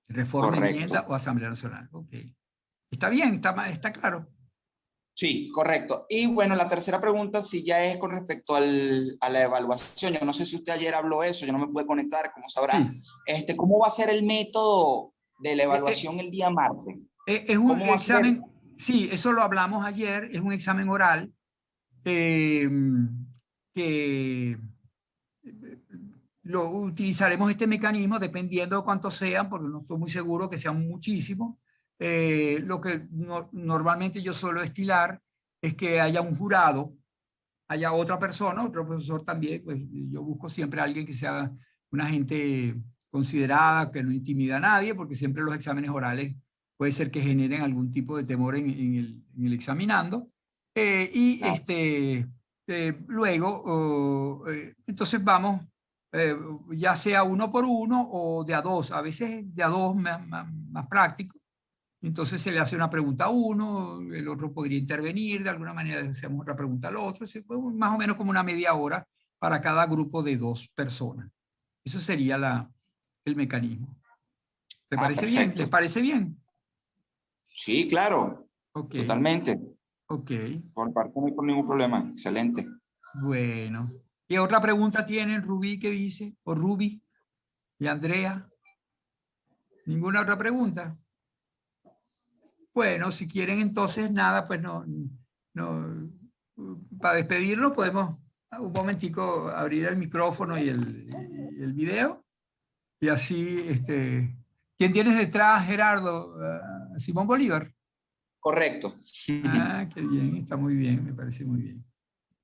Reforma, enmienda o Asamblea Nacional. Okay. Está bien, está claro. Sí, correcto. Y bueno, la tercera pregunta sí ya es con respecto a la evaluación. Yo no sé si usted ayer habló eso, yo no me pude conectar, como sabrá. Sí. ¿Cómo va a ser el método de la evaluación el día martes? Es un examen, sí, eso lo hablamos ayer, es un examen oral que lo utilizaremos este mecanismo dependiendo de cuántos sean, porque no estoy muy seguro que sean muchísimos. Lo que normalmente yo suelo estilar es que haya un jurado, haya otra persona, otro profesor también, pues yo busco siempre a alguien que sea una gente considerada, que no intimida a nadie, porque siempre los exámenes orales puede ser que generen algún tipo de temor en el examinando. Luego, entonces vamos, ya sea uno por uno o de a dos, a veces de a dos más práctico. Entonces se le hace una pregunta a uno, el otro podría intervenir, de alguna manera le hacemos otra pregunta al otro, más o menos como una media hora para cada grupo de dos personas. Eso sería el mecanismo. ¿Te parece bien? ¿Les parece bien? Sí, claro. Okay. Totalmente. Ok. Por parte no hay ningún problema. Excelente. Bueno. ¿Qué otra pregunta tienen, Rubí, qué dice? ¿O Ruby? ¿Y Andrea? ¿Ninguna otra pregunta? Bueno, si quieren entonces nada, pues no, para despedirnos podemos un momentico abrir el micrófono y el video. Y así, ¿quién tienes detrás, Gerardo? Simón Bolívar. Correcto. Ah, qué bien, está muy bien, me parece muy bien.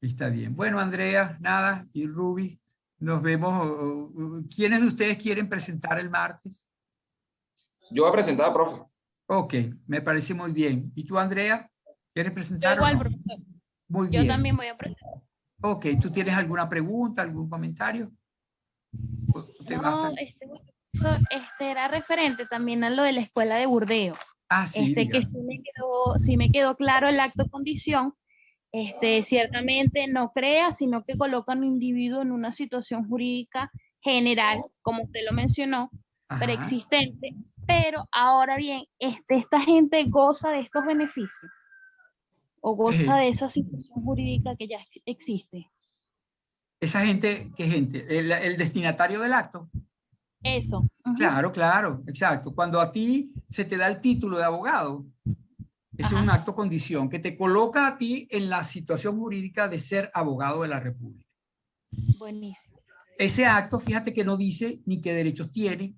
Está bien. Bueno, Andrea, nada, y Ruby, nos vemos. ¿Quiénes de ustedes quieren presentar el martes? Yo voy a presentar, profe. Ok, me parece muy bien. ¿Y tú, Andrea? ¿Quieres presentar? Yo igual, profesor. Muy bien. Yo también voy a presentar. Ok, ¿tú tienes alguna pregunta, algún comentario? No, profesor, era referente también a lo de la escuela de Burdeo. Ah, sí, que sí me quedó claro el acto de condición. Ciertamente no crea, sino que coloca a un individuo en una situación jurídica general, como usted lo mencionó, preexistente, pero ahora bien, esta gente goza de estos beneficios o goza de esa situación jurídica que ya existe. ¿Esa gente, qué gente? ¿El destinatario del acto? Eso. Ujú. Claro, claro, exacto. Cuando a ti se te da el título de abogado, ese es un Ajá. acto condición que te coloca a ti en la situación jurídica de ser abogado de la República. Buenísimo. Ese acto, fíjate que no dice ni qué derechos tiene,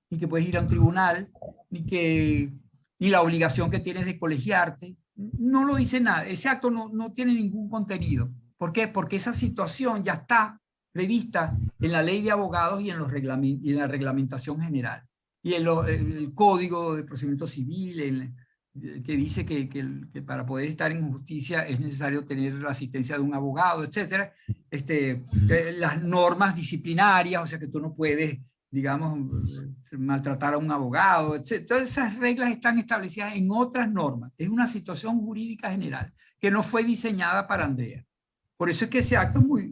ni que puedes ir a un tribunal, ni la obligación que tienes de colegiarte. No lo dice nada. Ese acto no tiene ningún contenido. ¿Por qué? Porque esa situación ya está prevista en la ley de abogados y en la reglamentación general. Y en el Código de Procedimiento Civil, que dice que para poder estar en justicia es necesario tener la asistencia de un abogado, etcétera. Las normas disciplinarias, o sea que tú no puedes, digamos, maltratar a un abogado, etcétera. Todas esas reglas están establecidas en otras normas. Es una situación jurídica general que no fue diseñada para Andrea. Por eso es que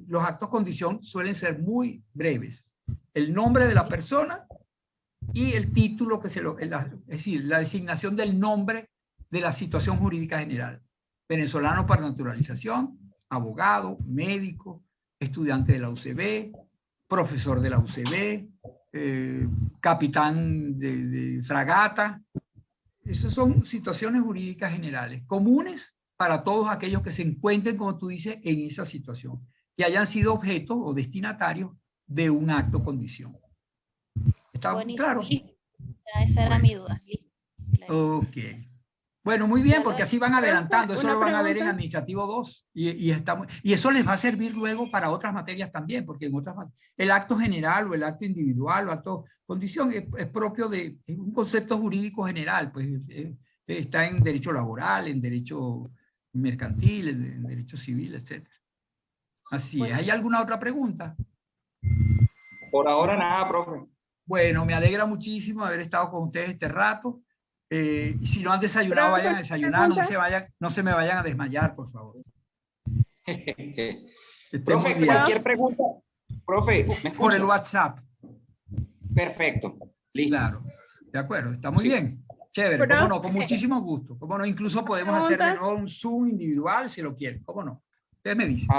los actos condición suelen ser muy breves. El nombre de la persona y el título es decir, la designación del nombre de la situación jurídica general. Venezolano para naturalización, abogado, médico, estudiante de la UCB, profesor de la UCB, capitán de fragata. Esas son situaciones jurídicas generales, comunes para todos aquellos que se encuentren, como tú dices, en esa situación, que hayan sido objeto o destinatarios de un acto condición. ¿Está claro? Esa era mi duda. Listo. Ok. Bueno, muy bien, porque así van adelantando. Eso lo van a ver en Administrativo 2. Y eso les va a servir luego para otras materias también, porque en otras el acto general o el acto individual o acto condición es propio de un concepto jurídico general. Pues está en derecho laboral, en derecho mercantil, en derecho civil, etc. Así es. ¿Hay alguna otra pregunta? Por ahora nada, profe. Bueno, me alegra muchísimo haber estado con ustedes este rato. Y si no han desayunado, vayan a desayunar, no se me vayan a desmayar, por favor. Profe, cualquier pregunta. Profe, ¿me escucha? Por el WhatsApp. Perfecto, listo. Claro, de acuerdo, está muy bien. Chévere, cómo no, con muchísimo gusto. Cómo no, incluso podemos hacer de nuevo un Zoom individual si lo quieren, cómo no. Ustedes me dicen.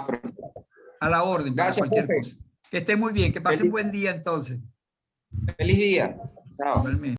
A la orden, gracias, para cualquier profe. cosa. Que estén muy bien, que pasen buen día entonces. Feliz día. Chao. Igualmente.